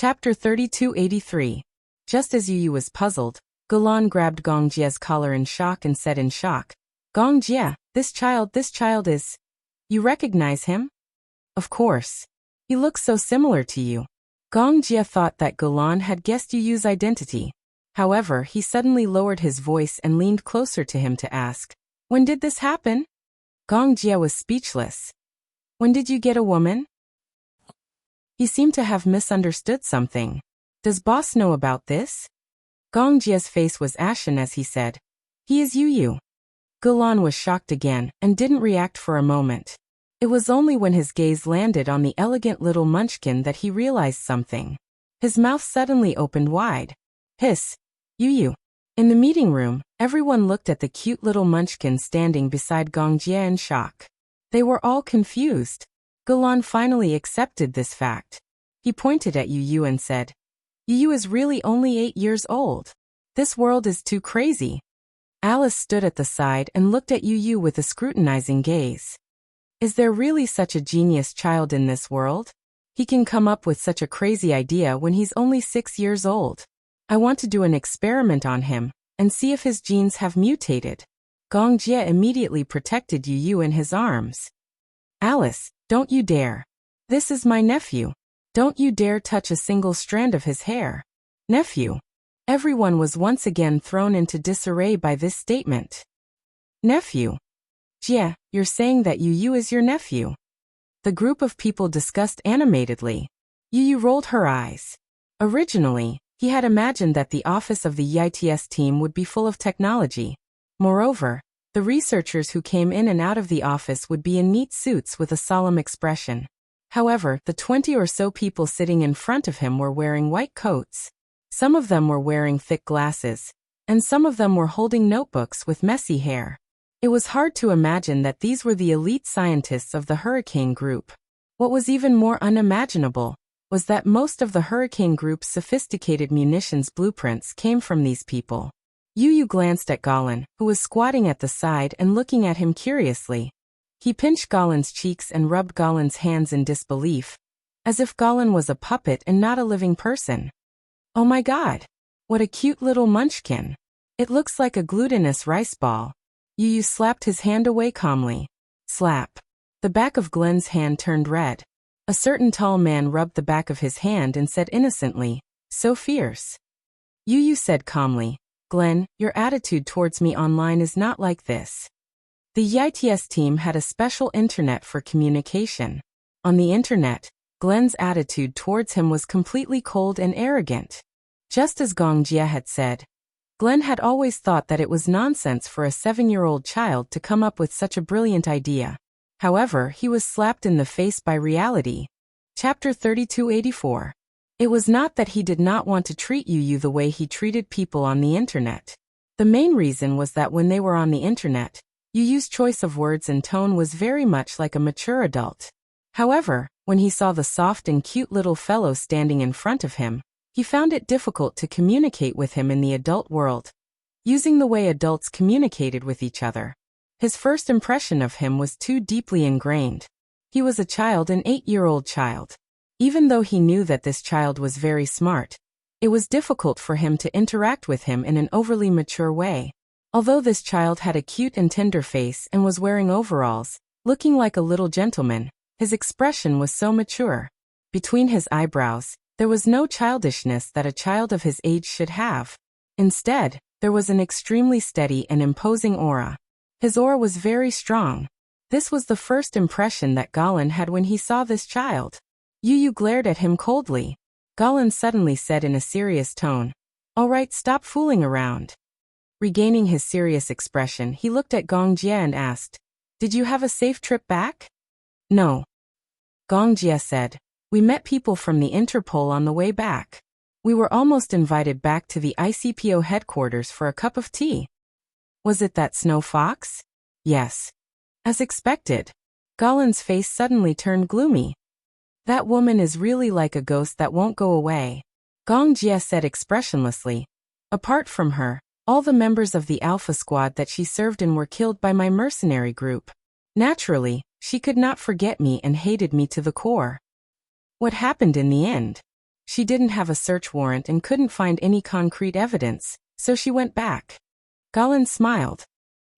Chapter 3283. Just as Yu was puzzled, Galan grabbed Gong Jie's collar in shock and said in shock, "Gong Jie, this child is... You recognize him?" "Of course. He looks so similar to you." Gong Jie thought that Galan had guessed Yu's identity. However, he suddenly lowered his voice and leaned closer to him to ask, "When did this happen?" Gong Jie was speechless. "When did you get a woman?" He seemed to have misunderstood something. "Does boss know about this?" Gong Jie's face was ashen as he said, "He is Yu." Galan was shocked again and didn't react for a moment. It was only when his gaze landed on the elegant little munchkin that he realized something. His mouth suddenly opened wide. "Hiss, Yu." In the meeting room, everyone looked at the cute little munchkin standing beside Gong Jie in shock. They were all confused. Galan finally accepted this fact. He pointed at Yu and said, "Yu is really only 8 years old. This world is too crazy." Alice stood at the side and looked at Yu with a scrutinizing gaze. Is there really such a genius child in this world? He can come up with such a crazy idea when he's only 6 years old. I want to do an experiment on him and see if his genes have mutated. Gong Jie immediately protected Yu in his arms. "Alice, don't you dare. This is my nephew. Don't you dare touch a single strand of his hair." "Nephew?" Everyone was once again thrown into disarray by this statement. "Nephew? Jie, you're saying that Yu is your nephew?" The group of people discussed animatedly. Yu rolled her eyes. Originally, he had imagined that the office of the YITS team would be full of technology. Moreover, the researchers who came in and out of the office would be in neat suits with a solemn expression. However, the 20 or so people sitting in front of him were wearing white coats. Some of them were wearing thick glasses, and some of them were holding notebooks with messy hair. It was hard to imagine that these were the elite scientists of the Hurricane Group. What was even more unimaginable was that most of the Hurricane Group's sophisticated munitions blueprints came from these people. Yu glanced at Galan, who was squatting at the side and looking at him curiously. He pinched Galan's cheeks and rubbed Galan's hands in disbelief, as if Galan was a puppet and not a living person. "Oh my God! What a cute little munchkin! It looks like a glutinous rice ball." Yu slapped his hand away calmly. Slap. The back of Glenn's hand turned red. A certain tall man rubbed the back of his hand and said innocently, "So fierce." Yu said calmly, "Glenn, your attitude towards me online is not like this." The YITS team had a special internet for communication. On the internet, Glenn's attitude towards him was completely cold and arrogant. Just as Gong Jie had said, Glenn had always thought that it was nonsense for a 7-year-old child to come up with such a brilliant idea. However, he was slapped in the face by reality. Chapter 3284. It was not that he did not want to treat Yu the way he treated people on the internet. The main reason was that when they were on the internet, Yu's choice of words and tone was very much like a mature adult. However, when he saw the soft and cute little fellow standing in front of him, he found it difficult to communicate with him in the adult world, using the way adults communicated with each other. His first impression of him was too deeply ingrained. He was a child, an 8-year-old child. Even though he knew that this child was very smart, it was difficult for him to interact with him in an overly mature way. Although this child had a cute and tender face and was wearing overalls, looking like a little gentleman, his expression was so mature. Between his eyebrows, there was no childishness that a child of his age should have. Instead, there was an extremely steady and imposing aura. His aura was very strong. This was the first impression that Galan had when he saw this child. Yu glared at him coldly. Galan suddenly said in a serious tone, "All right, stop fooling around." Regaining his serious expression, he looked at Gong Jie and asked, "Did you have a safe trip back?" "No." Gong Jie said, "We met people from the Interpol on the way back. We were almost invited back to the ICPO headquarters for a cup of tea." "Was it that snow fox?" "Yes." As expected. Galan's face suddenly turned gloomy. "That woman is really like a ghost that won't go away," Gong Jie said expressionlessly. "Apart from her, all the members of the Alpha Squad that she served in were killed by my mercenary group. Naturally, she could not forget me and hated me to the core." "What happened in the end?" She didn't have a search warrant and couldn't find any concrete evidence, so she went back. Galan smiled.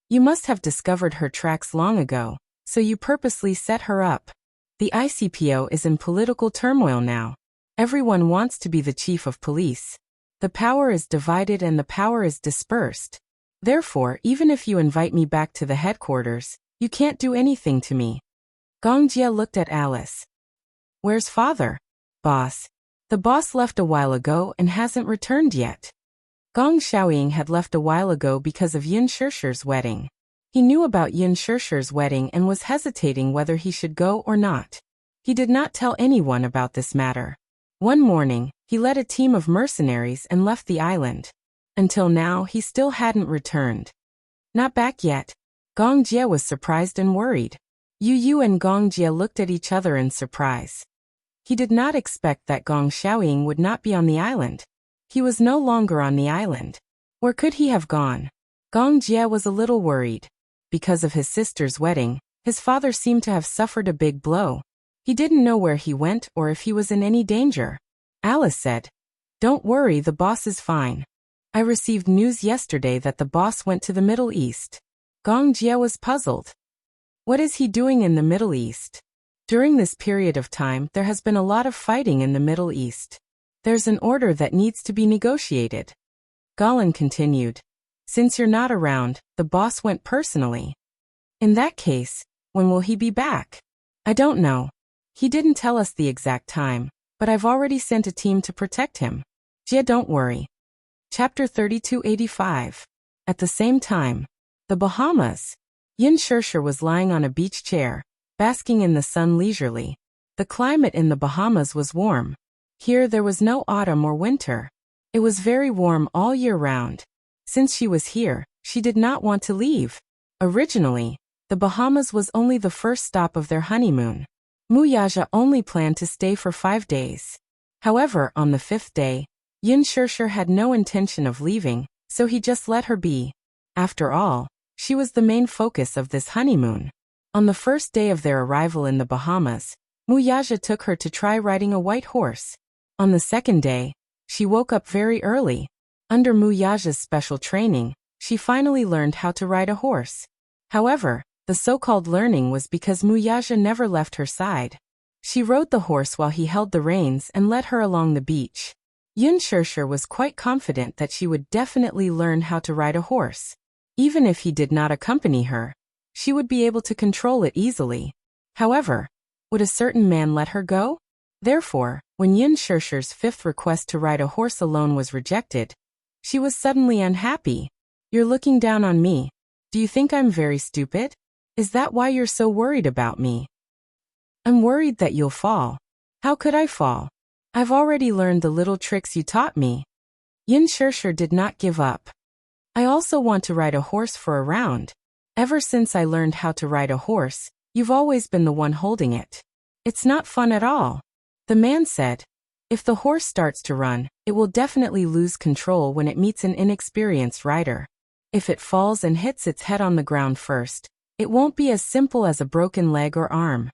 You must have discovered her tracks long ago, so you purposely set her up. The ICPO is in political turmoil now. Everyone wants to be the chief of police. The power is divided and the power is dispersed. Therefore, even if you invite me back to the headquarters, you can't do anything to me. Gong Jie looked at Alice. Where's father? Boss. The boss left a while ago and hasn't returned yet. Gong Xiaoying had left a while ago because of Yin Shishir's wedding. He knew about Yin Shishir's wedding and was hesitating whether he should go or not. He did not tell anyone about this matter. One morning, he led a team of mercenaries and left the island. Until now, he still hadn't returned. Not back yet. Gong Jie was surprised and worried. Yu and Gong Jie looked at each other in surprise. He did not expect that Gong Xiaoying would not be on the island. He was no longer on the island. Where could he have gone? Gong Jie was a little worried. Because of his sister's wedding, his father seemed to have suffered a big blow. He didn't know where he went or if he was in any danger. Alice said, Don't worry, the boss is fine. I received news yesterday that the boss went to the Middle East. Gong Jie was puzzled. What is he doing in the Middle East? During this period of time, there has been a lot of fighting in the Middle East. There's an order that needs to be negotiated. Galan continued. Since you're not around, the boss went personally. In that case, when will he be back? I don't know. He didn't tell us the exact time, but I've already sent a team to protect him. Jie, don't worry. Chapter 3285. At the same time, the Bahamas. Yin Shishir was lying on a beach chair, basking in the sun leisurely. The climate in the Bahamas was warm. Here there was no autumn or winter. It was very warm all year round. Since she was here, she did not want to leave. Originally, the Bahamas was only the first stop of their honeymoon. Muyaja only planned to stay for 5 days. However, on the 5th day, Yin Shishir had no intention of leaving, so he just let her be. After all, she was the main focus of this honeymoon. On the first day of their arrival in the Bahamas, Muyaja took her to try riding a white horse. On the second day, she woke up very early. Under Muyaja's special training, she finally learned how to ride a horse. However, the so-called learning was because Muyaja never left her side. She rode the horse while he held the reins and led her along the beach. Yin Shishir was quite confident that she would definitely learn how to ride a horse. Even if he did not accompany her, she would be able to control it easily. However, would a certain man let her go? Therefore, when Yin Shishir's 5th request to ride a horse alone was rejected, she was suddenly unhappy. You're looking down on me. Do you think I'm very stupid? Is that why you're so worried about me? I'm worried that you'll fall. How could I fall? I've already learned the little tricks you taught me. Yin Shishir did not give up. I also want to ride a horse for a round. Ever since I learned how to ride a horse, you've always been the one holding it. It's not fun at all. The man said, if the horse starts to run, it will definitely lose control when it meets an inexperienced rider. If it falls and hits its head on the ground first, it won't be as simple as a broken leg or arm.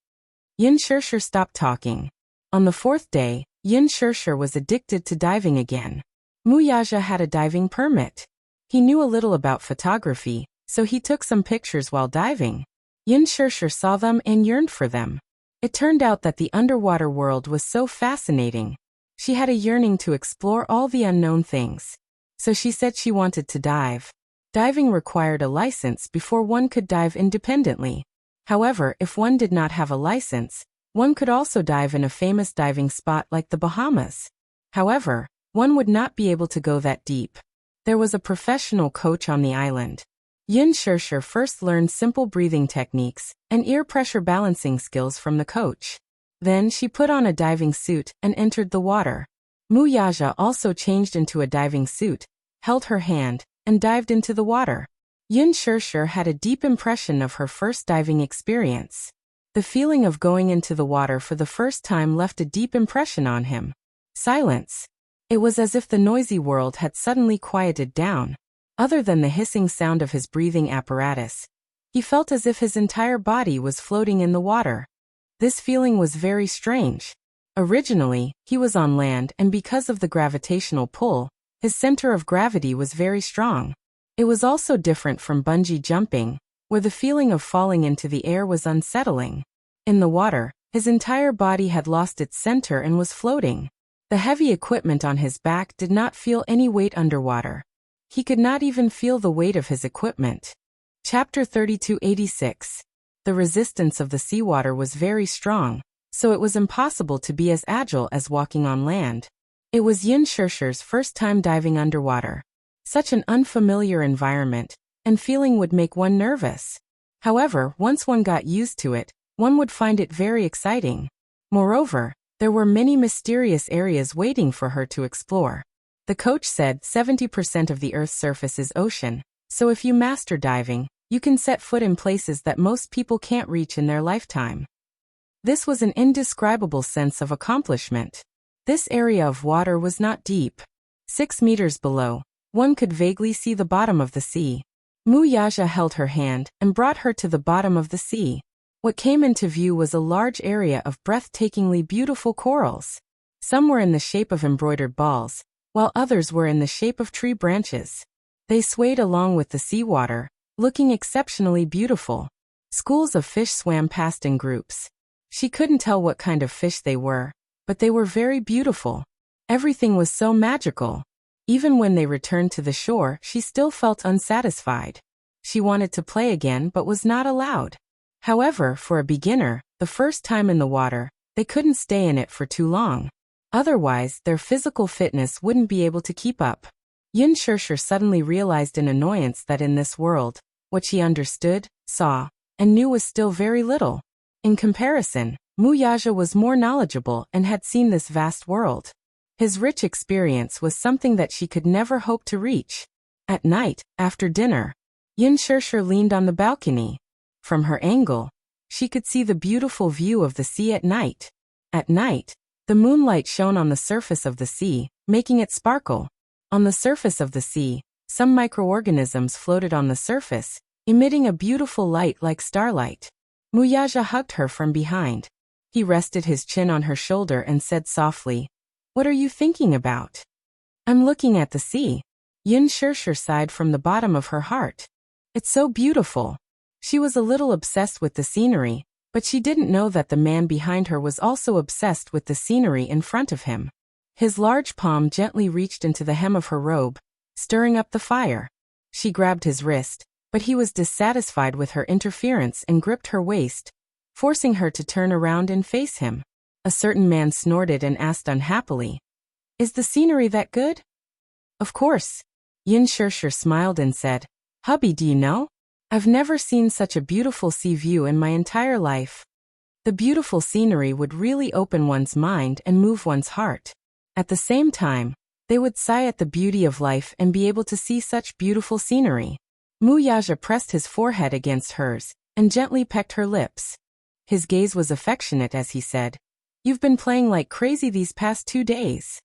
Yin Shishir stopped talking. On the 4th day, Yin Shishir was addicted to diving again. Muyaja had a diving permit. He knew a little about photography, so he took some pictures while diving. Yin Shishir saw them and yearned for them. It turned out that the underwater world was so fascinating. She had a yearning to explore all the unknown things. So she said she wanted to dive. Diving required a license before one could dive independently. However, if one did not have a license, one could also dive in a famous diving spot like the Bahamas. However, one would not be able to go that deep. There was a professional coach on the island. Yin Shishir first learned simple breathing techniques and ear pressure balancing skills from the coach. Then she put on a diving suit and entered the water. Muyaja also changed into a diving suit, held her hand, and dived into the water. Yin Shishir had a deep impression of her first diving experience. The feeling of going into the water for the first time left a deep impression on him. Silence. It was as if the noisy world had suddenly quieted down. Other than the hissing sound of his breathing apparatus, he felt as if his entire body was floating in the water. This feeling was very strange. Originally, he was on land, and because of the gravitational pull, his center of gravity was very strong. It was also different from bungee jumping, where the feeling of falling into the air was unsettling. In the water, his entire body had lost its center and was floating. The heavy equipment on his back did not feel any weight underwater. He could not even feel the weight of his equipment. Chapter 3286. The resistance of the seawater was very strong, so it was impossible to be as agile as walking on land. It was Yin Shirshir's first time diving underwater. Such an unfamiliar environment, and feeling would make one nervous. However, once one got used to it, one would find it very exciting. Moreover, there were many mysterious areas waiting for her to explore. The coach said 70% of the Earth's surface is ocean, so if you master diving, you can set foot in places that most people can't reach in their lifetime. This was an indescribable sense of accomplishment. This area of water was not deep. 6 meters below, one could vaguely see the bottom of the sea. Muyaja held her hand and brought her to the bottom of the sea. What came into view was a large area of breathtakingly beautiful corals. Some were in the shape of embroidered balls, while others were in the shape of tree branches. They swayed along with the seawater, looking exceptionally beautiful. Schools of fish swam past in groups. She couldn't tell what kind of fish they were, but they were very beautiful. Everything was so magical. Even when they returned to the shore, she still felt unsatisfied. She wanted to play again but was not allowed. However, for a beginner, the first time in the water, they couldn't stay in it for too long. Otherwise, their physical fitness wouldn't be able to keep up. Yin Shirshir suddenly realized in annoyance that in this world, what she understood, saw, and knew was still very little. In comparison, Muyaja was more knowledgeable and had seen this vast world. His rich experience was something that she could never hope to reach. At night, after dinner, Yin Shirshir leaned on the balcony. From her angle, she could see the beautiful view of the sea at night. At night, the moonlight shone on the surface of the sea, making it sparkle. On the surface of the sea, some microorganisms floated on the surface, emitting a beautiful light like starlight. Muyaja hugged her from behind. He rested his chin on her shoulder and said softly, "What are you thinking about?" "I'm looking at the sea." Yin Shirshir sighed from the bottom of her heart. "It's so beautiful." She was a little obsessed with the scenery, but she didn't know that the man behind her was also obsessed with the scenery in front of him. His large palm gently reached into the hem of her robe, stirring up the fire. She grabbed his wrist, but he was dissatisfied with her interference and gripped her waist, forcing her to turn around and face him. A certain man snorted and asked unhappily, "Is the scenery that good?" "Of course." Yin Shirshir smiled and said, "Hubby, do you know? I've never seen such a beautiful sea view in my entire life." The beautiful scenery would really open one's mind and move one's heart. At the same time, they would sigh at the beauty of life and be able to see such beautiful scenery. Muyaja pressed his forehead against hers and gently pecked her lips. His gaze was affectionate as he said, "You've been playing like crazy these past 2 days.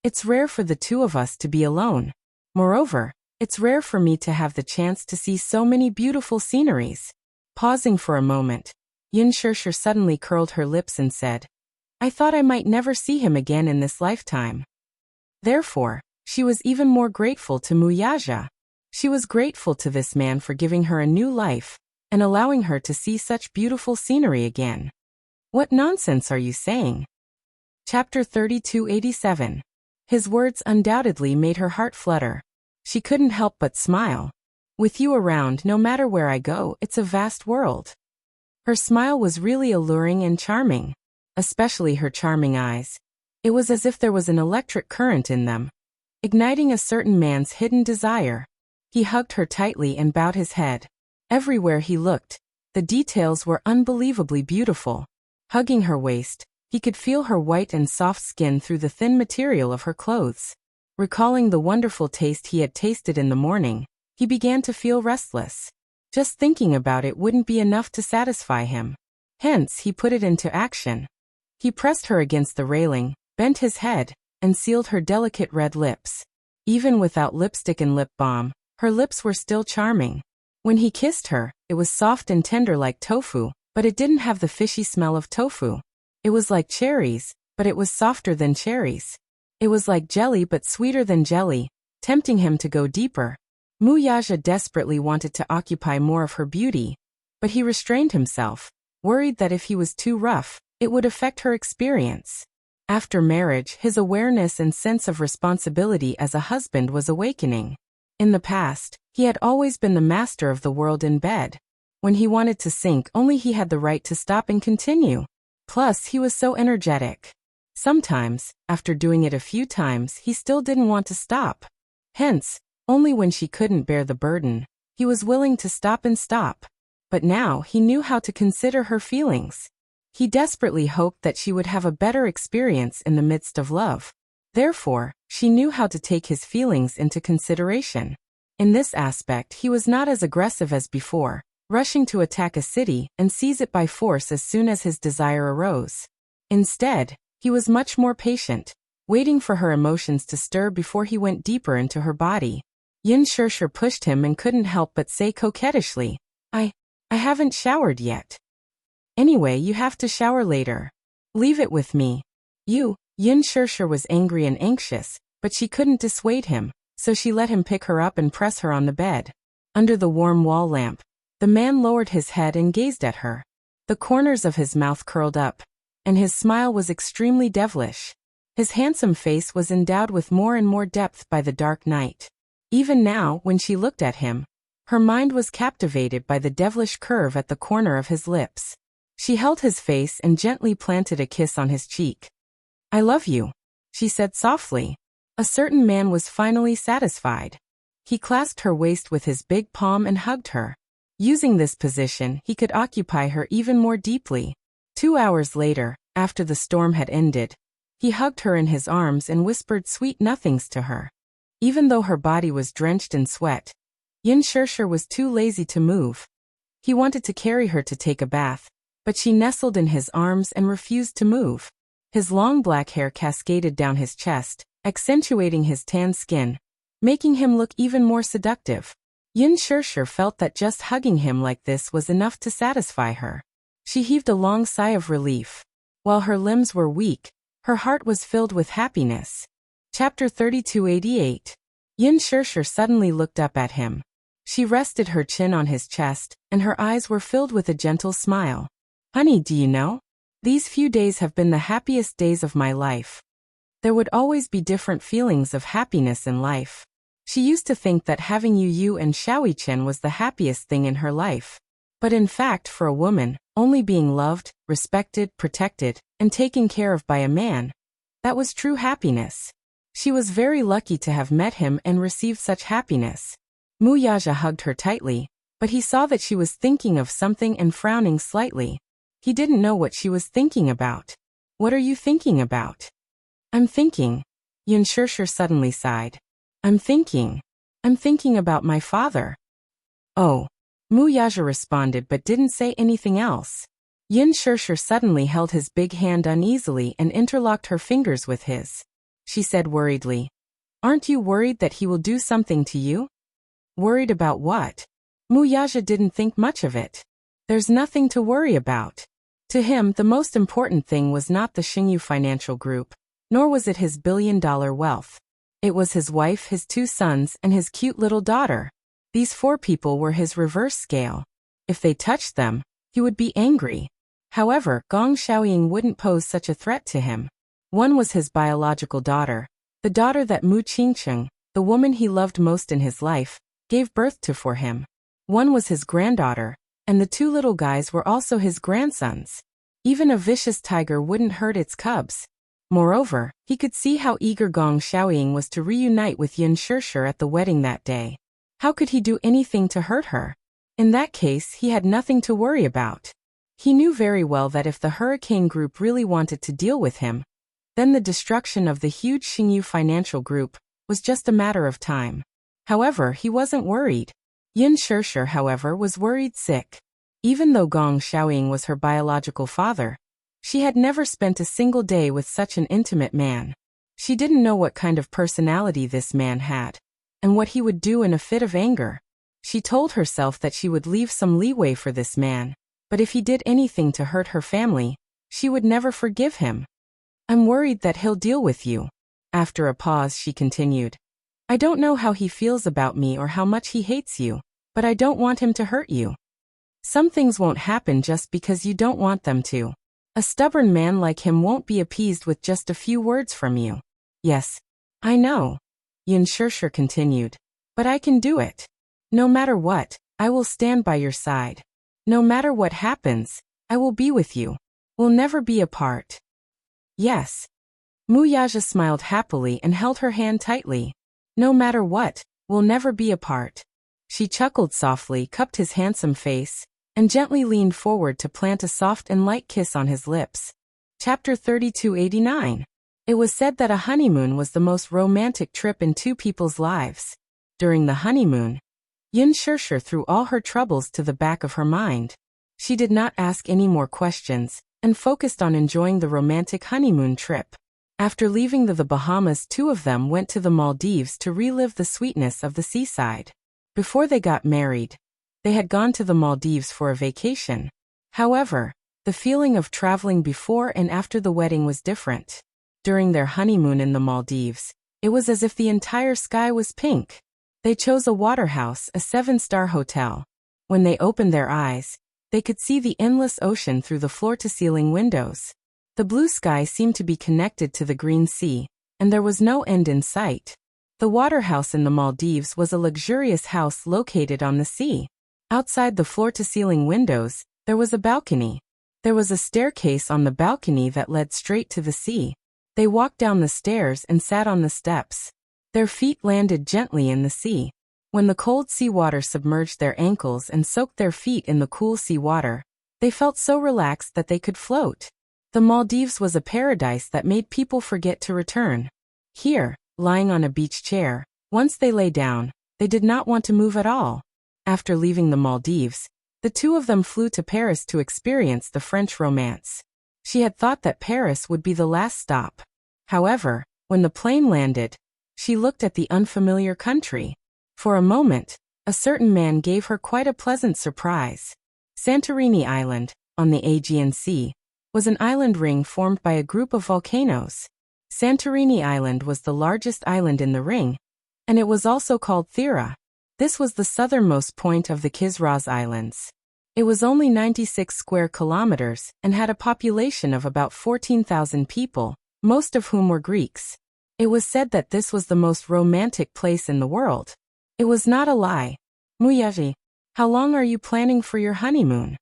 It's rare for the two of us to be alone. Moreover, it's rare for me to have the chance to see so many beautiful sceneries." Pausing for a moment, Yin Shirshir suddenly curled her lips and said, "I thought I might never see him again in this lifetime." Therefore, she was even more grateful to Muyaja. She was grateful to this man for giving her a new life and allowing her to see such beautiful scenery again. "What nonsense are you saying?" Chapter 3287. His words undoubtedly made her heart flutter. She couldn't help but smile. "With you around, no matter where I go, it's a vast world." Her smile was really alluring and charming, especially her charming eyes. It was as if there was an electric current in them, igniting a certain man's hidden desire. He hugged her tightly and bowed his head. Everywhere he looked, the details were unbelievably beautiful. Hugging her waist, he could feel her white and soft skin through the thin material of her clothes. Recalling the wonderful taste he had tasted in the morning, he began to feel restless. Just thinking about it wouldn't be enough to satisfy him. Hence, he put it into action. He pressed her against the railing, bent his head, and sealed her delicate red lips. Even without lipstick and lip balm, her lips were still charming. When he kissed her, it was soft and tender like tofu, but it didn't have the fishy smell of tofu. It was like cherries, but it was softer than cherries. It was like jelly but sweeter than jelly, tempting him to go deeper. Muyaja desperately wanted to occupy more of her beauty, but he restrained himself, worried that if he was too rough, it would affect her experience. After marriage, his awareness and sense of responsibility as a husband was awakening. In the past, he had always been the master of the world in bed. When he wanted to sink, only he had the right to stop and continue. Plus, he was so energetic. Sometimes, after doing it a few times, he still didn't want to stop. Hence, only when she couldn't bear the burden, he was willing to stop and stop. But now he knew how to consider her feelings. He desperately hoped that she would have a better experience in the midst of love. Therefore, she knew how to take his feelings into consideration. In this aspect, he was not as aggressive as before, rushing to attack a city and seize it by force as soon as his desire arose. Instead, he was much more patient, waiting for her emotions to stir before he went deeper into her body. Yin Shirshir pushed him and couldn't help but say coquettishly, I haven't showered yet. Anyway, you have to shower later. Leave it with me. Yin Shirshir was angry and anxious, but she couldn't dissuade him, so she let him pick her up and press her on the bed. Under the warm wall lamp, the man lowered his head and gazed at her. The corners of his mouth curled up, and his smile was extremely devilish. His handsome face was endowed with more and more depth by the dark night. Even now, when she looked at him, her mind was captivated by the devilish curve at the corner of his lips. She held his face and gently planted a kiss on his cheek. I love you, she said softly. A certain man was finally satisfied. He clasped her waist with his big palm and hugged her. Using this position, he could occupy her even more deeply. 2 hours later, after the storm had ended, he hugged her in his arms and whispered sweet nothings to her. Even though her body was drenched in sweat, Yin Shirshir was too lazy to move. He wanted to carry her to take a bath, but she nestled in his arms and refused to move. His long black hair cascaded down his chest, accentuating his tan skin, making him look even more seductive. Yin Shirshir felt that just hugging him like this was enough to satisfy her. She heaved a long sigh of relief. While her limbs were weak, her heart was filled with happiness. Chapter 3288. Yin Shirshir suddenly looked up at him. She rested her chin on his chest, and her eyes were filled with a gentle smile. Honey, do you know? These few days have been the happiest days of my life. There would always be different feelings of happiness in life. She used to think that having you and Xiaoyi-chen was the happiest thing in her life. But in fact, for a woman, only being loved, respected, protected, and taken care of by a man, that was true happiness. She was very lucky to have met him and received such happiness. Muyaja hugged her tightly, but he saw that she was thinking of something and frowning slightly. He didn't know what she was thinking about. What are you thinking about? I'm thinking. Yin Shirshir suddenly sighed. I'm thinking about my father. Oh. Muyaja responded but didn't say anything else. Yin Shirshir suddenly held his big hand uneasily and interlocked her fingers with his. She said worriedly, Aren't you worried that he will do something to you? Worried about what? Muyaja didn't think much of it. There's nothing to worry about. To him, the most important thing was not the Xingyu Financial Group, nor was it his billion-dollar wealth. It was his wife, his 2 sons, and his cute little daughter. These 4 people were his reverse scale. If they touched them, he would be angry. However, Gong Xiaoying wouldn't pose such a threat to him. One was his biological daughter, the daughter that Mu Qingcheng, the woman he loved most in his life, gave birth to for him. One was his granddaughter, and the 2 little guys were also his grandsons. Even a vicious tiger wouldn't hurt its cubs. Moreover, he could see how eager Gong Xiaoying was to reunite with Yin Shirshir at the wedding that day. How could he do anything to hurt her? In that case, he had nothing to worry about. He knew very well that if the Hurricane Group really wanted to deal with him, then the destruction of the huge Xingyu Financial Group was just a matter of time. However, he wasn't worried. Yin Shirshir, however, was worried sick. Even though Gong Xiaoying was her biological father, she had never spent a single day with such an intimate man. She didn't know what kind of personality this man had, and what he would do in a fit of anger. She told herself that she would leave some leeway for this man, but if he did anything to hurt her family, she would never forgive him. I'm worried that he'll deal with you. After a pause, she continued. I don't know how he feels about me or how much he hates you, but I don't want him to hurt you. Some things won't happen just because you don't want them to. A stubborn man like him won't be appeased with just a few words from you. Yes, I know. Yin Shirshir continued. But I can do it. No matter what, I will stand by your side. No matter what happens, I will be with you. We'll never be apart. Yes. Muyaja smiled happily and held her hand tightly. No matter what, we'll never be apart. She chuckled softly, cupped his handsome face, and gently leaned forward to plant a soft and light kiss on his lips. Chapter 3289. It was said that a honeymoon was the most romantic trip in two people's lives. During the honeymoon, Yin Shirshir threw all her troubles to the back of her mind. She did not ask any more questions, and focused on enjoying the romantic honeymoon trip. After leaving the Bahamas, two of them went to the Maldives to relive the sweetness of the seaside. Before they got married, they had gone to the Maldives for a vacation. However, the feeling of traveling before and after the wedding was different. During their honeymoon in the Maldives, it was as if the entire sky was pink. They chose a waterhouse, a 7-star hotel. When they opened their eyes, they could see the endless ocean through the floor-to-ceiling windows. The blue sky seemed to be connected to the green sea, and there was no end in sight. The waterhouse in the Maldives was a luxurious house located on the sea. Outside the floor-to-ceiling windows, there was a balcony. There was a staircase on the balcony that led straight to the sea. They walked down the stairs and sat on the steps. Their feet landed gently in the sea. When the cold seawater submerged their ankles and soaked their feet in the cool seawater, they felt so relaxed that they could float. The Maldives was a paradise that made people forget to return. Here, lying on a beach chair, once they lay down, they did not want to move at all. After leaving the Maldives, the two of them flew to Paris to experience the French romance. She had thought that Paris would be the last stop. However, when the plane landed, she looked at the unfamiliar country. For a moment, a certain man gave her quite a pleasant surprise. Santorini Island, on the Aegean Sea, was an island ring formed by a group of volcanoes. Santorini Island was the largest island in the ring, and it was also called Thera. This was the southernmost point of the Kisraz Islands. It was only 96 square kilometers and had a population of about 14,000 people, most of whom were Greeks. It was said that this was the most romantic place in the world. It was not a lie. Muyaji, how long are you planning for your honeymoon?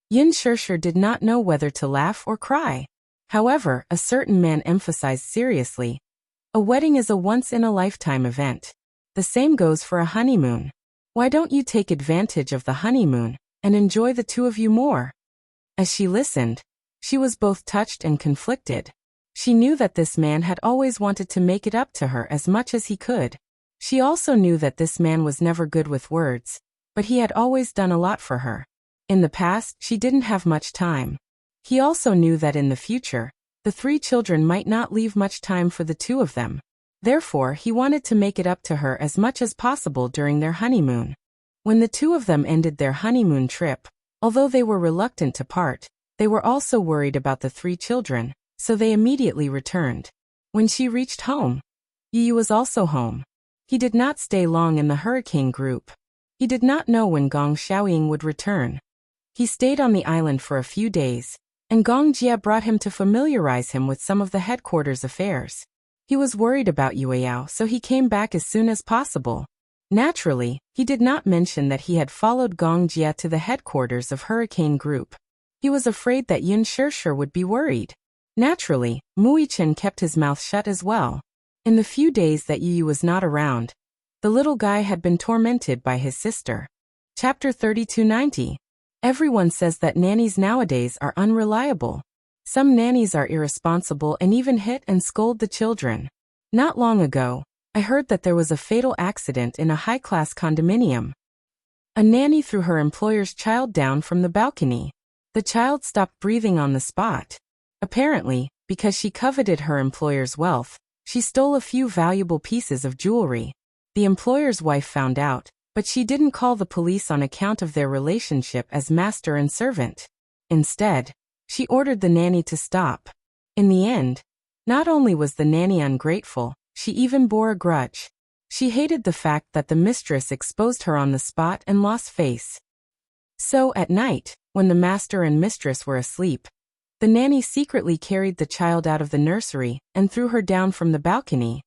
Yin Shirshir did not know whether to laugh or cry. However, a certain man emphasized seriously, a wedding is a once-in-a-lifetime event. The same goes for a honeymoon. Why don't you take advantage of the honeymoon and enjoy the two of you more? As she listened, she was both touched and conflicted. She knew that this man had always wanted to make it up to her as much as he could. She also knew that this man was never good with words, but he had always done a lot for her. In the past, she didn't have much time. He also knew that in the future, the three children might not leave much time for the two of them. Therefore, he wanted to make it up to her as much as possible during their honeymoon. When the two of them ended their honeymoon trip, although they were reluctant to part, they were also worried about the three children, so they immediately returned. When she reached home, Yu was also home. He did not stay long in the hurricane group. He did not know when Gong Xiaoying would return. He stayed on the island for a few days, and Gong Jia brought him to familiarize him with some of the headquarters affairs. He was worried about Yueyao, so he came back as soon as possible. Naturally, he did not mention that he had followed Gong Jia to the headquarters of Hurricane Group. He was afraid that Yin Shirshir would be worried. Naturally, Muichen kept his mouth shut as well. In the few days that Yu was not around, the little guy had been tormented by his sister. Chapter 3290. Everyone says that nannies nowadays are unreliable. Some nannies are irresponsible and even hit and scold the children. Not long ago, I heard that there was a fatal accident in a high-class condominium. A nanny threw her employer's child down from the balcony. The child stopped breathing on the spot. Apparently, because she coveted her employer's wealth, she stole a few valuable pieces of jewelry. The employer's wife found out, but she didn't call the police on account of their relationship as master and servant. Instead, she ordered the nanny to stop. In the end, Not only was the nanny ungrateful, she even bore a grudge. She hated the fact that the mistress exposed her on the spot and lost face. So, at night, when the master and mistress were asleep, the nanny secretly carried the child out of the nursery and threw her down from the balcony.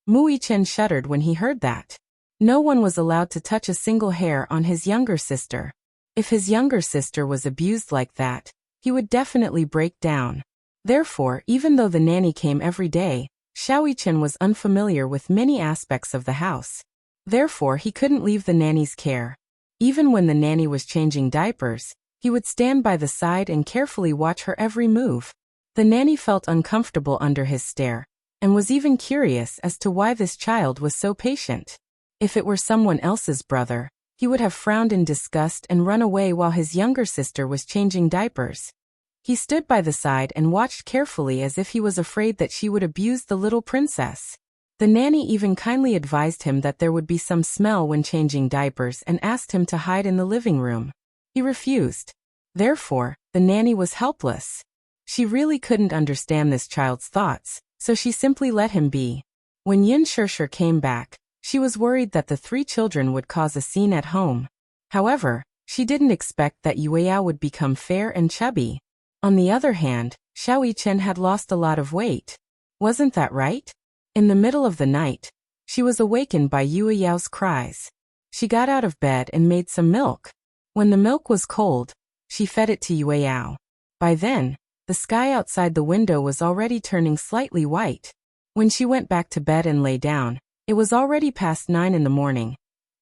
Mu-yi-chen shuddered when he heard that. No one was allowed to touch a single hair on his younger sister. If his younger sister was abused like that, he would definitely break down. Therefore, even though the nanny came every day, Xiao-yi-chen was unfamiliar with many aspects of the house. Therefore, he couldn't leave the nanny's care. Even when the nanny was changing diapers, he would stand by the side and carefully watch her every move. The nanny felt uncomfortable under his stare, and was even curious as to why this child was so patient. If it were someone else's brother, he would have frowned in disgust and run away while his younger sister was changing diapers. He stood by the side and watched carefully as if he was afraid that she would abuse the little princess. The nanny even kindly advised him that there would be some smell when changing diapers and asked him to hide in the living room. He refused. Therefore, the nanny was helpless. She really couldn't understand this child's thoughts, so she simply let him be. When Yin Shirshir came back, she was worried that the three children would cause a scene at home. However, she didn't expect that Yueyao would become fair and chubby. On the other hand, Xiao-yi-chen had lost a lot of weight. Wasn't that right? In the middle of the night, she was awakened by Yueyao's cries. She got out of bed and made some milk. When the milk was cold, she fed it to Yueyao. By then, the sky outside the window was already turning slightly white. When she went back to bed and lay down, it was already past 9 in the morning,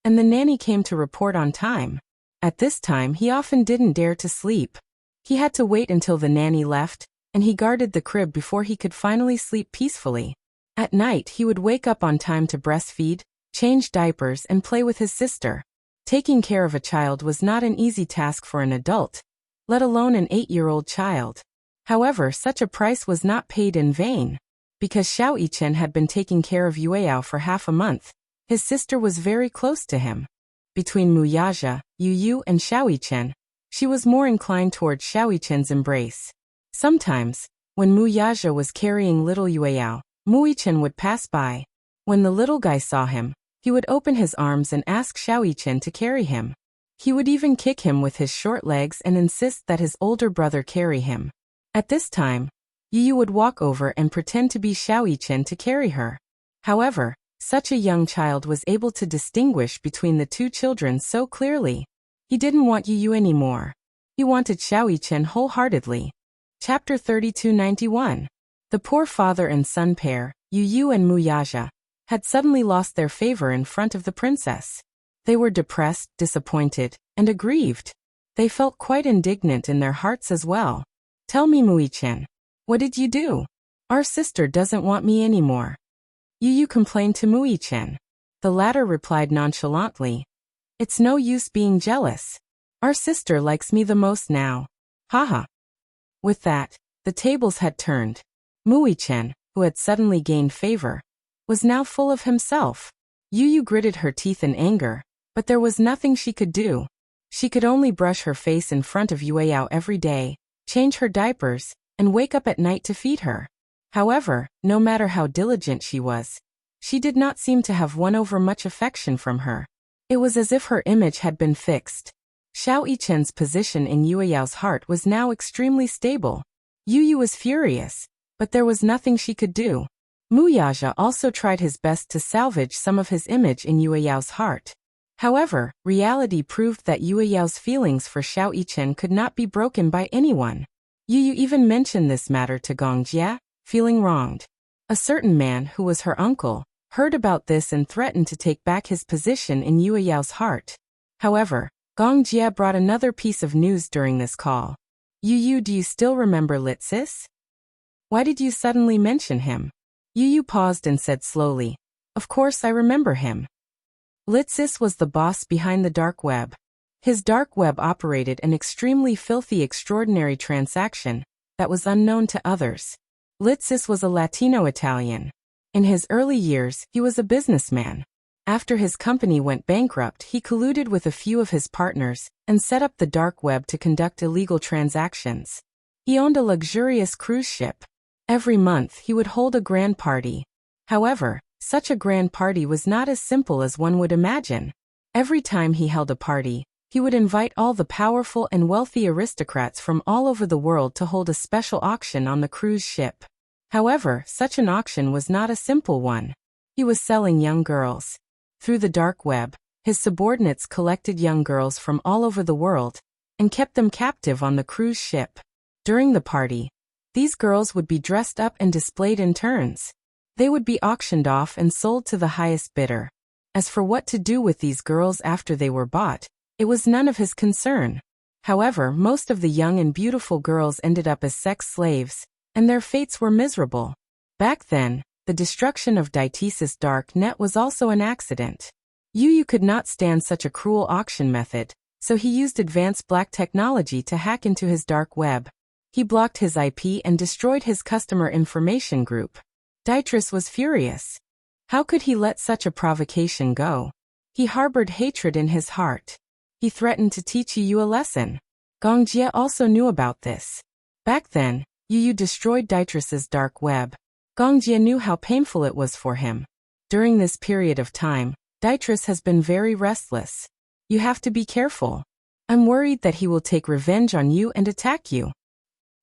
and the nanny came to report on time. At this time, he often didn't dare to sleep. He had to wait until the nanny left, and he guarded the crib before he could finally sleep peacefully. At night, he would wake up on time to breastfeed, change diapers, and play with his sister. Taking care of a child was not an easy task for an adult, let alone an 8-year-old child. However, such a price was not paid in vain. Because Xiao-yi-chen had been taking care of Yueyao for half a month, his sister was very close to him. Between Muyaja, Yu, and Xiao-yi-chen, she was more inclined toward Xiao-yi-chen's embrace. Sometimes, when Muyaja was carrying little Yueyao, Mu-yi-chen would pass by. When the little guy saw him, he would open his arms and ask Xiao-yi-chen to carry him. He would even kick him with his short legs and insist that his older brother carry him. At this time, Yu would walk over and pretend to be Xiao-yi-chen to carry her. However, such a young child was able to distinguish between the two children so clearly. He didn't want Yu anymore. He wanted Xiao-yi-chen wholeheartedly. Chapter 3291. The poor father and son pair, Yu and Muyaja, had suddenly lost their favor in front of the princess. They were depressed, disappointed, and aggrieved. They felt quite indignant in their hearts as well. Tell me, Mu-yi-chen, what did you do? Our sister doesn't want me anymore. Yu complained to Mu-yi-chen. The latter replied nonchalantly, It's no use being jealous. Our sister likes me the most now. Haha. With that, the tables had turned. Mu-yi-chen, who had suddenly gained favor, was now full of himself. Yu gritted her teeth in anger, but there was nothing she could do. She could only brush her face in front of Yueyao every day, change her diapers, and wake up at night to feed her. However, no matter how diligent she was, she did not seem to have won over much affection from her. It was as if her image had been fixed. Xiao-yi-chen's position in Yueyao's heart was now extremely stable. Yu was furious, but there was nothing she could do. Muyaja also tried his best to salvage some of his image in Yueyao's heart. However, reality proved that Yueyao's feelings for Xiao-yi-chen could not be broken by anyone. Yu even mentioned this matter to Gongjia, feeling wronged. A certain man who was her uncle heard about this and threatened to take back his position in Yueyao's heart. However, Gongjia brought another piece of news during this call. Yu, do you still remember Litsis? Why did you suddenly mention him? Yu paused and said slowly, Of course I remember him. Litsis was the boss behind the dark web. His dark web operated an extremely filthy extraordinary transaction that was unknown to others. Litsis was a Latino-Italian. In his early years, he was a businessman. After his company went bankrupt, he colluded with a few of his partners and set up the dark web to conduct illegal transactions. He owned a luxurious cruise ship. Every month he would hold a grand party. However, such a grand party was not as simple as one would imagine. Every time he held a party, he would invite all the powerful and wealthy aristocrats from all over the world to hold a special auction on the cruise ship. However, such an auction was not a simple one. He was selling young girls. Through the dark web, his subordinates collected young girls from all over the world and kept them captive on the cruise ship. During the party, these girls would be dressed up and displayed in turns. They would be auctioned off and sold to the highest bidder. As for what to do with these girls after they were bought, it was none of his concern. However, most of the young and beautiful girls ended up as sex slaves, and their fates were miserable. Back then, the destruction of Daitis's dark net was also an accident. Yu could not stand such a cruel auction method, so he used advanced black technology to hack into his dark web. He blocked his IP and destroyed his customer information group. Daitris was furious. How could he let such a provocation go? He harbored hatred in his heart. He threatened to teach Yu a lesson. Gongjie also knew about this. Back then, Yu destroyed Daitris's dark web. Gongjie knew how painful it was for him. During this period of time, Daitris has been very restless. You have to be careful. I'm worried that he will take revenge on you and attack you.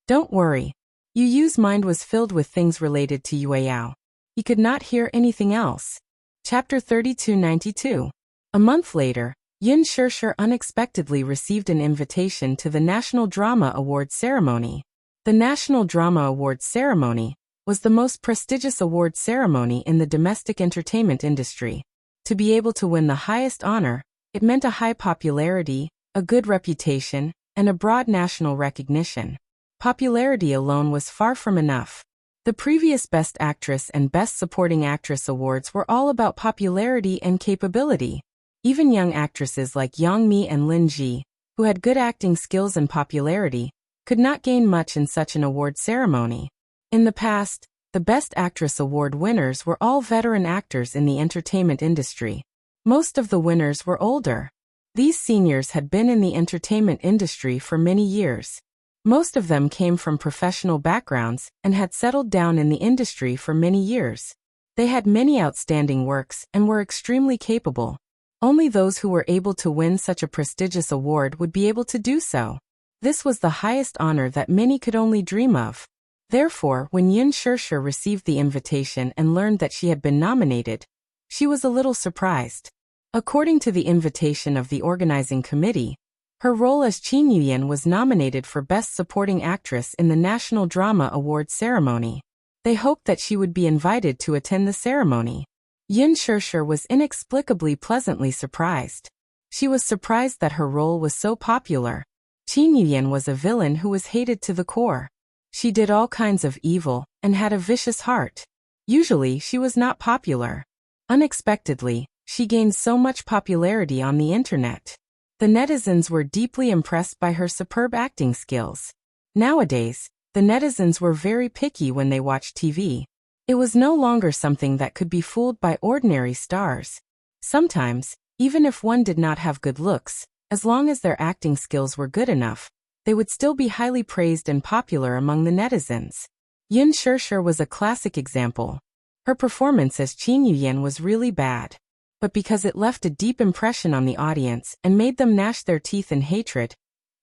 Don't worry. Yu's mind was filled with things related to Yueyao. He could not hear anything else. Chapter 3292. A month later, Yin Shirshir unexpectedly received an invitation to the National Drama Awards ceremony. The National Drama Awards ceremony was the most prestigious award ceremony in the domestic entertainment industry. To be able to win the highest honor, it meant a high popularity, a good reputation, and a broad national recognition. Popularity alone was far from enough. The previous Best Actress and Best Supporting Actress awards were all about popularity and capability. Even young actresses like Yang Mi and Lin Ji, who had good acting skills and popularity, could not gain much in such an award ceremony. In the past, the Best Actress award winners were all veteran actors in the entertainment industry. Most of the winners were older. These seniors had been in the entertainment industry for many years. Most of them came from professional backgrounds and had settled down in the industry for many years. They had many outstanding works and were extremely capable. Only those who were able to win such a prestigious award would be able to do so. This was the highest honor that many could only dream of. Therefore, when Yin Shirshir received the invitation and learned that she had been nominated, she was a little surprised. According to the invitation of the organizing committee, her role as Qin Yuyan was nominated for Best Supporting Actress in the National Drama Awards ceremony. They hoped that she would be invited to attend the ceremony. Yin Shirshir was inexplicably pleasantly surprised. She was surprised that her role was so popular. Qin Yuyan was a villain who was hated to the core. She did all kinds of evil and had a vicious heart. Usually, she was not popular. Unexpectedly, she gained so much popularity on the internet. The netizens were deeply impressed by her superb acting skills. Nowadays, the netizens were very picky when they watched TV. It was no longer something that could be fooled by ordinary stars. Sometimes, even if one did not have good looks, as long as their acting skills were good enough, they would still be highly praised and popular among the netizens. Yin Shirshir was a classic example. Her performance as Qin Yuyan was really bad. But because it left a deep impression on the audience and made them gnash their teeth in hatred,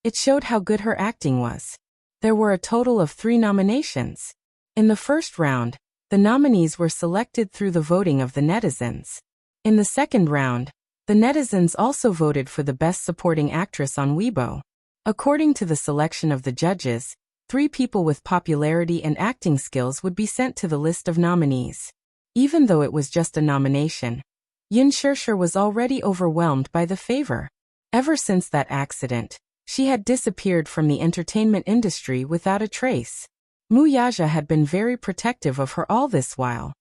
it showed how good her acting was. There were a total of 3 nominations. In the first round, the nominees were selected through the voting of the netizens. In the second round, the netizens also voted for the Best Supporting Actress on Weibo. According to the selection of the judges, 3 people with popularity and acting skills would be sent to the list of nominees. Even though it was just a nomination, Yin Shirshir was already overwhelmed by the favor. Ever since that accident, she had disappeared from the entertainment industry without a trace. Mu Yaja had been very protective of her all this while.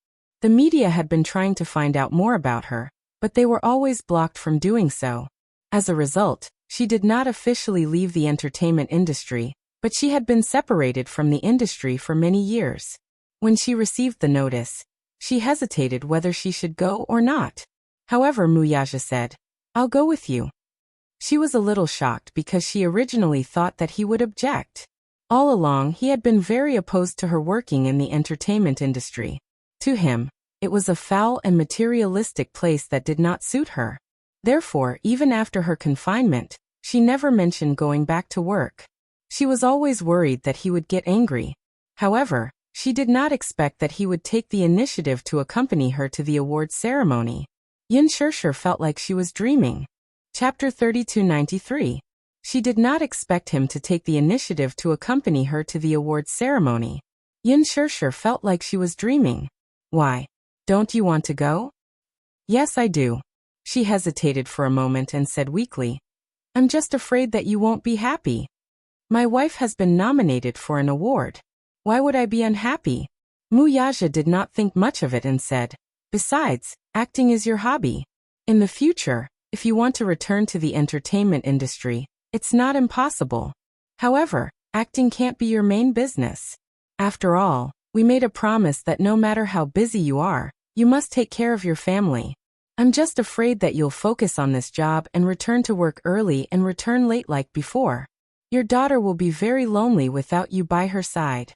The media had been trying to find out more about her, but they were always blocked from doing so. As a result, she did not officially leave the entertainment industry, but she had been separated from the industry for many years. When she received the notice, she hesitated whether she should go or not. However, Muyaja said, "I'll go with you." She was a little shocked because she originally thought that he would object. All along, he had been very opposed to her working in the entertainment industry. To him, it was a foul and materialistic place that did not suit her. Therefore, even after her confinement, she never mentioned going back to work. She was always worried that he would get angry. However, she did not expect that he would take the initiative to accompany her to the awards ceremony. Yin Shirshir felt like she was dreaming. Chapter 3293. She did not expect him to take the initiative to accompany her to the awards ceremony. Yin Shirshir felt like she was dreaming. Why? Don't you want to go? Yes, I do. She hesitated for a moment and said weakly, I'm just afraid that you won't be happy. My wife has been nominated for an award. Why would I be unhappy? Muyaja did not think much of it and said, besides, acting is your hobby. In the future, if you want to return to the entertainment industry, it's not impossible. However, acting can't be your main business. After all, we made a promise that no matter how busy you are, you must take care of your family. I'm just afraid that you'll focus on this job and return to work early and return late like before. Your daughter will be very lonely without you by her side.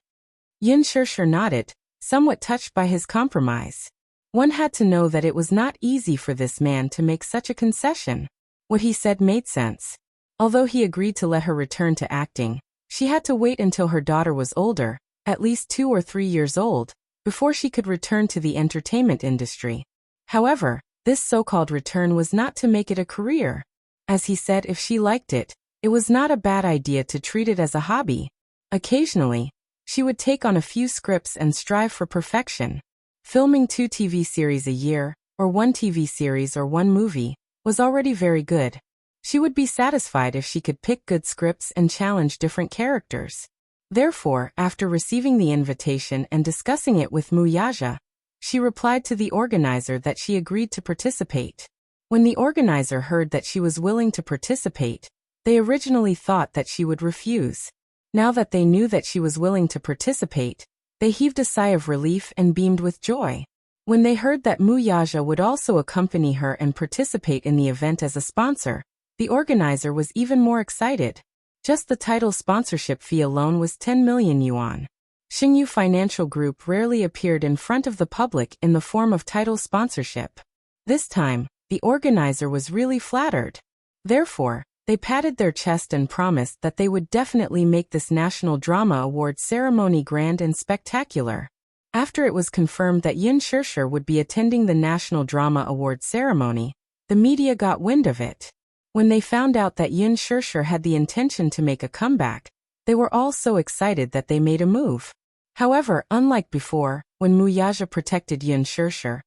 Yin Shirshir nodded, somewhat touched by his compromise. One had to know that it was not easy for this man to make such a concession. What he said made sense. Although he agreed to let her return to acting, she had to wait until her daughter was older, at least 2 or 3 years old, before she could return to the entertainment industry. However, this so-called return was not to make it a career. As he said, if she liked it, it was not a bad idea to treat it as a hobby. Occasionally, she would take on a few scripts and strive for perfection. Filming 2 TV series a year, or 1 TV series or 1 movie, was already very good. She would be satisfied if she could pick good scripts and challenge different characters. Therefore, after receiving the invitation and discussing it with Muyaja, she replied to the organizer that she agreed to participate. When the organizer heard that she was willing to participate, they originally thought that she would refuse. Now that they knew that she was willing to participate, they heaved a sigh of relief and beamed with joy. When they heard that Muyaja would also accompany her and participate in the event as a sponsor, the organizer was even more excited. Just the title sponsorship fee alone was 10 million yuan. Xingyu Financial Group rarely appeared in front of the public in the form of title sponsorship. This time, the organizer was really flattered. Therefore, they patted their chest and promised that they would definitely make this National Drama Award ceremony grand and spectacular. After it was confirmed that Yin Shirshir would be attending the National Drama Award ceremony, the media got wind of it. When they found out that Yin Shirshir had the intention to make a comeback, they were all so excited that they made a move. However, unlike before, when Muyaja protected Yin Shirshir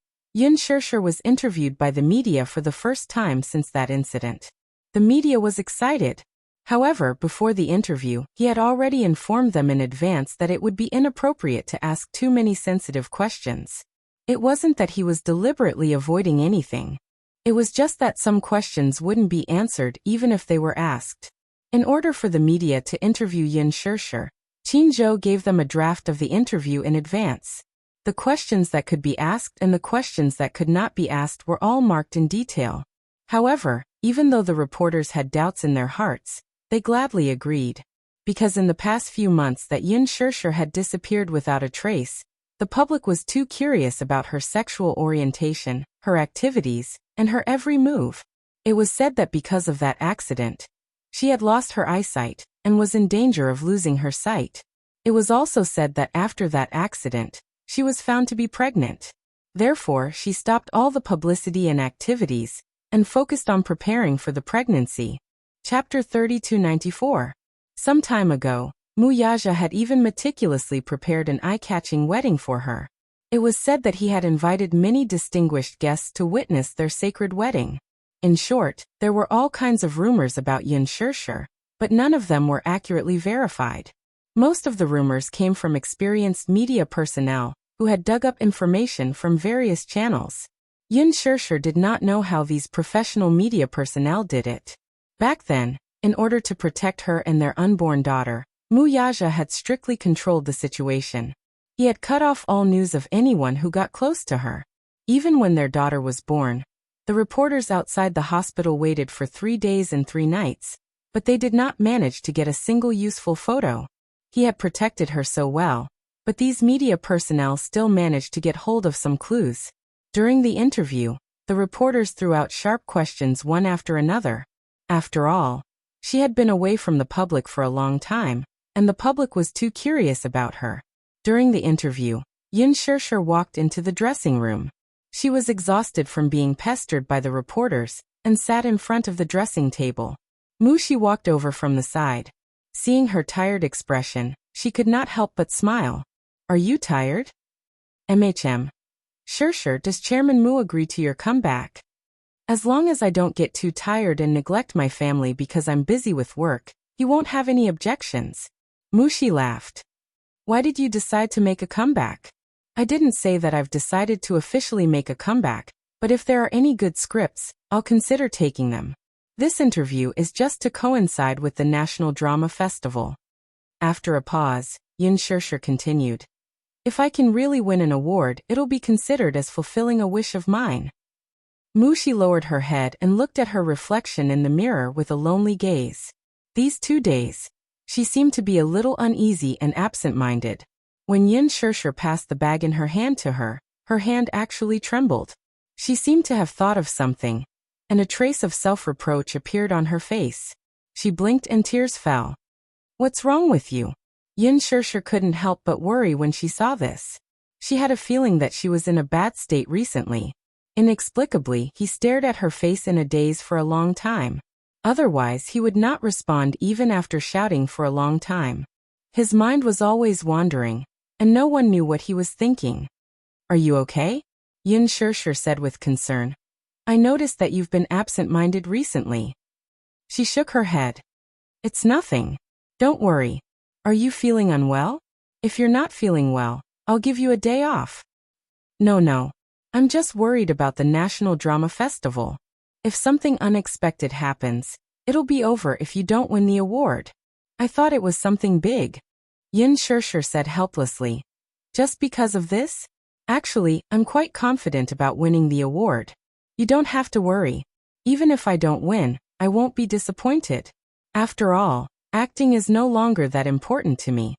was interviewed by the media for the first time since that incident. The media was excited. However, before the interview, he had already informed them in advance that it would be inappropriate to ask too many sensitive questions. It wasn't that he was deliberately avoiding anything. It was just that some questions wouldn't be answered even if they were asked. In order for the media to interview Yin Shirshir, Qin Zhou gave them a draft of the interview in advance. The questions that could be asked and the questions that could not be asked were all marked in detail. However, even though the reporters had doubts in their hearts, they gladly agreed. Because in the past few months that Yin Shirshir had disappeared without a trace, the public was too curious about her sexual orientation, her activities, and her every move. It was said that because of that accident, she had lost her eyesight and was in danger of losing her sight. It was also said that after that accident, she was found to be pregnant. Therefore, she stopped all the publicity and activities and focused on preparing for the pregnancy. Chapter 3294. Some time ago, Muyaja had even meticulously prepared an eye-catching wedding for her. It was said that he had invited many distinguished guests to witness their sacred wedding. In short, there were all kinds of rumors about Yin Shirshir, but none of them were accurately verified. Most of the rumors came from experienced media personnel who had dug up information from various channels. Yin Shirshir did not know how these professional media personnel did it. Back then, in order to protect her and their unborn daughter, Muyaja had strictly controlled the situation. He had cut off all news of anyone who got close to her. Even when their daughter was born, the reporters outside the hospital waited for 3 days and 3 nights, but they did not manage to get a single useful photo. He had protected her so well, but these media personnel still managed to get hold of some clues. During the interview, the reporters threw out sharp questions one after another. After all, she had been away from the public for a long time, and the public was too curious about her. During the interview, Yin Shirshir walked into the dressing room. She was exhausted from being pestered by the reporters, and sat in front of the dressing table. Mushi walked over from the side. Seeing her tired expression, she could not help but smile. Are you tired? Shirshir, does Chairman Mu agree to your comeback? As long as I don't get too tired and neglect my family because I'm busy with work, he won't have any objections. Mushi laughed. Why did you decide to make a comeback? I didn't say that I've decided to officially make a comeback, but if there are any good scripts, I'll consider taking them. This interview is just to coincide with the National Drama Festival. After a pause, Yin Shirshir continued. If I can really win an award, it'll be considered as fulfilling a wish of mine. Mushi lowered her head and looked at her reflection in the mirror with a lonely gaze. These 2 days, she seemed to be a little uneasy and absent-minded. When Yin Shirshir passed the bag in her hand to her hand actually trembled. She seemed to have thought of something, and a trace of self-reproach appeared on her face. She blinked and tears fell. What's wrong with you? Yin Shirshir couldn't help but worry when she saw this. She had a feeling that she was in a bad state recently. Inexplicably, he stared at her face in a daze for a long time. Otherwise, he would not respond even after shouting for a long time. His mind was always wandering, and no one knew what he was thinking. Are you okay? Yin Shirshir said with concern. I noticed that you've been absent-minded recently. She shook her head. It's nothing. Don't worry. Are you feeling unwell? If you're not feeling well, I'll give you a day off. No. I'm just worried about the National Drama Festival. If something unexpected happens, it'll be over if you don't win the award. I thought it was something big. Yin Shirshir said helplessly. Just because of this? Actually, I'm quite confident about winning the award. You don't have to worry. Even if I don't win, I won't be disappointed. After all, acting is no longer that important to me.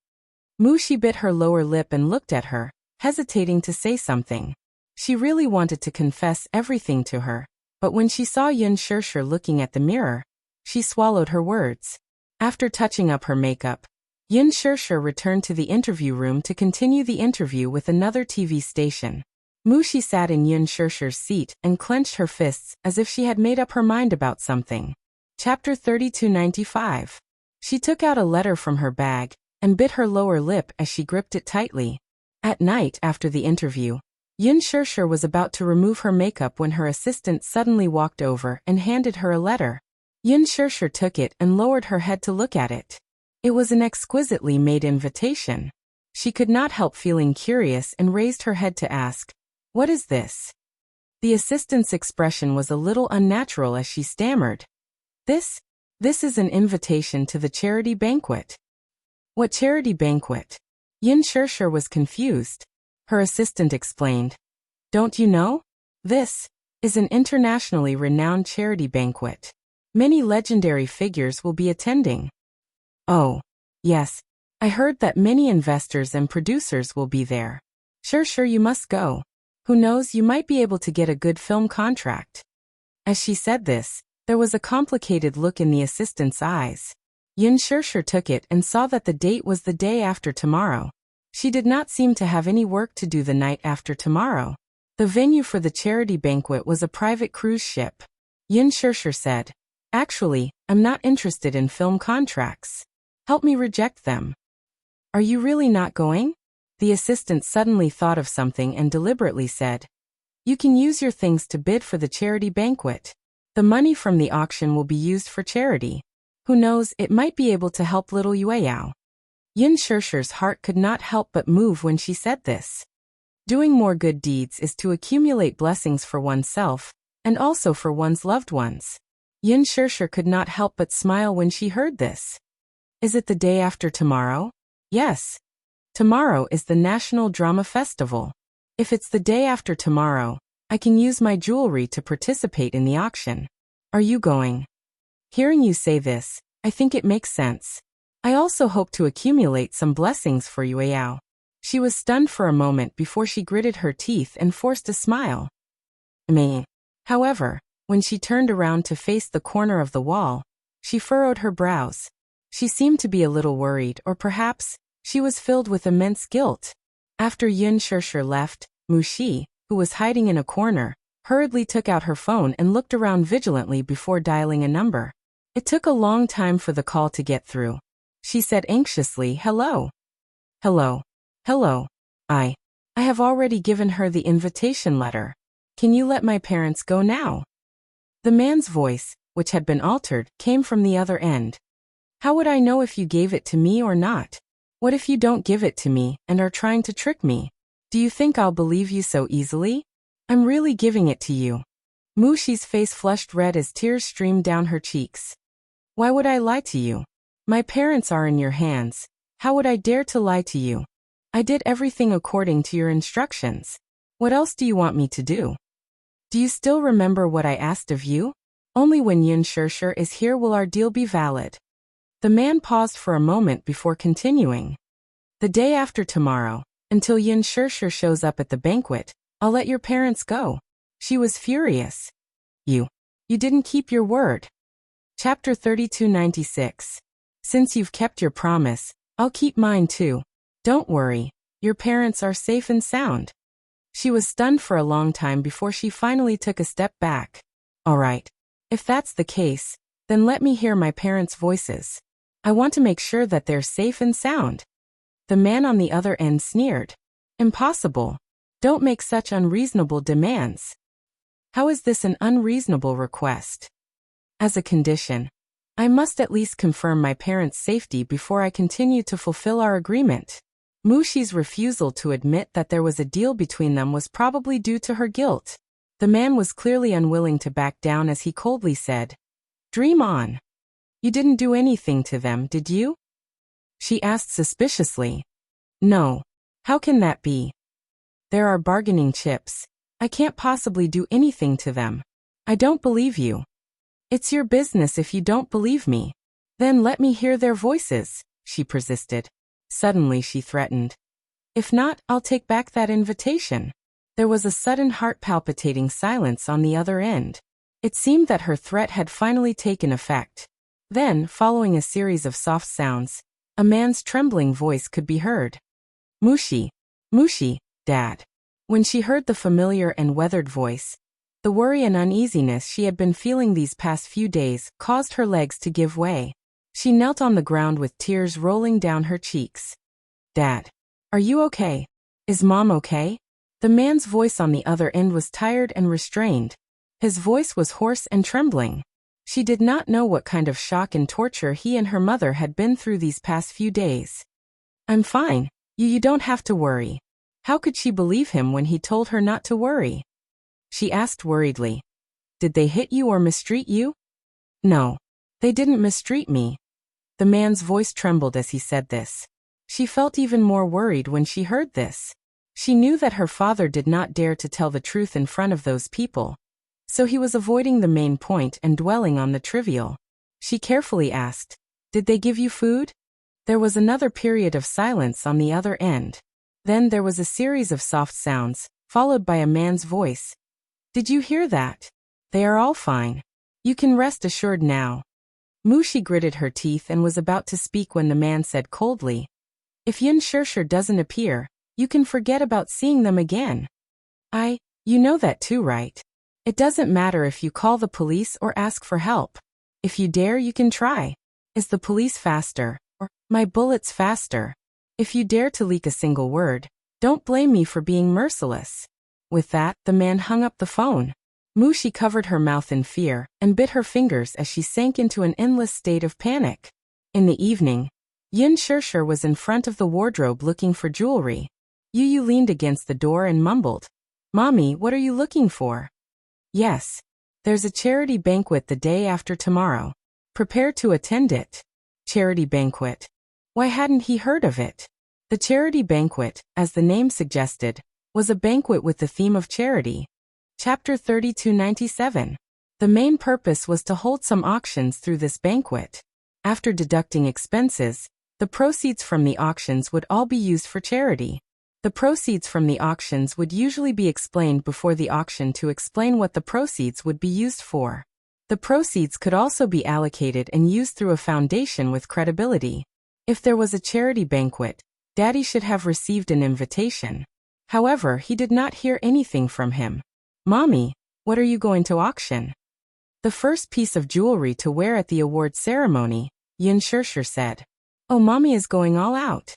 Mushi bit her lower lip and looked at her, hesitating to say something. She really wanted to confess everything to her, but when she saw Yin Shirshir looking at the mirror, she swallowed her words. After touching up her makeup, Yin Shirshir returned to the interview room to continue the interview with another TV station. Mushi sat in Yin Shirshir's seat and clenched her fists as if she had made up her mind about something. Chapter 3295. She took out a letter from her bag and bit her lower lip as she gripped it tightly. At night after the interview, Yin Shirshir was about to remove her makeup when her assistant suddenly walked over and handed her a letter. Yin Shirshir took it and lowered her head to look at it. It was an exquisitely made invitation. She could not help feeling curious and raised her head to ask, "What is this?" The assistant's expression was a little unnatural as she stammered. This is an invitation to the charity banquet." "What charity banquet?" Yin Shirshir was confused. Her assistant explained. "Don't you know? This is an internationally renowned charity banquet. Many legendary figures will be attending." "Oh, yes. I heard that many investors and producers will be there." Sure, you must go. Who knows, you might be able to get a good film contract." As she said this, there was a complicated look in the assistant's eyes. Yin Shirshir took it and saw that the date was the day after tomorrow. She did not seem to have any work to do the night after tomorrow. The venue for the charity banquet was a private cruise ship. Yin Shirshir said, "Actually, I'm not interested in film contracts. Help me reject them." "Are you really not going?" The assistant suddenly thought of something and deliberately said, "You can use your things to bid for the charity banquet. The money from the auction will be used for charity. Who knows, it might be able to help little Yueyao." Yin Shirshir's heart could not help but move when she said this. Doing more good deeds is to accumulate blessings for oneself, and also for one's loved ones. Yin Shirshir could not help but smile when she heard this. "Is it the day after tomorrow?" "Yes. Tomorrow is the National Drama Festival. If it's the day after tomorrow, I can use my jewelry to participate in the auction. Are you going?" "Hearing you say this, I think it makes sense. I also hope to accumulate some blessings for you, Ayao. She was stunned for a moment before she gritted her teeth and forced a smile. Me. However, when she turned around to face the corner of the wall, she furrowed her brows. She seemed to be a little worried, or perhaps she was filled with immense guilt. After Yun Shishir left, Mu Shi, who was hiding in a corner, hurriedly took out her phone and looked around vigilantly before dialing a number. It took a long time for the call to get through. She said anxiously, "Hello. Hello. Hello. I have already given her the invitation letter. Can you let my parents go now?" The man's voice, which had been altered, came from the other end. "How would I know if you gave it to me or not? What if you don't give it to me and are trying to trick me? Do you think I'll believe you so easily? I'm really giving it to you." Mu Shi's face flushed red as tears streamed down her cheeks. "Why would I lie to you? My parents are in your hands. How would I dare to lie to you? I did everything according to your instructions. What else do you want me to do? Do you still remember what I asked of you? Only when Yun Shishir is here will our deal be valid." The man paused for a moment before continuing. "The day after tomorrow, until Yun Shishir shows up at the banquet, I'll let your parents go." She was furious. You didn't keep your word." Chapter 3296. Since you've kept your promise, I'll keep mine too. Don't worry, your parents are safe and sound. She was stunned for a long time before she finally took a step back. All right. If that's the case, then let me hear my parents' voices. I want to make sure that they're safe and sound. The man on the other end sneered. Impossible. Don't make such unreasonable demands. How is this an unreasonable request? As a condition, I must at least confirm my parents' safety before I continue to fulfill our agreement. Mu Shi's refusal to admit that there was a deal between them was probably due to her guilt. The man was clearly unwilling to back down as he coldly said, "Dream on. You didn't do anything to them, did you?" She asked suspiciously. "No. How can that be? There are bargaining chips. I can't possibly do anything to them. I don't believe you." "It's your business if you don't believe me. Then let me hear their voices," she persisted. Suddenly she threatened. "If not, I'll take back that invitation." There was a sudden heart-palpitating silence on the other end. It seemed that her threat had finally taken effect. Then, following a series of soft sounds, a man's trembling voice could be heard. Mu Shi, Dad." When she heard the familiar and weathered voice, the worry and uneasiness she had been feeling these past few days caused her legs to give way. She knelt on the ground with tears rolling down her cheeks. "Dad, are you okay? Is Mom okay?" The man's voice on the other end was tired and restrained. His voice was hoarse and trembling. She did not know what kind of shock and torture he and her mother had been through these past few days. "I'm fine. You don't have to worry." How could she believe him when he told her not to worry? She asked worriedly. "Did they hit you or mistreat you?" "No. They didn't mistreat me." The man's voice trembled as he said this. She felt even more worried when she heard this. She knew that her father did not dare to tell the truth in front of those people, so he was avoiding the main point and dwelling on the trivial. She carefully asked, "Did they give you food?" There was another period of silence on the other end. Then there was a series of soft sounds, followed by a man's voice. "Did you hear that? They are all fine. You can rest assured now." Mu Shi gritted her teeth and was about to speak when the man said coldly, "If Yun Shishir doesn't appear, you can forget about seeing them again. You know that too, right? It doesn't matter if you call the police or ask for help. If you dare, you can try. Is the police faster, or my bullets faster? If you dare to leak a single word, don't blame me for being merciless." With that, the man hung up the phone. Mu Shi covered her mouth in fear and bit her fingers as she sank into an endless state of panic. In the evening, Yun Shishir was in front of the wardrobe looking for jewelry. Yu leaned against the door and mumbled, "Mommy, what are you looking for?" "Yes. There's a charity banquet the day after tomorrow. Prepare to attend it." Charity banquet. Why hadn't he heard of it? The charity banquet, as the name suggested, was a banquet with the theme of charity. Chapter 3297. The main purpose was to hold some auctions through this banquet. After deducting expenses, the proceeds from the auctions would all be used for charity. The proceeds from the auctions would usually be explained before the auction to explain what the proceeds would be used for. The proceeds could also be allocated and used through a foundation with credibility. If there was a charity banquet, Daddy should have received an invitation. However, he did not hear anything from him. Mommy, what are you going to auction? The first piece of jewelry to wear at the award ceremony, Yin Shirshir said. Oh, Mommy is going all out.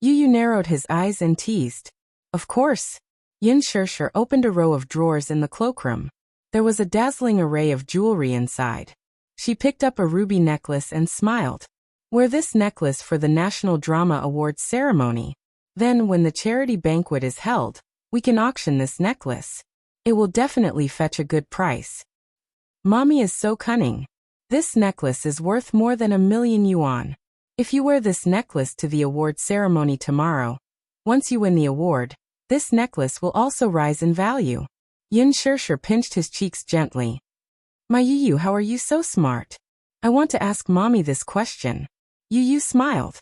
Yu narrowed his eyes and teased. Of course. Yin Shirshir opened a row of drawers in the cloakroom. There was a dazzling array of jewelry inside. She picked up a ruby necklace and smiled. Wear this necklace for the National Drama Awards ceremony. Then, when the charity banquet is held, we can auction this necklace. It will definitely fetch a good price. Mommy is so cunning. This necklace is worth more than 1,000,000 yuan. If you wear this necklace to the award ceremony tomorrow, once you win the award, this necklace will also rise in value. Yin Shirshir pinched his cheeks gently. My Yu, how are you so smart? I want to ask Mommy this question. Yu smiled.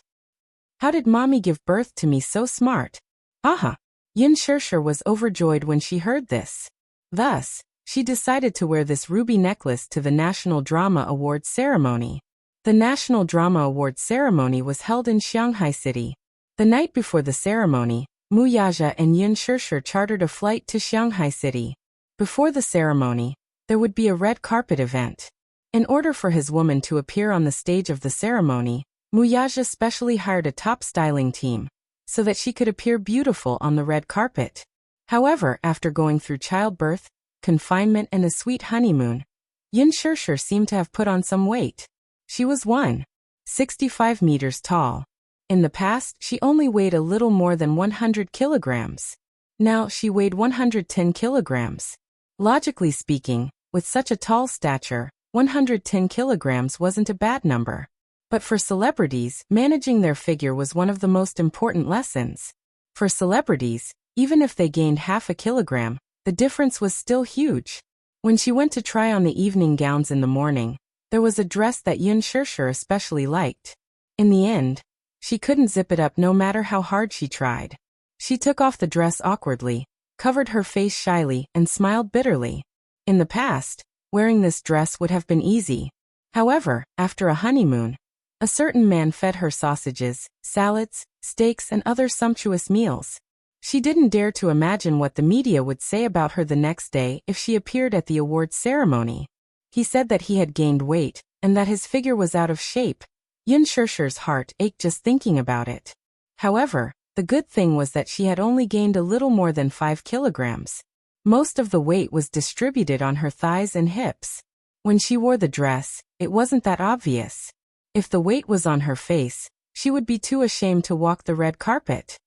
How did Mommy give birth to me so smart? Aha! Yin Shirshir was overjoyed when she heard this. Thus, she decided to wear this ruby necklace to the National Drama Awards ceremony. The National Drama Awards ceremony was held in Shanghai City. The night before the ceremony, Mu Yaja and Yin Shirshir chartered a flight to Shanghai City. Before the ceremony, there would be a red carpet event. In order for his woman to appear on the stage of the ceremony, Mu Yaja specially hired a top styling team, so that she could appear beautiful on the red carpet. However, after going through childbirth, confinement and a sweet honeymoon, Yin Shirshir seemed to have put on some weight. She was 165 meters tall. In the past, she only weighed a little more than 100 kilograms. Now she weighed 110 kilograms. Logically speaking, with such a tall stature, 110 kilograms wasn't a bad number. But for celebrities, managing their figure was one of the most important lessons. For celebrities, even if they gained half a kilogram, the difference was still huge. When she went to try on the evening gowns in the morning, there was a dress that Yin Shirshir especially liked. In the end, she couldn't zip it up no matter how hard she tried. She took off the dress awkwardly, covered her face shyly, and smiled bitterly. In the past, wearing this dress would have been easy. However, after a honeymoon, a certain man fed her sausages, salads, steaks, and other sumptuous meals. She didn't dare to imagine what the media would say about her the next day if she appeared at the awards ceremony. He said that he had gained weight, and that his figure was out of shape. Yin Shirshir's heart ached just thinking about it. However, the good thing was that she had only gained a little more than 5 kilograms. Most of the weight was distributed on her thighs and hips. When she wore the dress, it wasn't that obvious. If the weight was on her face, she would be too ashamed to walk the red carpet.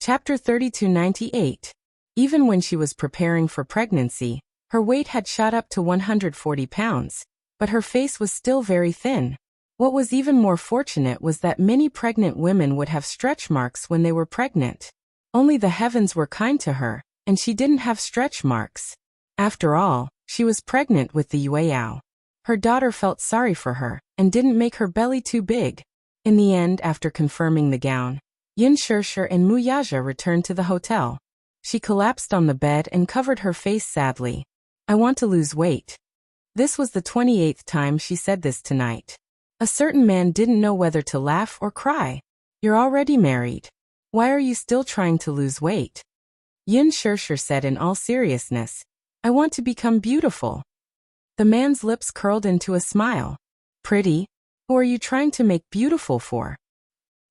Chapter 3298. Even when she was preparing for pregnancy, her weight had shot up to 140 pounds, but her face was still very thin. What was even more fortunate was that many pregnant women would have stretch marks when they were pregnant. Only the heavens were kind to her, and she didn't have stretch marks. After all, she was pregnant with the Yueyao. Her daughter felt sorry for her, and didn't make her belly too big. In the end, after confirming the gown, Yin Shirshir and Mu Yaja returned to the hotel. She collapsed on the bed and covered her face sadly. I want to lose weight. This was the 28th time she said this tonight. A certain man didn't know whether to laugh or cry. You're already married. Why are you still trying to lose weight? Yin Shirshir said in all seriousness. I want to become beautiful. The man's lips curled into a smile. Pretty? Who are you trying to make beautiful for?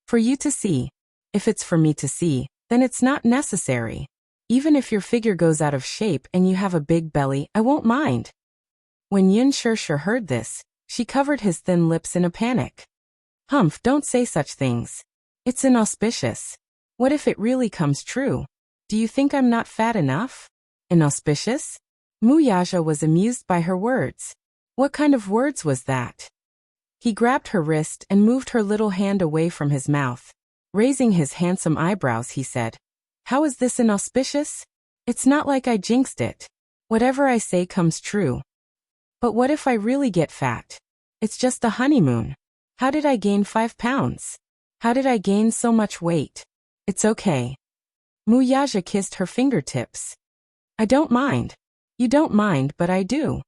For you to see. If it's for me to see, then it's not necessary. Even if your figure goes out of shape and you have a big belly, I won't mind. When Yin Shirshir heard this, she covered his thin lips in a panic. Humph, don't say such things. It's inauspicious. What if it really comes true? Do you think I'm not fat enough? Inauspicious? Mu Yaja was amused by her words. What kind of words was that? He grabbed her wrist and moved her little hand away from his mouth. Raising his handsome eyebrows, he said, How is this inauspicious? It's not like I jinxed it. Whatever I say comes true. But what if I really get fat? It's just a honeymoon. How did I gain 5 pounds? How did I gain so much weight? It's okay. Muyaja kissed her fingertips. I don't mind. You don't mind, but I do.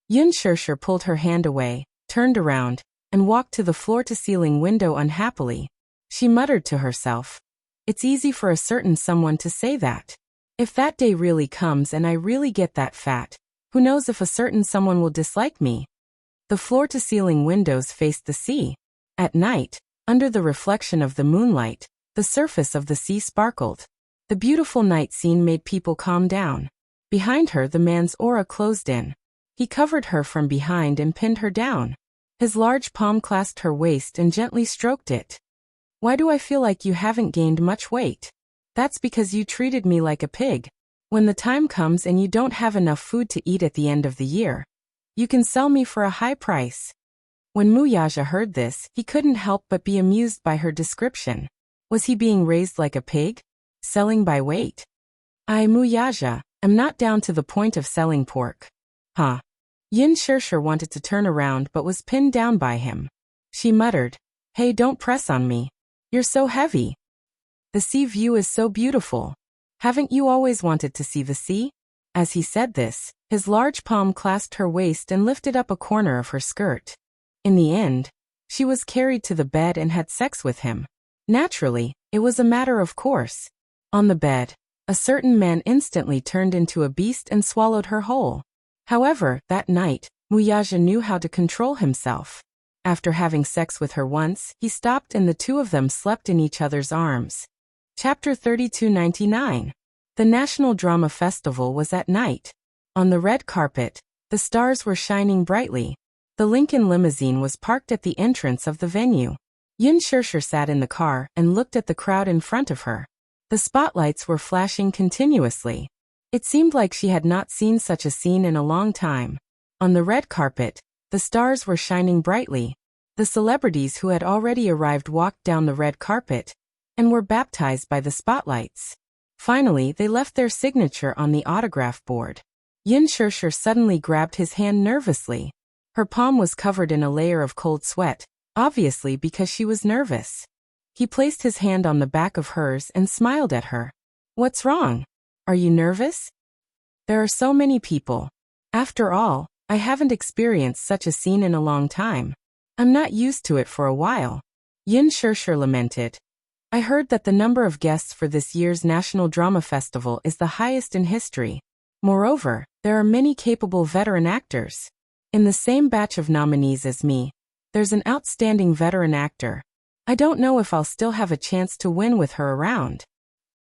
Yun Shirshir pulled her hand away, turned around, and walked to the floor-to-ceiling window unhappily. She muttered to herself. It's easy for a certain someone to say that. If that day really comes and I really get that fat, who knows if a certain someone will dislike me? The floor-to-ceiling windows faced the sea. At night, under the reflection of the moonlight, the surface of the sea sparkled. The beautiful night scene made people calm down. Behind her, the man's aura closed in. He covered her from behind and pinned her down. His large palm clasped her waist and gently stroked it. Why do I feel like you haven't gained much weight? That's because you treated me like a pig. When the time comes and you don't have enough food to eat at the end of the year, you can sell me for a high price. When Muyaja heard this, he couldn't help but be amused by her description. Was he being raised like a pig? Selling by weight? I, Muyaja, am not down to the point of selling pork. Huh. Yin Shirshir wanted to turn around but was pinned down by him. She muttered, Hey, don't press on me. You're so heavy. The sea view is so beautiful. Haven't you always wanted to see the sea? As he said this, his large palm clasped her waist and lifted up a corner of her skirt. In the end, she was carried to the bed and had sex with him. Naturally, it was a matter of course. On the bed, a certain man instantly turned into a beast and swallowed her whole. However, that night, Muyaja knew how to control himself. After having sex with her once, he stopped and the two of them slept in each other's arms. Chapter 3299. The National Drama Festival was at night. On the red carpet, the stars were shining brightly. The Lincoln limousine was parked at the entrance of the venue. Yun Shirshir sat in the car and looked at the crowd in front of her. The spotlights were flashing continuously. It seemed like she had not seen such a scene in a long time. On the red carpet, the stars were shining brightly. The celebrities who had already arrived walked down the red carpet and were baptized by the spotlights. Finally, they left their signature on the autograph board. Yin Shirshir suddenly grabbed his hand nervously. Her palm was covered in a layer of cold sweat, obviously because she was nervous. He placed his hand on the back of hers and smiled at her. What's wrong? Are you nervous? There are so many people. After all, I haven't experienced such a scene in a long time. I'm not used to it for a while. Yin Shirshir lamented. I heard that the number of guests for this year's National Drama Festival is the highest in history. Moreover, there are many capable veteran actors. In the same batch of nominees as me, there's an outstanding veteran actor. I don't know if I'll still have a chance to win with her around.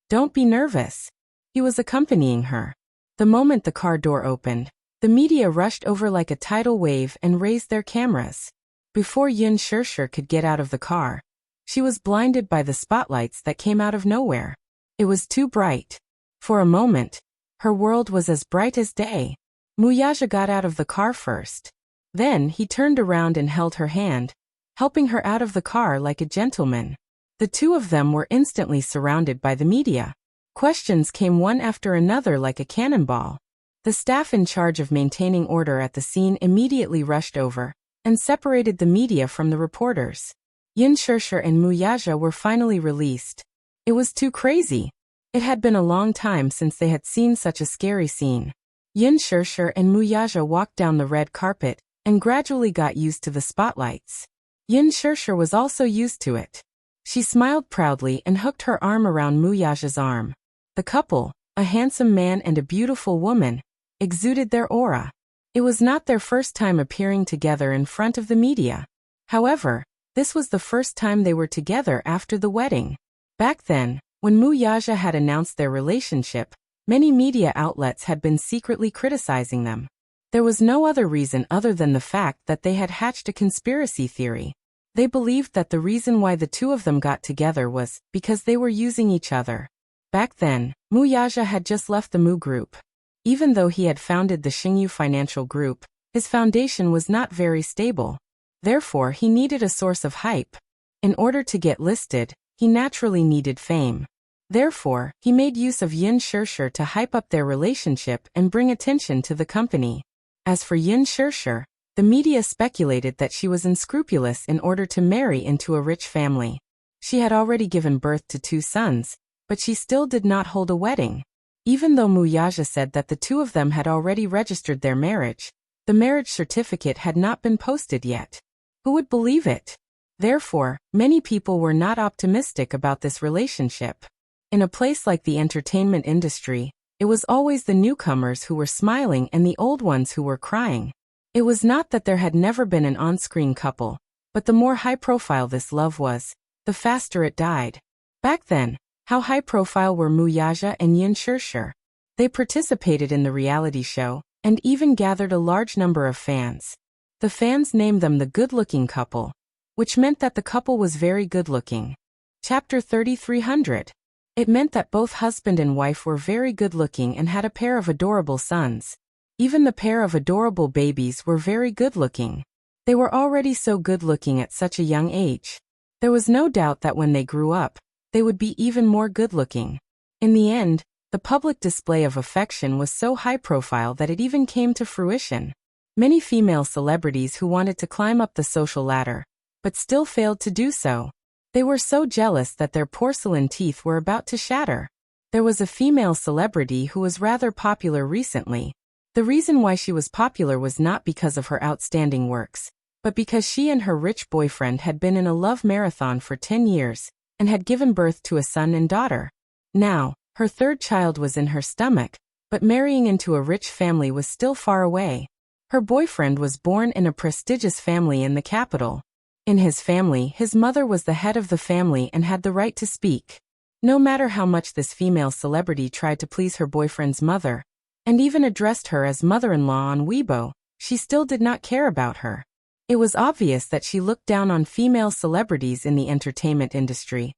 Don't be nervous. He was accompanying her. The moment the car door opened, the media rushed over like a tidal wave and raised their cameras. Before Yin Shirshir could get out of the car, she was blinded by the spotlights that came out of nowhere. It was too bright. For a moment, her world was as bright as day. Muyaja got out of the car first. Then he turned around and held her hand, helping her out of the car like a gentleman. The two of them were instantly surrounded by the media. Questions came one after another like a cannonball. The staff in charge of maintaining order at the scene immediately rushed over and separated the media from the reporters. Yin Shirshir and Muyaja were finally released. It was too crazy. It had been a long time since they had seen such a scary scene. Yin Shirshir and Muyaja walked down the red carpet and gradually got used to the spotlights. Yin Shirshir was also used to it. She smiled proudly and hooked her arm around Muyaja's arm. The couple, a handsome man and a beautiful woman, exuded their aura. It was not their first time appearing together in front of the media. However, this was the first time they were together after the wedding. Back then, when Muyaja had announced their relationship, many media outlets had been secretly criticizing them. There was no other reason other than the fact that they had hatched a conspiracy theory. They believed that the reason why the two of them got together was because they were using each other. Back then, Muyaja had just left the Mu Group. Even though he had founded the Xingyu Financial Group, his foundation was not very stable. Therefore, he needed a source of hype. In order to get listed, he naturally needed fame. Therefore, he made use of Yin Shirshir to hype up their relationship and bring attention to the company. As for Yin Shirshir, The media speculated that she was unscrupulous in order to marry into a rich family. She had already given birth to 2 sons, but she still did not hold a wedding. Even though Muyaja said that the 2 of them had already registered their marriage, the marriage certificate had not been posted yet. Who would believe it? Therefore, many people were not optimistic about this relationship. In a place like the entertainment industry, it was always the newcomers who were smiling and the old ones who were crying. It was not that there had never been an on-screen couple, but the more high-profile this love was, the faster it died. Back then, how high-profile were Muyaja and Yin Shirshir? They participated in the reality show, and even gathered a large number of fans. The fans named them the good-looking couple, which meant that the couple was very good-looking. Chapter 3300. It meant that both husband and wife were very good-looking and had a pair of adorable sons. Even the pair of adorable babies were very good-looking. They were already so good-looking at such a young age. There was no doubt that when they grew up, they would be even more good-looking. In the end, the public display of affection was so high-profile that it even came to fruition. Many female celebrities who wanted to climb up the social ladder, but still failed to do so. They were so jealous that their porcelain teeth were about to shatter. There was a female celebrity who was rather popular recently. The reason why she was popular was not because of her outstanding works, but because she and her rich boyfriend had been in a love marathon for 10 years, and had given birth to a son and daughter. Now, her 3rd child was in her stomach, but marrying into a rich family was still far away. Her boyfriend was born in a prestigious family in the capital. In his family, his mother was the head of the family and had the right to speak. No matter how much this female celebrity tried to please her boyfriend's mother, and even addressed her as mother-in-law on Weibo, she still did not care about her. It was obvious that she looked down on female celebrities in the entertainment industry,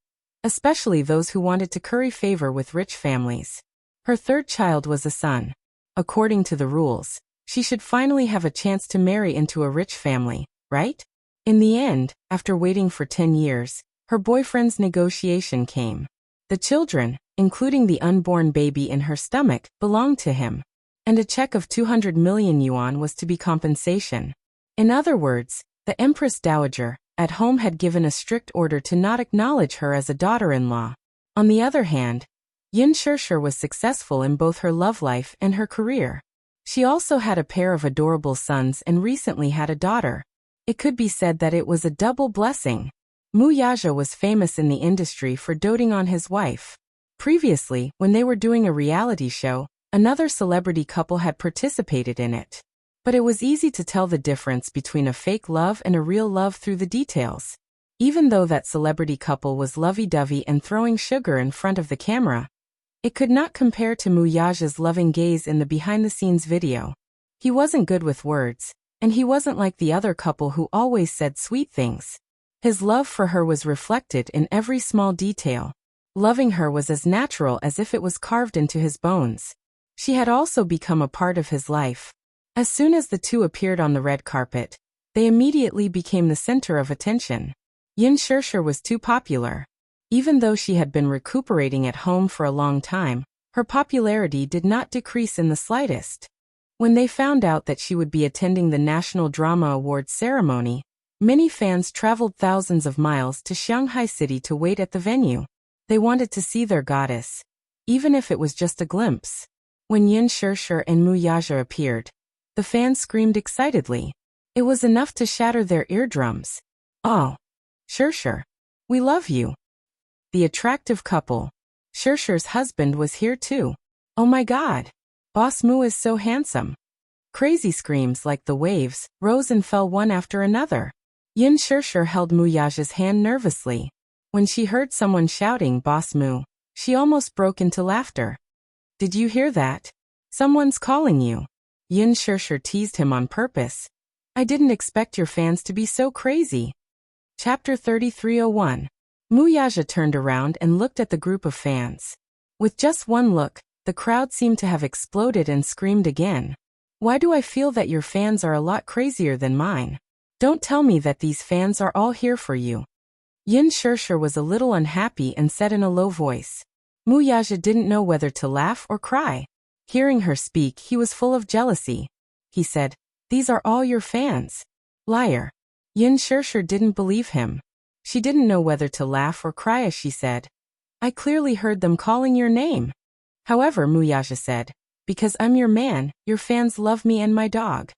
especially those who wanted to curry favor with rich families. Her 3rd child was a son. According to the rules, she should finally have a chance to marry into a rich family, right? In the end, after waiting for 10 years, her boyfriend's negotiation came. The children, including the unborn baby in her stomach, belonged to him. And a check of 200 million yuan was to be compensation. In other words, the Empress Dowager, at home, had given a strict order to not acknowledge her as a daughter-in-law. On the other hand, Yin Shirshir was successful in both her love life and her career. She also had a pair of adorable sons and recently had a daughter. It could be said that it was a double blessing. Muyaja was famous in the industry for doting on his wife. Previously, when they were doing a reality show, another celebrity couple had participated in it. But it was easy to tell the difference between a fake love and a real love through the details. Even though that celebrity couple was lovey-dovey and throwing sugar in front of the camera, it could not compare to Muyaja's loving gaze in the behind-the-scenes video. He wasn't good with words, and he wasn't like the other couple who always said sweet things. His love for her was reflected in every small detail. Loving her was as natural as if it was carved into his bones. She had also become a part of his life. As soon as the two appeared on the red carpet, they immediately became the center of attention. Yin Shirshir was too popular. Even though she had been recuperating at home for a long time, her popularity did not decrease in the slightest. When they found out that she would be attending the National Drama Awards ceremony, many fans traveled thousands of miles to Shanghai City to wait at the venue. They wanted to see their goddess, even if it was just a glimpse. When Yin Shirshir and Muyaja appeared, the fans screamed excitedly. It was enough to shatter their eardrums. "Oh, Shirshir, we love you." The attractive couple, Shirshir's husband, was here too. "Oh my God, Boss Mu is so handsome." Crazy screams like the waves rose and fell one after another. Yin Shirshir held Muyaja's hand nervously. When she heard someone shouting "Boss Mu," she almost broke into laughter. "Did you hear that? Someone's calling you." Yin Shirshir teased him on purpose. "I didn't expect your fans to be so crazy." Chapter 3301. Muyaja turned around and looked at the group of fans. With just one look, the crowd seemed to have exploded and screamed again. "Why do I feel that your fans are a lot crazier than mine? Don't tell me that these fans are all here for you." Yin Shirshir was a little unhappy and said in a low voice. Muyaja didn't know whether to laugh or cry. Hearing her speak, he was full of jealousy. He said, These are all your fans. Liar. Yin Shirshir didn't believe him. She didn't know whether to laugh or cry as she said, I clearly heard them calling your name. However, Muyaja said, because I'm your man, your fans love me and my dog.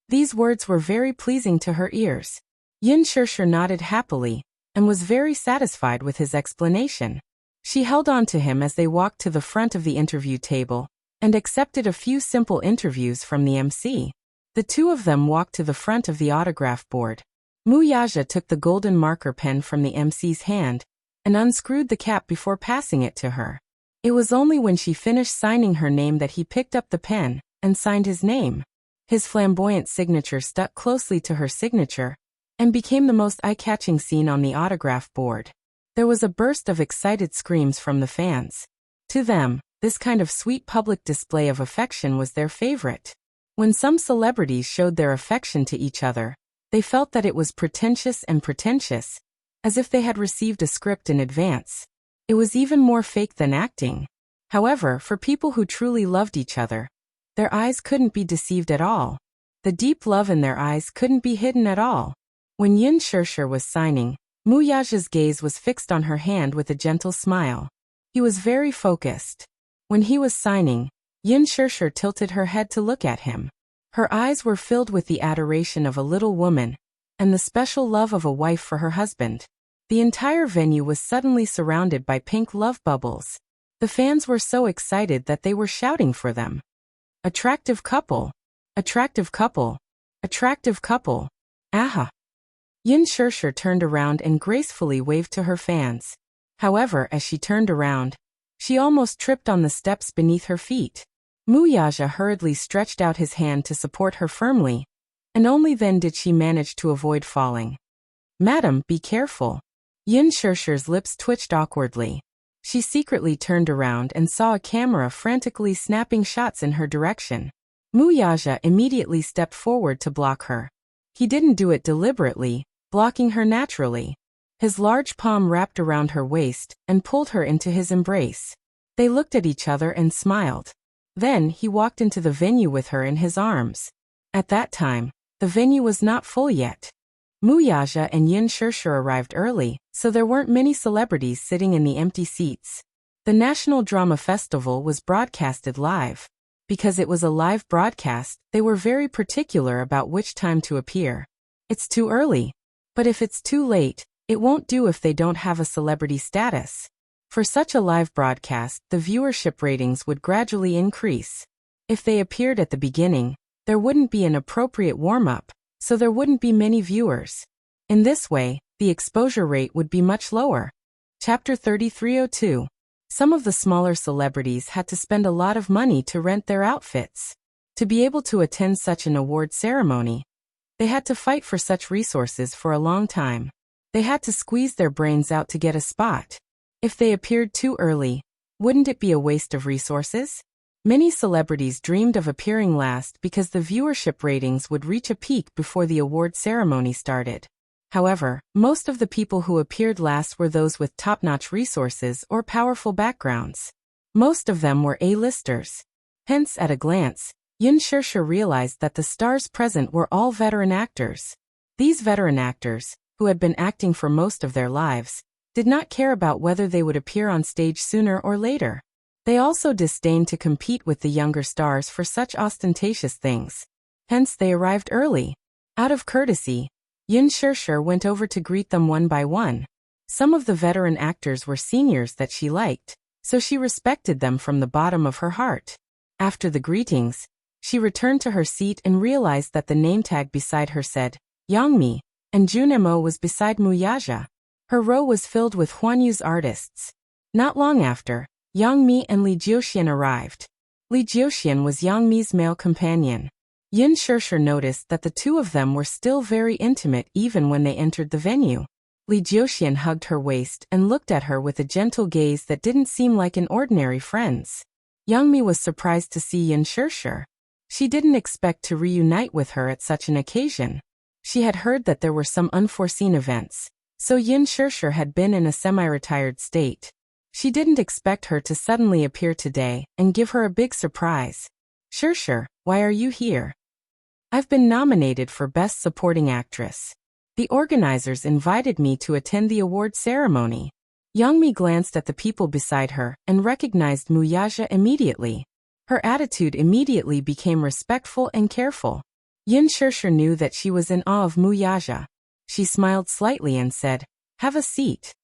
These words were very pleasing to her ears. Yin Shirshir nodded happily, and was very satisfied with his explanation. She held on to him as they walked to the front of the interview table, and accepted a few simple interviews from the MC. The two of them walked to the front of the autograph board. Muyaja took the golden marker pen from the MC's hand, and unscrewed the cap before passing it to her. It was only when she finished signing her name that he picked up the pen, and signed his name. His flamboyant signature stuck closely to her signature, and became the most eye-catching scene on the autograph board. There was a burst of excited screams from the fans. To them, this kind of sweet public display of affection was their favorite. When some celebrities showed their affection to each other, they felt that it was pretentious, as if they had received a script in advance. It was even more fake than acting. However, for people who truly loved each other, their eyes couldn't be deceived at all. The deep love in their eyes couldn't be hidden at all. When Yin Shirshir was signing, Muyaja's gaze was fixed on her hand with a gentle smile. He was very focused. When he was signing, Yin Shirshir tilted her head to look at him. Her eyes were filled with the adoration of a little woman, and the special love of a wife for her husband. The entire venue was suddenly surrounded by pink love bubbles. The fans were so excited that they were shouting for them. Attractive couple. Attractive couple. Attractive couple. Aha. Yin Shirshir turned around and gracefully waved to her fans. However, as she turned around, she almost tripped on the steps beneath her feet. Muyaja hurriedly stretched out his hand to support her firmly, and only then did she manage to avoid falling. Madam, be careful. Yin Shirshir's lips twitched awkwardly. She secretly turned around and saw a camera frantically snapping shots in her direction. Muyaja immediately stepped forward to block her. He didn't do it deliberately, blocking her naturally. His large palm wrapped around her waist and pulled her into his embrace. They looked at each other and smiled. Then he walked into the venue with her in his arms. At that time, the venue was not full yet. Muyaja and Yin Shirshir arrived early, so there weren't many celebrities sitting in the empty seats. The National Drama Festival was broadcasted live. Because it was a live broadcast, they were very particular about which time to appear. It's too early. But if it's too late, it won't do if they don't have a celebrity status. For such a live broadcast, the viewership ratings would gradually increase. If they appeared at the beginning, there wouldn't be an appropriate warm-up, so there wouldn't be many viewers. In this way, the exposure rate would be much lower. Chapter 3302. Some of the smaller celebrities had to spend a lot of money to rent their outfits. To be able to attend such an award ceremony, they had to fight for such resources for a long time. They had to squeeze their brains out to get a spot. If they appeared too early, wouldn't it be a waste of resources? Many celebrities dreamed of appearing last because the viewership ratings would reach a peak before the award ceremony started. However, most of the people who appeared last were those with top-notch resources or powerful backgrounds. Most of them were A-listers. Hence, at a glance, Yin Shirshir realized that the stars present were all veteran actors. These veteran actors, who had been acting for most of their lives, did not care about whether they would appear on stage sooner or later. They also disdained to compete with the younger stars for such ostentatious things. Hence they arrived early. Out of courtesy, Yin Shirshir went over to greet them one by one. Some of the veteran actors were seniors that she liked, so she respected them from the bottom of her heart. After the greetings, she returned to her seat and realized that the name tag beside her said, Yangmi, and Junemo was beside Muyaja. Her row was filled with Huanyu's artists. Not long after, Yang Mi and Li Jiuxian arrived. Li Jiuxian was Yang Mi's male companion. Yin Shirshir noticed that the two of them were still very intimate even when they entered the venue. Li Jiuxian hugged her waist and looked at her with a gentle gaze that didn't seem like an ordinary friend's. Yang Mi was surprised to see Yin Shirshir. She didn't expect to reunite with her at such an occasion. She had heard that there were some unforeseen events, so Yin Shirshir had been in a semi-retired state. She didn't expect her to suddenly appear today and give her a big surprise. Shirshir, why are you here? I've been nominated for Best Supporting Actress. The organizers invited me to attend the award ceremony. Youngmi glanced at the people beside her and recognized Muyaja immediately. Her attitude immediately became respectful and careful. Yin Shirshir knew that she was in awe of Muyaja. She smiled slightly and said, "Have a seat."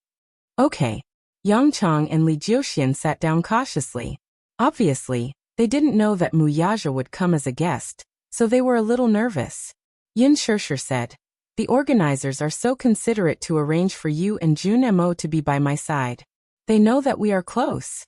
Okay. Yang Chang and Li Jiuxian sat down cautiously. Obviously, they didn't know that Muyaja would come as a guest, so they were a little nervous. Yin Shirshir said, "The organizers are so considerate to arrange for you and Jun Mo to be by my side. They know that we are close."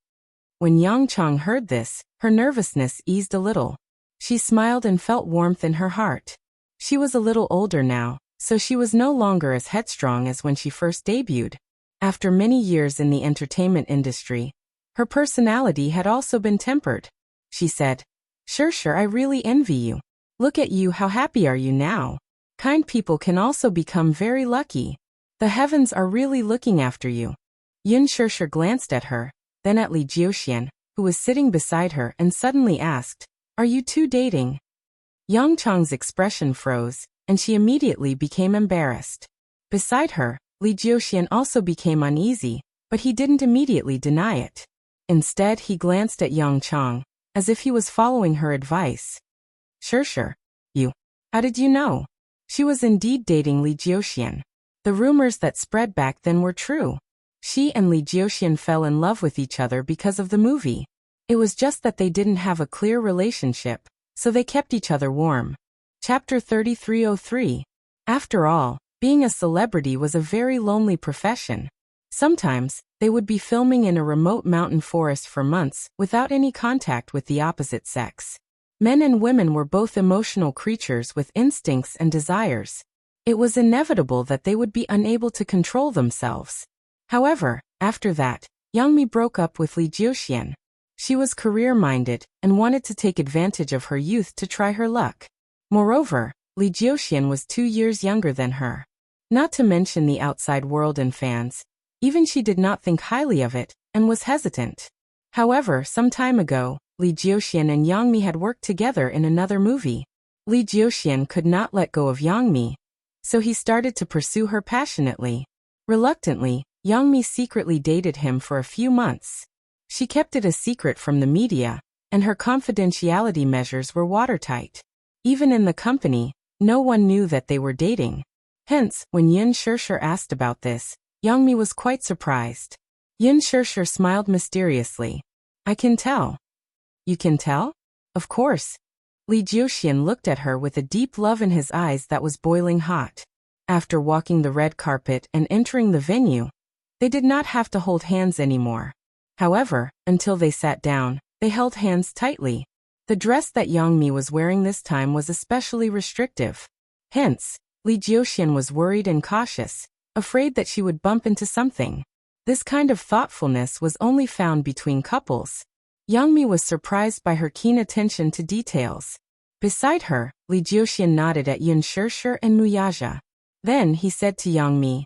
When Yang Chang heard this, her nervousness eased a little. She smiled and felt warmth in her heart. She was a little older now, so she was no longer as headstrong as when she first debuted. After many years in the entertainment industry, her personality had also been tempered. She said, "Shirshir, I really envy you. Look at you, how happy are you now? Kind people can also become very lucky. The heavens are really looking after you." Yin Shirshir glanced at her, then at Li Jiuxian, who was sitting beside her, and suddenly asked, "Are you two dating?" Yang Chang's expression froze, and she immediately became embarrassed. Beside her, Li Jiuxian also became uneasy, but he didn't immediately deny it. Instead, he glanced at Yang Chang, as if he was following her advice. "Shirshir, how did you know?" She was indeed dating Li Jiuxian. The rumors that spread back then were true. She and Li Jiuxian fell in love with each other because of the movie. It was just that they didn't have a clear relationship, so they kept each other warm. Chapter 3303. After all, being a celebrity was a very lonely profession. Sometimes, they would be filming in a remote mountain forest for months without any contact with the opposite sex. Men and women were both emotional creatures with instincts and desires. It was inevitable that they would be unable to control themselves. However, after that, Youngmi broke up with Li Jiuxian. She was career-minded and wanted to take advantage of her youth to try her luck. Moreover, Li Jiuxian was 2 years younger than her. Not to mention the outside world and fans. Even she did not think highly of it, and was hesitant. However, some time ago, Li Jiuxian and Youngmi had worked together in another movie. Li Jiuxian could not let go of Youngmi, so he started to pursue her passionately. Reluctantly, Youngmi secretly dated him for a few months. She kept it a secret from the media, and her confidentiality measures were watertight. Even in the company, no one knew that they were dating. Hence, when Yin Shirshir asked about this, Youngmi was quite surprised. Yin Shirshir smiled mysteriously. "I can tell." "You can tell?" "Of course." Li Jiuxian looked at her with a deep love in his eyes that was boiling hot. After walking the red carpet and entering the venue, they did not have to hold hands anymore. However, until they sat down, they held hands tightly. The dress that Youngmi was wearing this time was especially restrictive. Hence, Li Jiuxian was worried and cautious, afraid that she would bump into something. This kind of thoughtfulness was only found between couples. Youngmi was surprised by her keen attention to details. Beside her, Li Jiuxian nodded at Yin Shirshir and Muyaja. Then he said to Youngmi,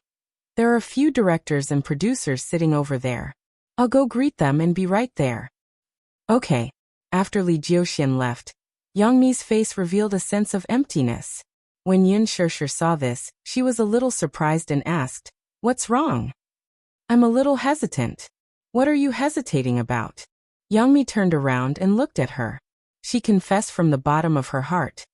"There are a few directors and producers sitting over there. I'll go greet them and be right there." Okay. After Li Jiuxian left, Youngmi's face revealed a sense of emptiness. When Yin Shirshir saw this, she was a little surprised and asked, "What's wrong?" "I'm a little hesitant." "What are you hesitating about?" Youngmi turned around and looked at her. She confessed from the bottom of her heart,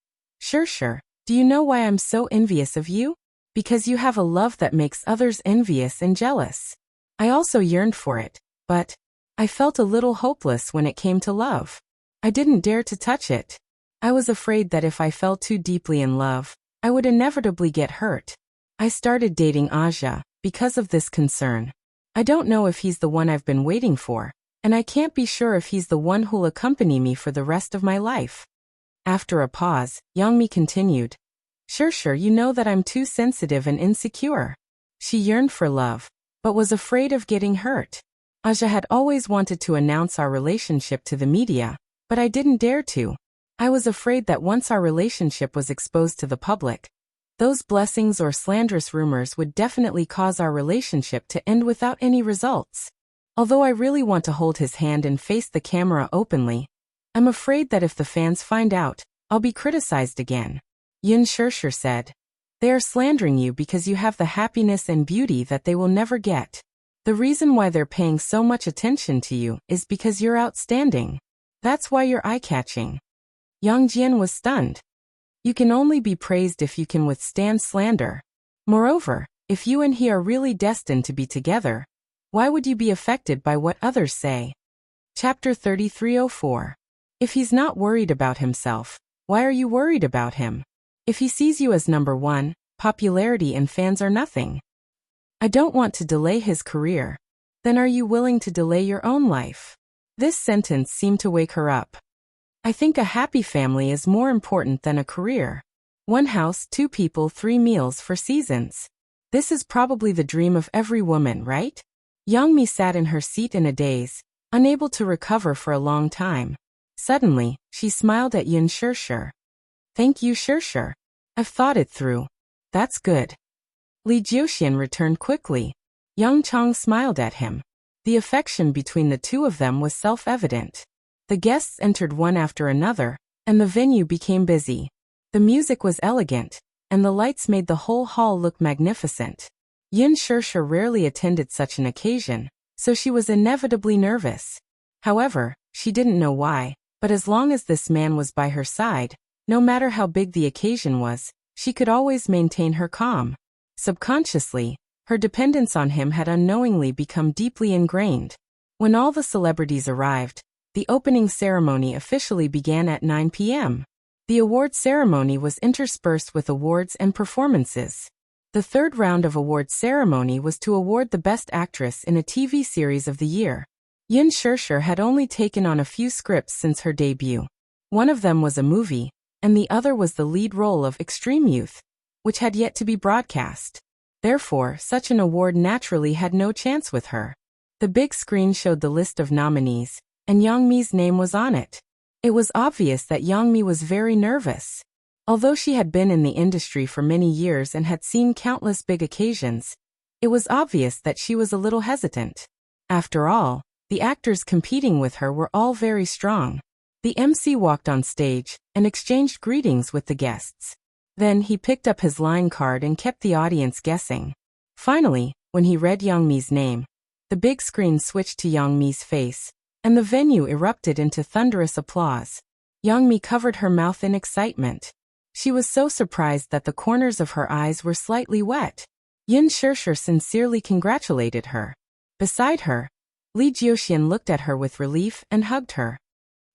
"Shirshir, do you know why I'm so envious of you? Because you have a love that makes others envious and jealous. I also yearned for it, but I felt a little hopeless when it came to love. I didn't dare to touch it. I was afraid that if I fell too deeply in love, I would inevitably get hurt. I started dating Aja because of this concern. I don't know if he's the one I've been waiting for, and I can't be sure if he's the one who'll accompany me for the rest of my life." After a pause, Youngmi continued, "Shirshir, you know that I'm too sensitive and insecure." She yearned for love, but was afraid of getting hurt. Aja had always wanted to announce our relationship to the media, but I didn't dare to. I was afraid that once our relationship was exposed to the public, those blessings or slanderous rumors would definitely cause our relationship to end without any results. Although I really want to hold his hand and face the camera openly, I'm afraid that if the fans find out, I'll be criticized again. Yin Shirshir said. They are slandering you because you have the happiness and beauty that they will never get. The reason why they're paying so much attention to you is because you're outstanding. That's why you're eye-catching. Yang Jian was stunned. You can only be praised if you can withstand slander. Moreover, if you and he are really destined to be together, why would you be affected by what others say? Chapter 3304. If he's not worried about himself, why are you worried about him? If he sees you as number one, popularity and fans are nothing. I don't want to delay his career. Then are you willing to delay your own life? This sentence seemed to wake her up. I think a happy family is more important than a career. One house, 2 people, 3 meals for seasons. This is probably the dream of every woman, right? Yang Mi sat in her seat in a daze, unable to recover for a long time. Suddenly, she smiled at Yin Shirshir. Thank you, Shirshir. I've thought it through. That's good. Li Jiuxian returned quickly. Yang Chang smiled at him. The affection between the two of them was self-evident. The guests entered one after another, and the venue became busy. The music was elegant, and the lights made the whole hall look magnificent. Yin Shirshir rarely attended such an occasion, so she was inevitably nervous. However, she didn't know why, but as long as this man was by her side, no matter how big the occasion was, she could always maintain her calm. Subconsciously, her dependence on him had unknowingly become deeply ingrained. When all the celebrities arrived, the opening ceremony officially began at 9 p.m. The award ceremony was interspersed with awards and performances. The third round of awards ceremony was to award the Best Actress in a TV series of the year. Yin Shirshir had only taken on a few scripts since her debut. One of them was a movie, and the other was the lead role of Extreme Youth, which had yet to be broadcast. Therefore, such an award naturally had no chance with her. The big screen showed the list of nominees, and Yang Mi's name was on it. It was obvious that Yang Mi was very nervous. Although she had been in the industry for many years and had seen countless big occasions, it was obvious that she was a little hesitant. After all, the actors competing with her were all very strong. The MC walked on stage and exchanged greetings with the guests. Then he picked up his line card and kept the audience guessing. Finally, when he read Yang Mi's name, the big screen switched to Yang Mi's face, and the venue erupted into thunderous applause. Yang Mi covered her mouth in excitement. She was so surprised that the corners of her eyes were slightly wet. Yin Shirshir sincerely congratulated her. Beside her, Li Jiuxian looked at her with relief and hugged her.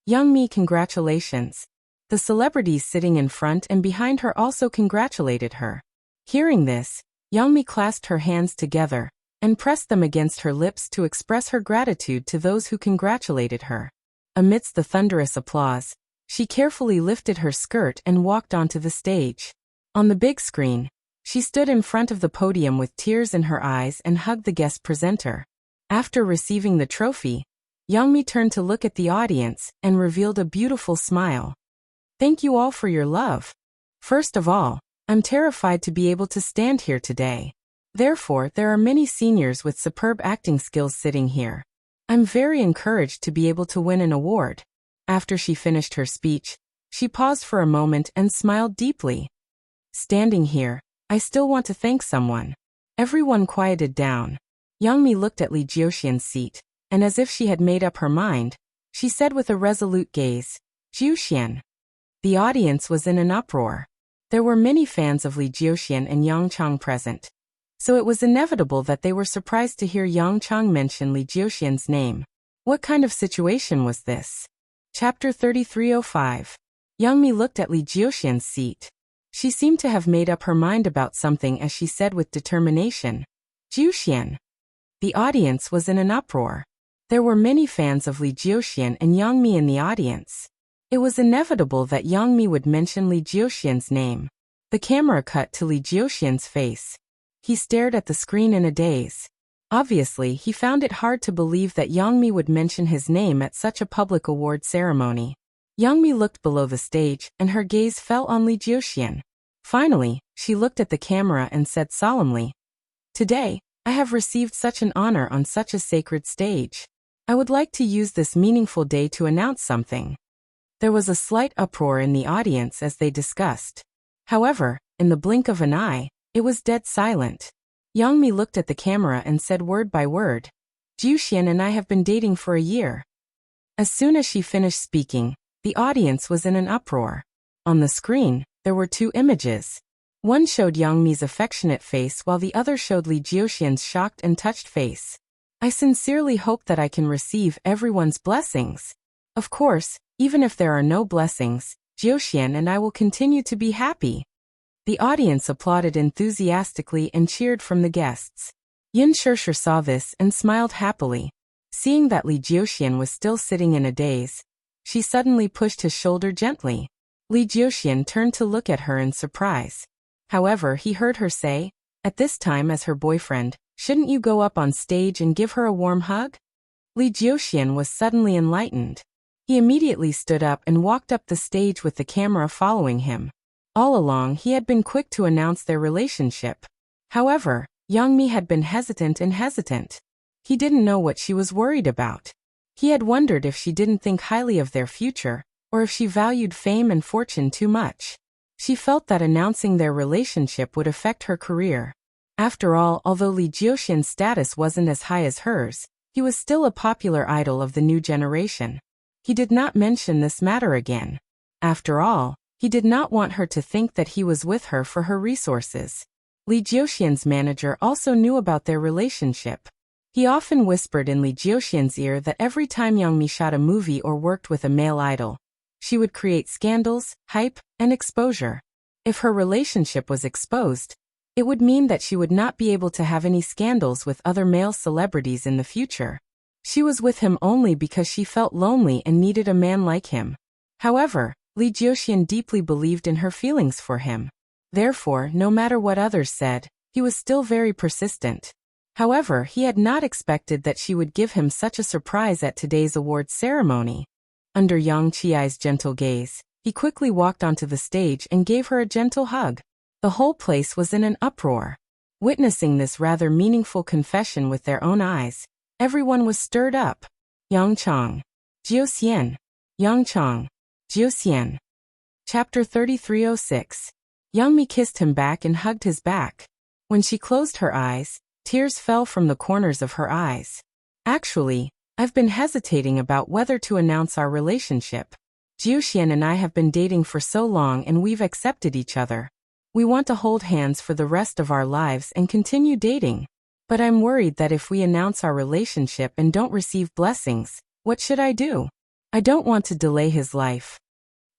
Yang Mi, congratulations. The celebrities sitting in front and behind her also congratulated her. Hearing this, Yang Mi clasped her hands together and pressed them against her lips to express her gratitude to those who congratulated her. Amidst the thunderous applause, she carefully lifted her skirt and walked onto the stage. On the big screen, she stood in front of the podium with tears in her eyes and hugged the guest presenter. After receiving the trophy, Yang Mi turned to look at the audience and revealed a beautiful smile. Thank you all for your love. First of all, I'm terrified to be able to stand here today. Therefore, there are many seniors with superb acting skills sitting here. I'm very encouraged to be able to win an award. After she finished her speech, she paused for a moment and smiled deeply. Standing here, I still want to thank someone. Everyone quieted down. Yang Mi looked at Li Jiuxian's seat, and as if she had made up her mind, she said with a resolute gaze, Jiuxian. The audience was in an uproar. There were many fans of Li Jiuxian and Yang Chang present, so it was inevitable that they were surprised to hear Yang Chang mention Li Jiuxian's name. What kind of situation was this? Chapter 3305. Yang Mi looked at Li Jiuxian's seat. She seemed to have made up her mind about something as she said with determination, Jiuxian. The audience was in an uproar. There were many fans of Li Jiuxian and Yang Mi in the audience. It was inevitable that Yang Mi would mention Li Jiuxian's name. The camera cut to Li Jiuxian's face. He stared at the screen in a daze. Obviously, he found it hard to believe that Yang Mi would mention his name at such a public award ceremony. Yang Mi looked below the stage, and her gaze fell on Li Jiuxian. Finally, she looked at the camera and said solemnly, Today, I have received such an honor on such a sacred stage. I would like to use this meaningful day to announce something. There was a slight uproar in the audience as they discussed. However, in the blink of an eye, it was dead silent. Youngmi looked at the camera and said word by word, "Jiuxian and I have been dating for a year." As soon as she finished speaking, the audience was in an uproar. On the screen, there were two images. One showed Youngmi's affectionate face while the other showed Li Jiuxian's shocked and touched face. "I sincerely hope that I can receive everyone's blessings. Of course, even if there are no blessings, Jiuxian and I will continue to be happy." The audience applauded enthusiastically and cheered from the guests. Yin Shishir saw this and smiled happily. Seeing that Li Jiuxian was still sitting in a daze, she suddenly pushed his shoulder gently. Li Jiuxian turned to look at her in surprise. However, he heard her say, "At this time as her boyfriend, shouldn't you go up on stage and give her a warm hug?" Li Jiuxian was suddenly enlightened. He immediately stood up and walked up the stage with the camera following him. All along he had been quick to announce their relationship. However, Youngmi had been hesitant. He didn't know what she was worried about. He had wondered if she didn't think highly of their future, or if she valued fame and fortune too much. She felt that announcing their relationship would affect her career. After all, although Li Jiuxian's status wasn't as high as hers, he was still a popular idol of the new generation. He did not mention this matter again. After all, he did not want her to think that he was with her for her resources. Li Jiuxian's manager also knew about their relationship. He often whispered in Li Jiuxian's ear that every time Youngmi shot a movie or worked with a male idol, she would create scandals, hype, and exposure. If her relationship was exposed, it would mean that she would not be able to have any scandals with other male celebrities in the future. She was with him only because she felt lonely and needed a man like him. However, Li Jiuxian deeply believed in her feelings for him. Therefore, no matter what others said, he was still very persistent. However, he had not expected that she would give him such a surprise at today's awards ceremony. Under Yang Qiai's gentle gaze, he quickly walked onto the stage and gave her a gentle hug. The whole place was in an uproar. Witnessing this rather meaningful confession with their own eyes, everyone was stirred up. Yang Chang. Jiuxian. Yang Chang. Jiuxian. Chapter 3306. Youngmi kissed him back and hugged his back. When she closed her eyes, tears fell from the corners of her eyes. "Actually, I've been hesitating about whether to announce our relationship. Jiuxian and I have been dating for so long and we've accepted each other. We want to hold hands for the rest of our lives and continue dating. But I'm worried that if we announce our relationship and don't receive blessings, what should I do? I don't want to delay his life."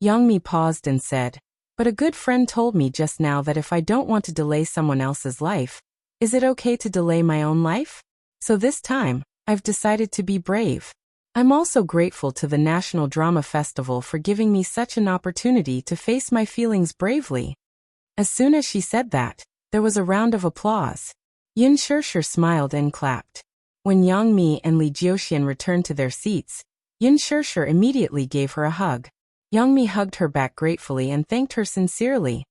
Youngmi paused and said, "But a good friend told me just now that if I don't want to delay someone else's life, is it okay to delay my own life? So this time, I've decided to be brave. I'm also grateful to the National Drama Festival for giving me such an opportunity to face my feelings bravely." As soon as she said that, there was a round of applause. Yin Shishir smiled and clapped. When Youngmi and Li Jiuxian returned to their seats, Yin Shishir immediately gave her a hug. Youngmi hugged her back gratefully and thanked her sincerely.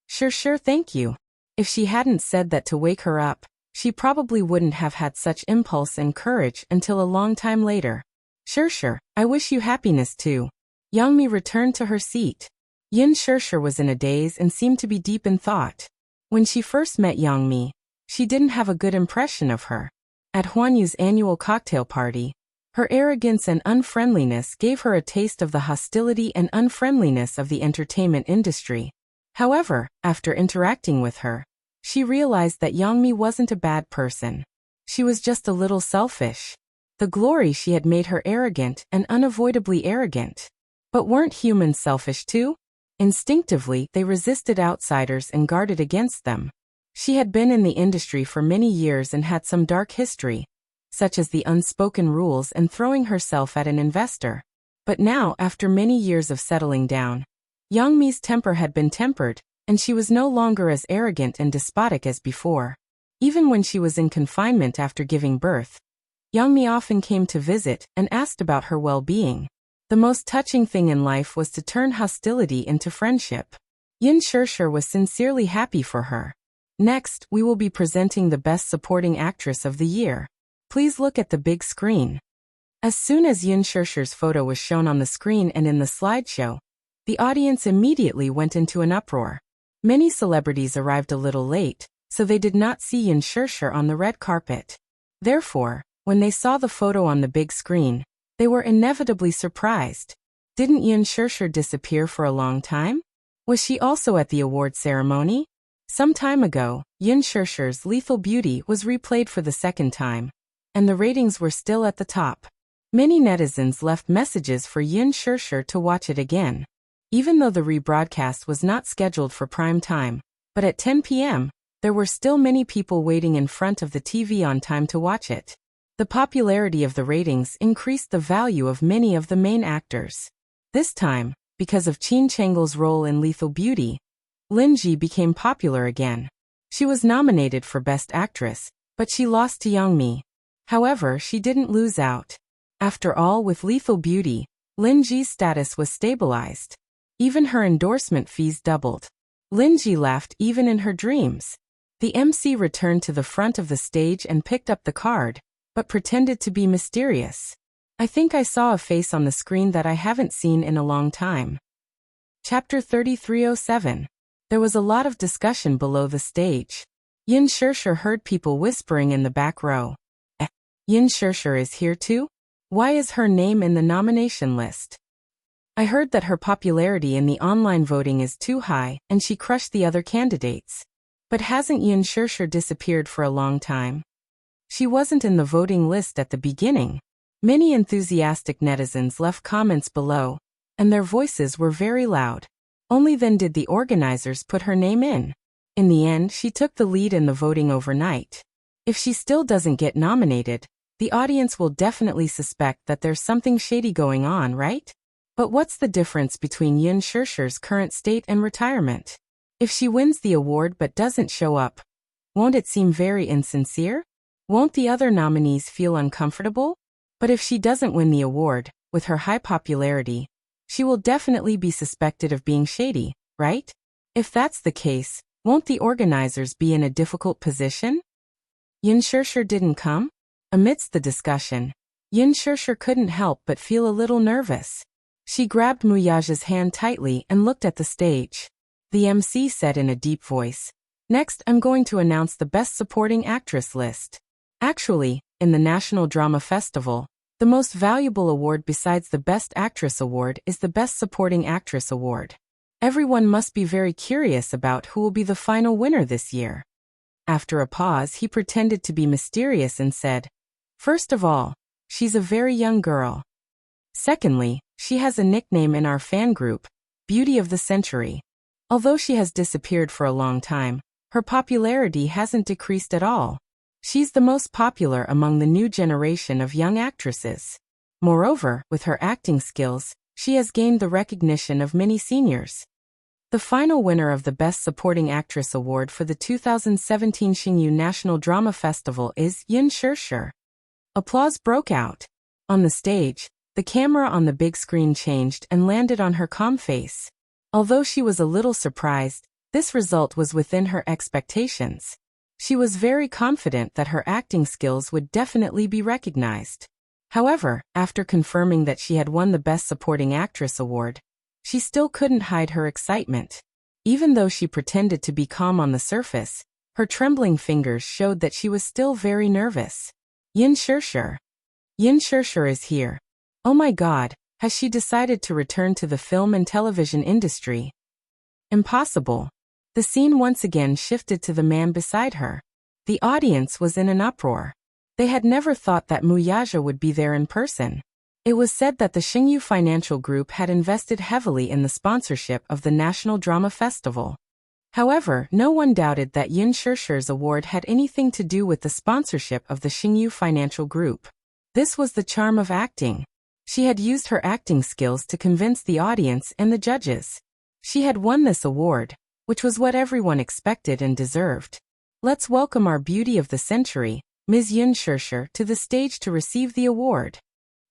"Shishir, thank you." If she hadn't said that to wake her up, she probably wouldn't have had such impulse and courage until a long time later. "Shishir, I wish you happiness too." Youngmi returned to her seat. Yin Shishir was in a daze and seemed to be deep in thought. When she first met Youngmi, she didn't have a good impression of her. At Huanyu's annual cocktail party, her arrogance and unfriendliness gave her a taste of the hostility and unfriendliness of the entertainment industry. However, after interacting with her, she realized that Youngmi wasn't a bad person. She was just a little selfish. The glory she had made her arrogant and unavoidably arrogant. But weren't humans selfish too? Instinctively, they resisted outsiders and guarded against them. She had been in the industry for many years and had some dark history, such as the unspoken rules and throwing herself at an investor. But now, after many years of settling down, Youngmi's temper had been tempered, and she was no longer as arrogant and despotic as before. Even when she was in confinement after giving birth, Youngmi often came to visit and asked about her well-being. The most touching thing in life was to turn hostility into friendship. Yin Shishir was sincerely happy for her. Next, we will be presenting the Best Supporting Actress of the Year. Please look at the big screen. As soon as Yin Shishir's photo was shown on the screen and in the slideshow, the audience immediately went into an uproar. Many celebrities arrived a little late, so they did not see Yin Shirshir on the red carpet. Therefore, when they saw the photo on the big screen, they were inevitably surprised. Didn't Yin Shirshir disappear for a long time? Was she also at the award ceremony? Some time ago, Yin Shirshir's Lethal Beauty was replayed for the second time, and the ratings were still at the top. Many netizens left messages for Yin Shirshir to watch it again. Even though the rebroadcast was not scheduled for prime time, but at 10 p.m., there were still many people waiting in front of the TV on time to watch it. The popularity of the ratings increased the value of many of the main actors. This time, because of Qin Changle's role in Lethal Beauty, Lin Ji became popular again. She was nominated for Best Actress, but she lost to Yang Mi. However, she didn't lose out. After all, with Lethal Beauty, Lin Ji's status was stabilized. Even her endorsement fees doubled. Lin Ji laughed even in her dreams. The MC returned to the front of the stage and picked up the card, but pretended to be mysterious. I think I saw a face on the screen that I haven't seen in a long time. Chapter 3307. There was a lot of discussion below the stage. Yin Shirshir heard people whispering in the back row. Yin Shirshir is here too? Why is her name in the nomination list? I heard that her popularity in the online voting is too high and she crushed the other candidates. But hasn't Yin Shirshir disappeared for a long time? She wasn't in the voting list at the beginning. Many enthusiastic netizens left comments below, and their voices were very loud. Only then did the organizers put her name in. In the end, she took the lead in the voting overnight. If she still doesn't get nominated, the audience will definitely suspect that there's something shady going on, right? But what's the difference between Yin Shirshir's current state and retirement? If she wins the award but doesn't show up, won't it seem very insincere? Won't the other nominees feel uncomfortable? But if she doesn't win the award, with her high popularity, she will definitely be suspected of being shady, right? If that's the case, won't the organizers be in a difficult position? Yin Shirshir didn't come? Amidst the discussion, Yin Shirshir couldn't help but feel a little nervous. She grabbed Muyaja's hand tightly and looked at the stage. The MC said in a deep voice, "Next, I'm going to announce the Best Supporting Actress list." Actually, in the National Drama Festival, the most valuable award besides the Best Actress award is the Best Supporting Actress award. Everyone must be very curious about who will be the final winner this year. After a pause, he pretended to be mysterious and said, "First of all, she's a very young girl. Secondly, she has a nickname in our fan group, Beauty of the Century. Although she has disappeared for a long time, her popularity hasn't decreased at all. She's the most popular among the new generation of young actresses. Moreover, with her acting skills, she has gained the recognition of many seniors." The final winner of the Best Supporting Actress Award for the 2017 Xingyu National Drama Festival is Yin Shirshir. Applause broke out. On the stage, the camera on the big screen changed and landed on her calm face. Although she was a little surprised, this result was within her expectations. She was very confident that her acting skills would definitely be recognized. However, after confirming that she had won the Best Supporting Actress award, she still couldn't hide her excitement. Even though she pretended to be calm on the surface, her trembling fingers showed that she was still very nervous. Yin Shirshir. Yin Shirshir is here. Oh my God, has she decided to return to the film and television industry? Impossible. The scene once again shifted to the man beside her. The audience was in an uproar. They had never thought that Muyaja would be there in person. It was said that the Xingyu Financial Group had invested heavily in the sponsorship of the National Drama Festival. However, no one doubted that Yin Shirshir's award had anything to do with the sponsorship of the Xingyu Financial Group. This was the charm of acting. She had used her acting skills to convince the audience and the judges. She had won this award, which was what everyone expected and deserved. Let's welcome our Beauty of the Century, Ms. Yin Shirshir, to the stage to receive the award.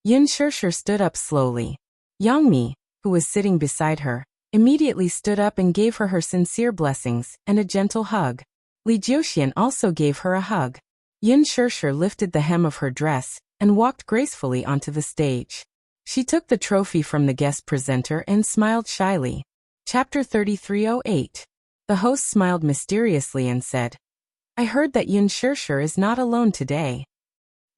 Yin Shirshir stood up slowly. Yang Mi, who was sitting beside her, immediately stood up and gave her sincere blessings and a gentle hug. Li Jiuxian also gave her a hug. Yin Shirshir lifted the hem of her dress and walked gracefully onto the stage. She took the trophy from the guest presenter and smiled shyly. Chapter 3308. The host smiled mysteriously and said, I heard that Yun Shirshir is not alone today.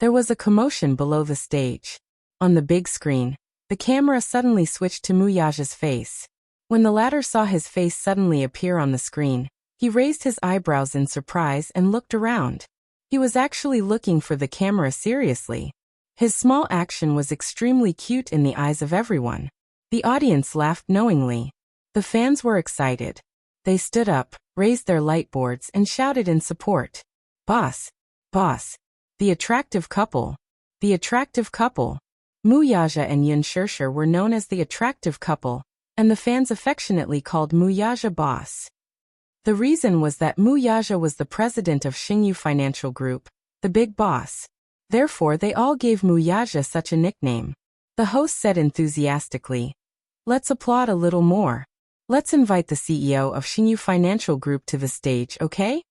There was a commotion below the stage. On the big screen, the camera suddenly switched to Muyaja's face. When the latter saw his face suddenly appear on the screen, he raised his eyebrows in surprise and looked around. He was actually looking for the camera seriously. His small action was extremely cute in the eyes of everyone. The audience laughed knowingly. The fans were excited. They stood up, raised their lightboards and shouted in support. Boss! Boss! The attractive couple! The attractive couple! Muyaja and Yun Shirshir were known as the attractive couple, and the fans affectionately called Muyaja boss. The reason was that Muyaja was the president of Xingyu Financial Group, the big boss. Therefore they all gave Muyaja such a nickname. The host said enthusiastically, Let's applaud a little more. Let's invite the CEO of Xingyu Financial Group to the stage, okay?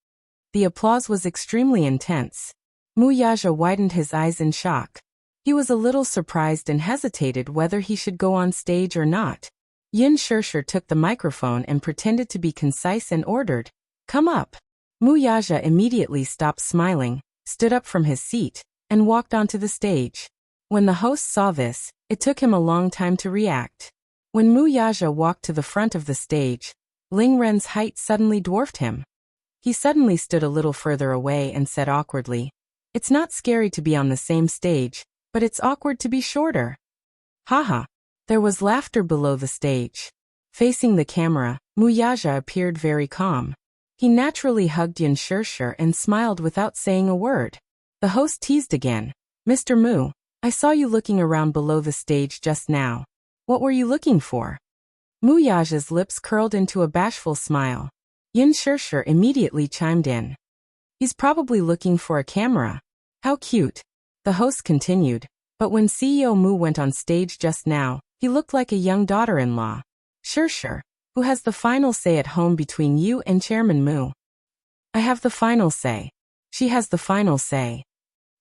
The applause was extremely intense. Muyaja widened his eyes in shock. He was a little surprised and hesitated whether he should go on stage or not. Yun Shirshir took the microphone and pretended to be concise and ordered, Come up. Muyaja immediately stopped smiling, stood up from his seat, and walked onto the stage. When the host saw this, it took him a long time to react. When Muyaja walked to the front of the stage, Ling Ren's height suddenly dwarfed him. He suddenly stood a little further away and said awkwardly, It's not scary to be on the same stage, but it's awkward to be shorter. Haha. There was laughter below the stage. Facing the camera, Muyaja appeared very calm. He naturally hugged Yun Shirshir and smiled without saying a word. The host teased again, Mr. Mu, I saw you looking around below the stage just now. What were you looking for? Muyaja's lips curled into a bashful smile. Yun Shirshir immediately chimed in. He's probably looking for a camera. How cute. The host continued, but when CEO Mu went on stage just now, he looked like a young daughter-in-law. Shirshir, who has the final say at home between you and Chairman Mu? I have the final say. She has the final say.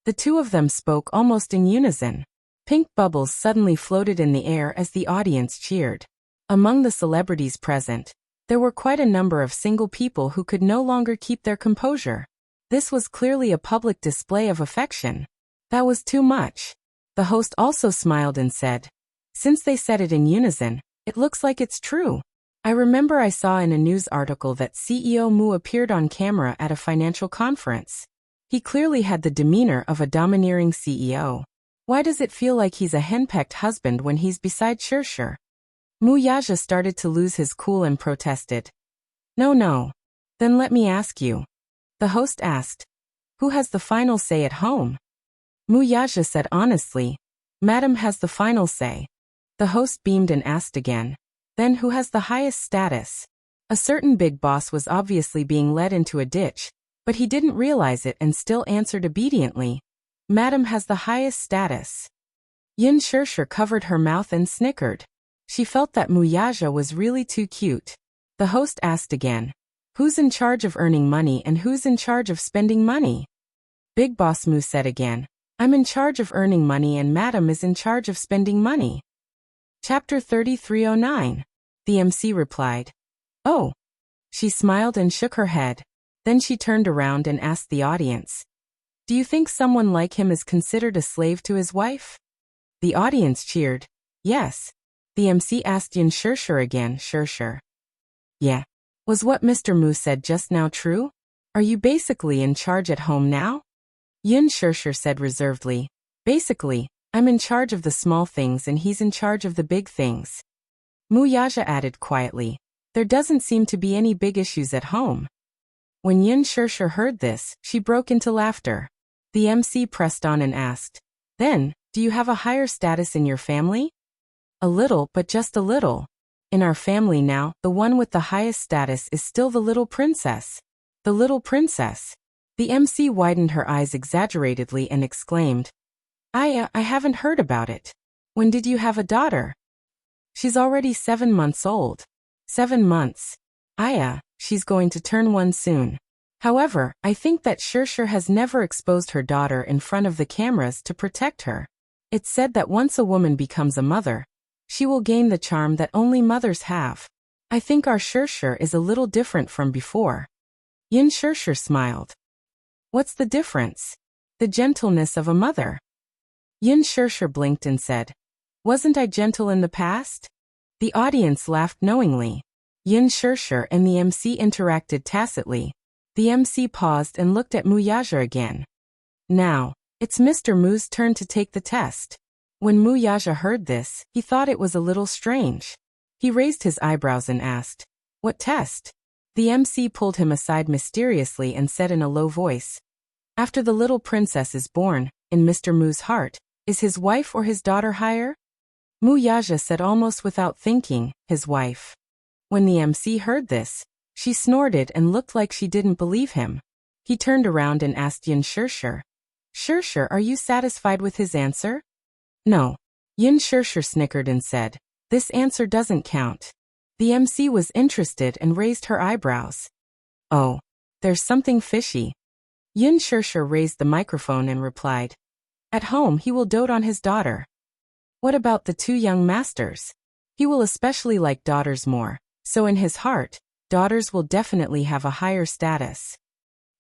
The two of them spoke almost in unison. Pink bubbles suddenly floated in the air as the audience cheered. Among the celebrities present, there were quite a number of single people who could no longer keep their composure. This was clearly a public display of affection. That was too much. The host also smiled and said, Since they said it in unison, it looks like it's true. I remember I saw in a news article that CEO Mu appeared on camera at a financial conference. He clearly had the demeanor of a domineering CEO. Why does it feel like he's a henpecked husband when he's beside Shirshir? Muyaja started to lose his cool and protested. No. Then let me ask you. The host asked. Who has the final say at home? Muyaja said honestly, Madam has the final say. The host beamed and asked again. Then who has the highest status? A certain big boss was obviously being led into a ditch, but he didn't realize it and still answered obediently. Madam has the highest status. Yun Shirshir covered her mouth and snickered. She felt that Muyaja was really too cute. The host asked again, Who's in charge of earning money and who's in charge of spending money? Big Boss Mu said again, I'm in charge of earning money and Madam is in charge of spending money. Chapter 3309. The MC replied, Oh. She smiled and shook her head. Then she turned around and asked the audience, Do you think someone like him is considered a slave to his wife? The audience cheered, Yes. The MC asked Yun Shirshir again, Shirshir. Yeah. Was what Mr. Mu said just now true? Are you basically in charge at home now? Yun Shirshir said reservedly, Basically, I'm in charge of the small things and he's in charge of the big things. Muyaja added quietly, There doesn't seem to be any big issues at home. When Yun Shirshir heard this, she broke into laughter. The MC pressed on and asked, Then, do you have a higher status in your family? A little, but just a little. In our family now, the one with the highest status is still the little princess. The little princess. The MC widened her eyes exaggeratedly and exclaimed, I haven't heard about it. When did you have a daughter? She's already 7 months old. 7 months. She's going to turn 1 soon. However, I think that Shirshir has never exposed her daughter in front of the cameras to protect her. It's said that once a woman becomes a mother, she will gain the charm that only mothers have. I think our Shirshir is a little different from before. Yin Shirshir smiled. What's the difference? The gentleness of a mother. Yin Shirshir blinked and said, wasn't I gentle in the past? The audience laughed knowingly. Yin Shirshir and the MC interacted tacitly. The MC paused and looked at Muyaja again. Now, it's Mr. Mu's turn to take the test. When Muyaja heard this, he thought it was a little strange. He raised his eyebrows and asked, what test? The MC pulled him aside mysteriously and said in a low voice, after the little princess is born, in Mr. Mu's heart, is his wife or his daughter higher? Muyaja said almost without thinking, his wife. When the MC heard this, she snorted and looked like she didn't believe him. He turned around and asked Yin Shirshir, Shirshir, are you satisfied with his answer? No. Yin Shirshir snickered and said, this answer doesn't count. The MC was interested and raised her eyebrows. Oh, there's something fishy. Yin Shirshir raised the microphone and replied, at home he will dote on his daughter. What about the two young masters? He will especially like daughters more, so in his heart, daughters will definitely have a higher status.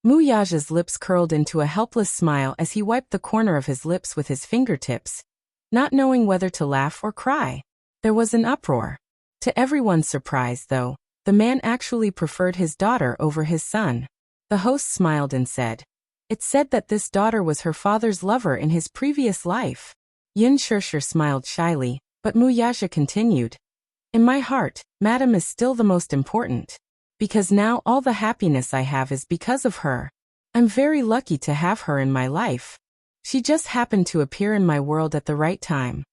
Muyaja's lips curled into a helpless smile as he wiped the corner of his lips with his fingertips, not knowing whether to laugh or cry. There was an uproar. To everyone's surprise, though, the man actually preferred his daughter over his son. The host smiled and said, it's said that this daughter was her father's lover in his previous life. Yin Shirshir smiled shyly, but Muyaja continued, in my heart, Madam is still the most important. Because now all the happiness I have is because of her. I'm very lucky to have her in my life. She just happened to appear in my world at the right time.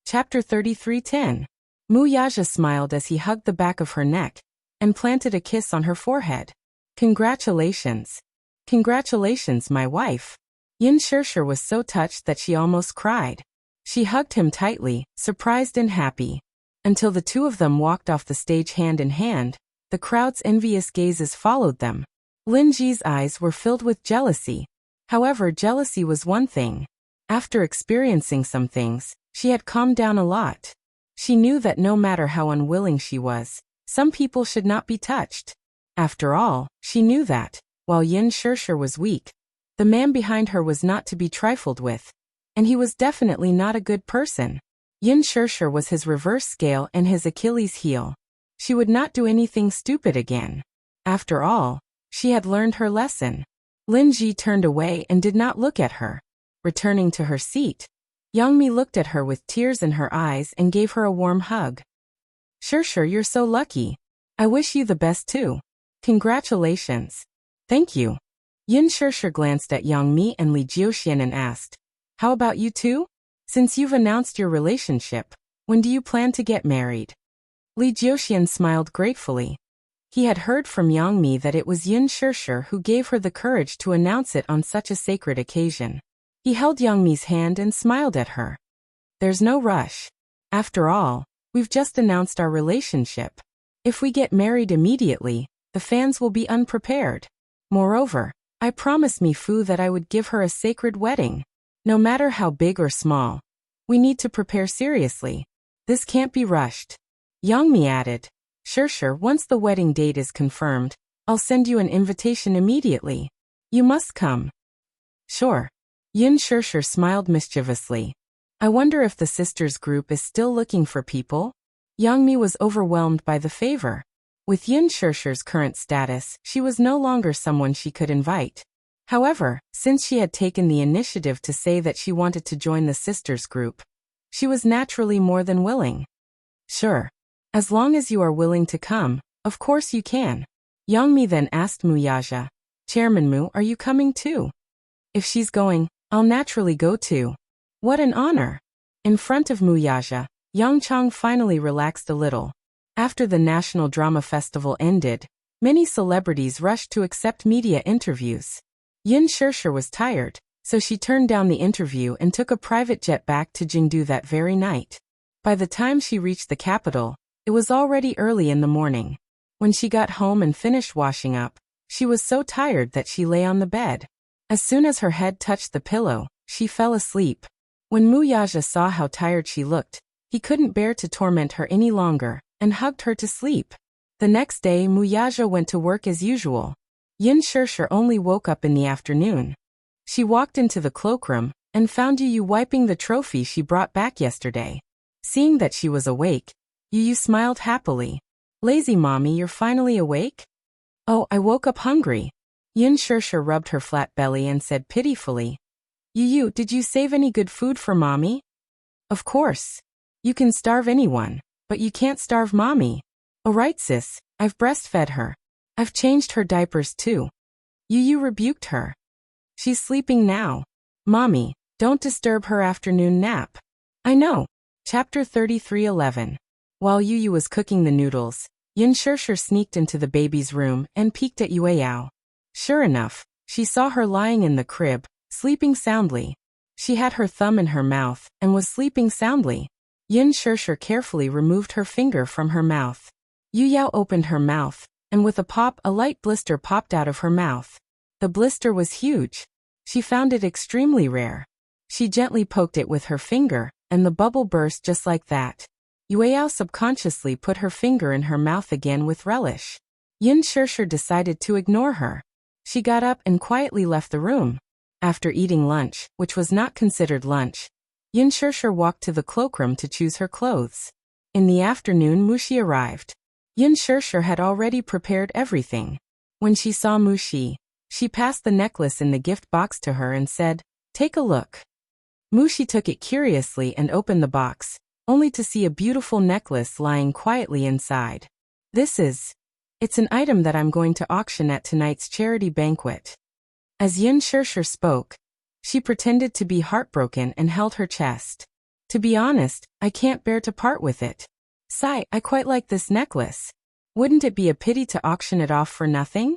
Chapter 33:10. Muyaja smiled as he hugged the back of her neck and planted a kiss on her forehead. Congratulations. Congratulations, my wife. Yin Shirshir was so touched that she almost cried. She hugged him tightly, surprised and happy. Until the two of them walked off the stage hand in hand, the crowd's envious gazes followed them. Lin Ji's eyes were filled with jealousy. However, jealousy was one thing. After experiencing some things, she had calmed down a lot. She knew that no matter how unwilling she was, some people should not be touched. After all, she knew that, while Yin Shirshir was weak, the man behind her was not to be trifled with. And he was definitely not a good person. Yin Shirshir was his reverse scale and his Achilles heel. She would not do anything stupid again. After all, she had learned her lesson. Lin Ji turned away and did not look at her. Returning to her seat, Youngmi looked at her with tears in her eyes and gave her a warm hug. Shirshir, you're so lucky. I wish you the best too. Congratulations. Thank you. Yin Shirshir glanced at Youngmi and Li Jiuxian and asked, how about you two? Since you've announced your relationship, when do you plan to get married? Li Jiuxian smiled gratefully. He had heard from Youngmi that it was Yin Shirshir who gave her the courage to announce it on such a sacred occasion. He held Youngmi's hand and smiled at her. There's no rush. After all, we've just announced our relationship. If we get married immediately, the fans will be unprepared. Moreover, I promised Mifu that I would give her a sacred wedding. No matter how big or small, we need to prepare seriously. This can't be rushed. Youngmi added, Shirshir, once the wedding date is confirmed, I'll send you an invitation immediately. You must come. Sure. Yin Shirshir smiled mischievously. I wonder if the sisters group is still looking for people? Youngmi was overwhelmed by the favor. With Yin Shirshir's current status, she was no longer someone she could invite. However, since she had taken the initiative to say that she wanted to join the sisters group, she was naturally more than willing. Sure. As long as you are willing to come, of course you can. Youngmi then asked Muyaja, Chairman Mu, are you coming too? If she's going, I'll naturally go too. What an honor. In front of Muyaja, Yangchang finally relaxed a little. After the National Drama Festival ended, many celebrities rushed to accept media interviews. Yin Shirshir was tired, so she turned down the interview and took a private jet back to Jingdu that very night. By the time she reached the capital, it was already early in the morning. When she got home and finished washing up, she was so tired that she lay on the bed. As soon as her head touched the pillow, she fell asleep. When Muyaja saw how tired she looked, he couldn't bear to torment her any longer, and hugged her to sleep. The next day Muyaja went to work as usual. Yin Shirshir only woke up in the afternoon. She walked into the cloakroom and found Yu wiping the trophy she brought back yesterday. Seeing that she was awake, Yu smiled happily. "Lazy mommy, you're finally awake?" "Oh, I woke up hungry." Yin Shirshir rubbed her flat belly and said pitifully, "Yu, did you save any good food for mommy?" "Of course. You can starve anyone, but you can't starve mommy." "Alright sis, I've breastfed her. I've changed her diapers too." Yu rebuked her. "She's sleeping now. Mommy, don't disturb her afternoon nap." "I know." Chapter 33:11. While Yu was cooking the noodles, Yin Shirshir sneaked into the baby's room and peeked at Yueyao. Sure enough, she saw her lying in the crib, sleeping soundly. She had her thumb in her mouth and was sleeping soundly. Yin Shirshir carefully removed her finger from her mouth. Yuyao opened her mouth, and with a pop a light blister popped out of her mouth. The blister was huge. She found it extremely rare. She gently poked it with her finger, and the bubble burst just like that. Yueyao subconsciously put her finger in her mouth again with relish. Yin Shirshir decided to ignore her. She got up and quietly left the room. After eating lunch, which was not considered lunch, Yin Shirshir walked to the cloakroom to choose her clothes. In the afternoon Mushi arrived. Yin Shirshir had already prepared everything. When she saw Mushi, she passed the necklace in the gift box to her and said, "Take a look." Mushi took it curiously and opened the box, only to see a beautiful necklace lying quietly inside. It's an item that I'm going to auction at tonight's charity banquet." As Yin Shirshir spoke, she pretended to be heartbroken and held her chest. "To be honest, I can't bear to part with it. Sigh, I quite like this necklace. Wouldn't it be a pity to auction it off for nothing?"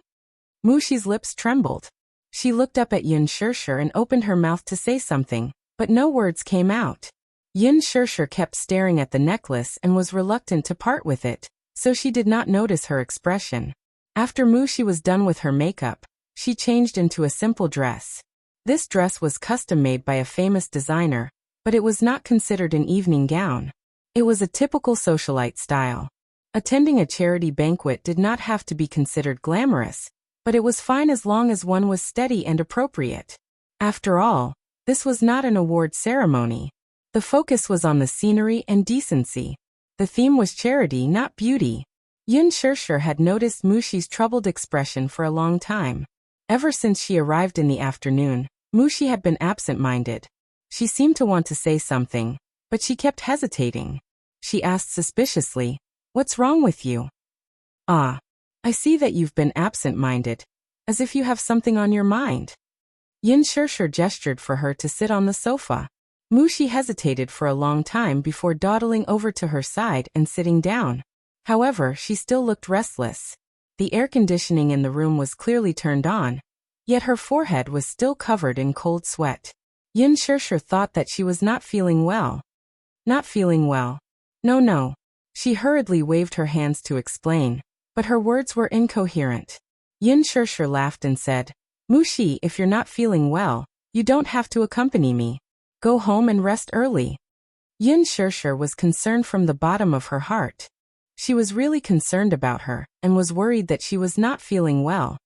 Mushi's lips trembled. She looked up at Yin Shirshir and opened her mouth to say something, but no words came out. Yin Shirshir kept staring at the necklace and was reluctant to part with it, so she did not notice her expression. After Mushi was done with her makeup, she changed into a simple dress. This dress was custom-made by a famous designer, but it was not considered an evening gown. It was a typical socialite style. Attending a charity banquet did not have to be considered glamorous, but it was fine as long as one was steady and appropriate. After all, this was not an award ceremony. The focus was on the scenery and decency. The theme was charity, not beauty. Yin Shirshir had noticed Mushi's troubled expression for a long time. Ever since she arrived in the afternoon, Mushi had been absent-minded. She seemed to want to say something, but she kept hesitating. She asked suspiciously, "What's wrong with you?" "Ah, I see that you've been absent-minded, as if you have something on your mind." Yin Shirshir gestured for her to sit on the sofa. Mushi hesitated for a long time before dawdling over to her side and sitting down. However, she still looked restless. The air conditioning in the room was clearly turned on, yet her forehead was still covered in cold sweat. Yin Shirshir thought that she was not feeling well. "Not feeling well. No." She hurriedly waved her hands to explain, but her words were incoherent. Yin Shirshir laughed and said, "Mushi, if you're not feeling well, you don't have to accompany me. Go home and rest early." Yin Shirshir was concerned from the bottom of her heart. She was really concerned about her and was worried that she was not feeling well.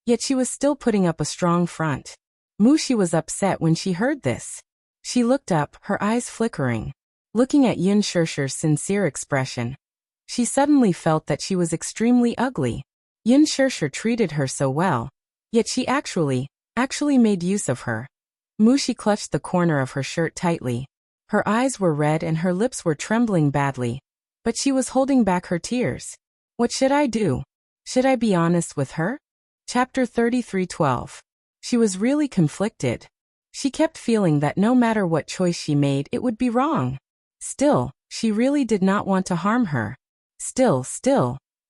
Yet she was still putting up a strong front. Mushi was upset when she heard this. She looked up, her eyes flickering. Looking at Yin Shirshir's sincere expression, she suddenly felt that she was extremely ugly. Yin Shirshir treated her so well, yet she actually made use of her. Mushi clutched the corner of her shirt tightly. Her eyes were red and her lips were trembling badly, but she was holding back her tears. What should I do? Should I be honest with her? Chapter 33:12. She was really conflicted. She kept feeling that no matter what choice she made, it would be wrong. Still, she really did not want to harm her. Still,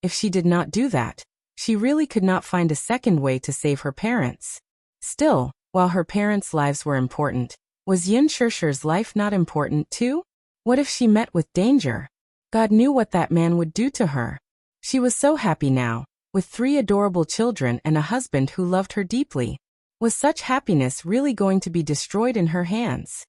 if she did not do that, she really could not find a second way to save her parents. Still, while her parents' lives were important, was Yin Shirshir's life not important too? What if she met with danger? God knew what that man would do to her. She was so happy now, with 3 adorable children and a husband who loved her deeply. Was such happiness really going to be destroyed in her hands?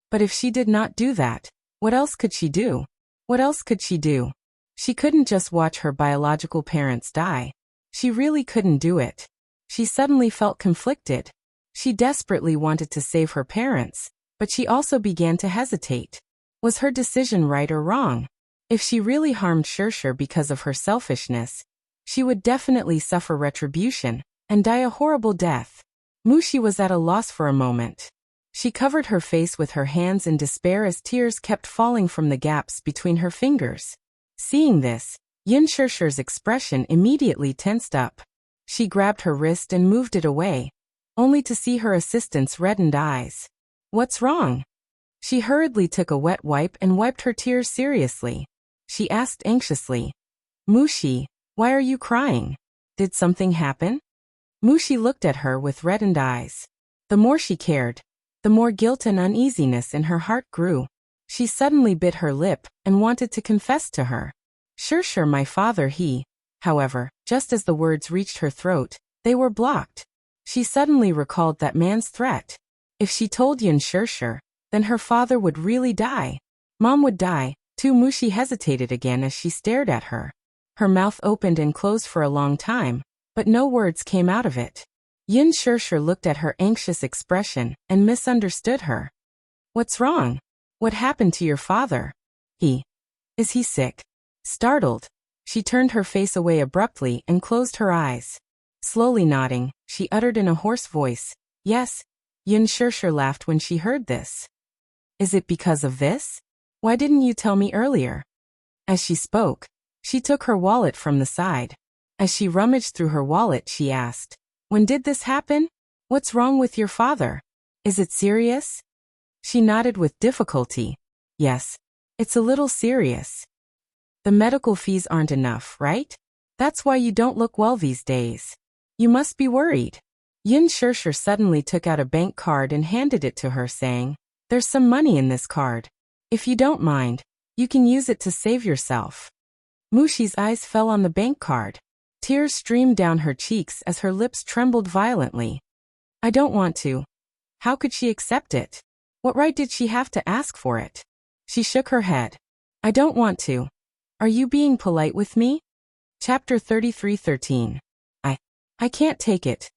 But if she did not do that, what else could she do? What else could she do? She couldn't just watch her biological parents die. She really couldn't do it. She suddenly felt conflicted. She desperately wanted to save her parents, but she also began to hesitate. Was her decision right or wrong? If she really harmed Shershur because of her selfishness, she would definitely suffer retribution and die a horrible death. Mushi was at a loss for a moment. She covered her face with her hands in despair as tears kept falling from the gaps between her fingers. Seeing this, Yin Shershur's expression immediately tensed up. She grabbed her wrist and moved it away, only to see her assistant's reddened eyes. "What's wrong?" She hurriedly took a wet wipe and wiped her tears seriously. She asked anxiously, "Mushi, why are you crying? Did something happen?" Mushi looked at her with reddened eyes. The more she cared, the more guilt and uneasiness in her heart grew. She suddenly bit her lip and wanted to confess to her. "Shershur, my father, he..." However, just as the words reached her throat, they were blocked. She suddenly recalled that man's threat. If she told Yin Shershur, then her father would really die. Mom would die, too. Mushi hesitated again as she stared at her. Her mouth opened and closed for a long time, but no words came out of it. Yin Shershur looked at her anxious expression and misunderstood her. "What's wrong? What happened to your father? Is he sick?" Startled, she turned her face away abruptly and closed her eyes. Slowly nodding, she uttered in a hoarse voice, "Yes." Yin Shershur laughed when she heard this. "Is it because of this? Why didn't you tell me earlier?" As she spoke, she took her wallet from the side. As she rummaged through her wallet, she asked, "When did this happen? What's wrong with your father? Is it serious?" She nodded with difficulty. "Yes, it's a little serious. The medical fees aren't enough, right? That's why you don't look well these days. You must be worried." Yin Shershur suddenly took out a bank card and handed it to her, saying, "There's some money in this card. If you don't mind, you can use it to save yourself." Mushi's eyes fell on the bank card. Tears streamed down her cheeks as her lips trembled violently. "I don't want to." How could she accept it? What right did she have to ask for it? She shook her head. "I don't want to. Are you being polite with me?" Chapter 33:13. I can't take it."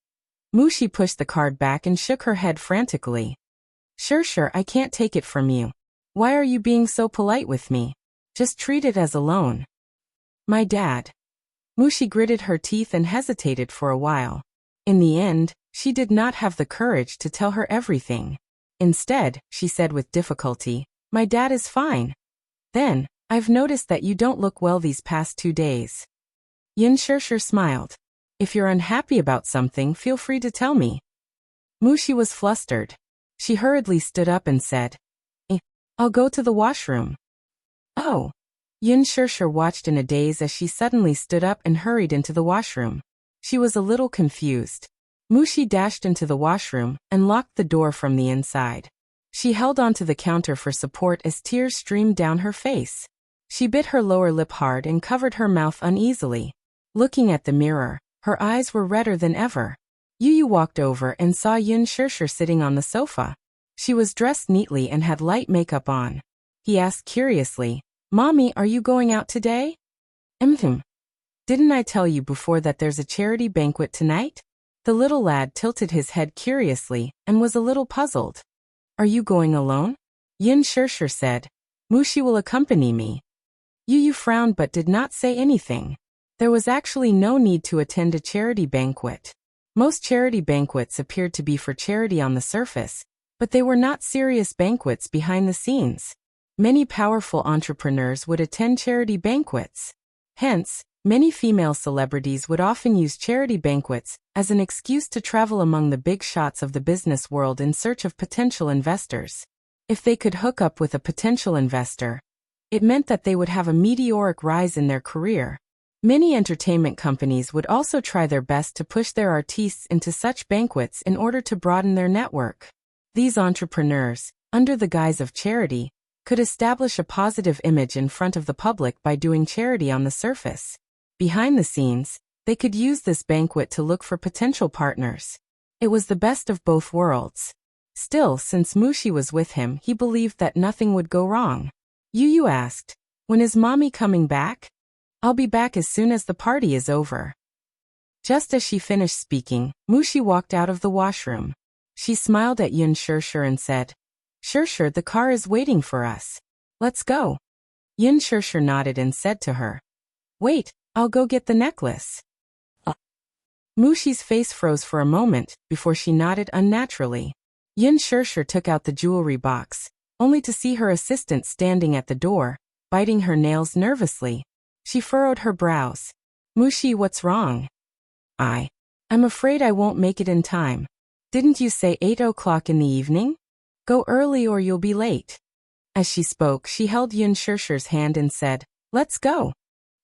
Mushi pushed the card back and shook her head frantically. Shershur, I can't take it from you. Why are you being so polite with me? Just treat it as a loan." "My dad." Mushi gritted her teeth and hesitated for a while. In the end, she did not have the courage to tell her everything. Instead, she said with difficulty, "My dad is fine." "Then, I've noticed that you don't look well these past 2 days." Yin Shershur smiled. "If you're unhappy about something, feel free to tell me." Mushi was flustered. She hurriedly stood up and said, "I'll go to the washroom." "Oh." Yin Shershur watched in a daze as she suddenly stood up and hurried into the washroom. She was a little confused. Mushi dashed into the washroom and locked the door from the inside. She held onto the counter for support as tears streamed down her face. She bit her lower lip hard and covered her mouth uneasily. Looking at the mirror, her eyes were redder than ever. Yu walked over and saw Yin Shershur sitting on the sofa. She was dressed neatly and had light makeup on. He asked curiously, "Mommy, are you going out today?" Didn't I tell you before that there's a charity banquet tonight?" The little lad tilted his head curiously and was a little puzzled. "Are you going alone?" Yin Shershur said, "Mushi will accompany me." Yu frowned but did not say anything. There was actually no need to attend a charity banquet. Most charity banquets appeared to be for charity on the surface, but they were not serious banquets behind the scenes. Many powerful entrepreneurs would attend charity banquets. Hence, many female celebrities would often use charity banquets as an excuse to travel among the big shots of the business world in search of potential investors. If they could hook up with a potential investor, it meant that they would have a meteoric rise in their career. Many entertainment companies would also try their best to push their artists into such banquets in order to broaden their network. These entrepreneurs, under the guise of charity, could establish a positive image in front of the public by doing charity on the surface. Behind the scenes, they could use this banquet to look for potential partners. It was the best of both worlds. Still, since Mushi was with him, he believed that nothing would go wrong. Yu asked, "When is Mommy coming back?" I'll be back as soon as the party is over. Just as she finished speaking, Mushi walked out of the washroom. She smiled at Yun Shirshir and said, Shirshir, the car is waiting for us. Let's go. Yun Shirshir nodded and said to her, Wait, I'll go get the necklace. Mushi's face froze for a moment before she nodded unnaturally. Yun Shirshir took out the jewelry box, only to see her assistant standing at the door, biting her nails nervously. She furrowed her brows. Mushi, what's wrong? I'm afraid I won't make it in time. Didn't you say 8 o'clock in the evening? Go early or you'll be late. As she spoke, she held Yun Shirshir's hand and said, Let's go.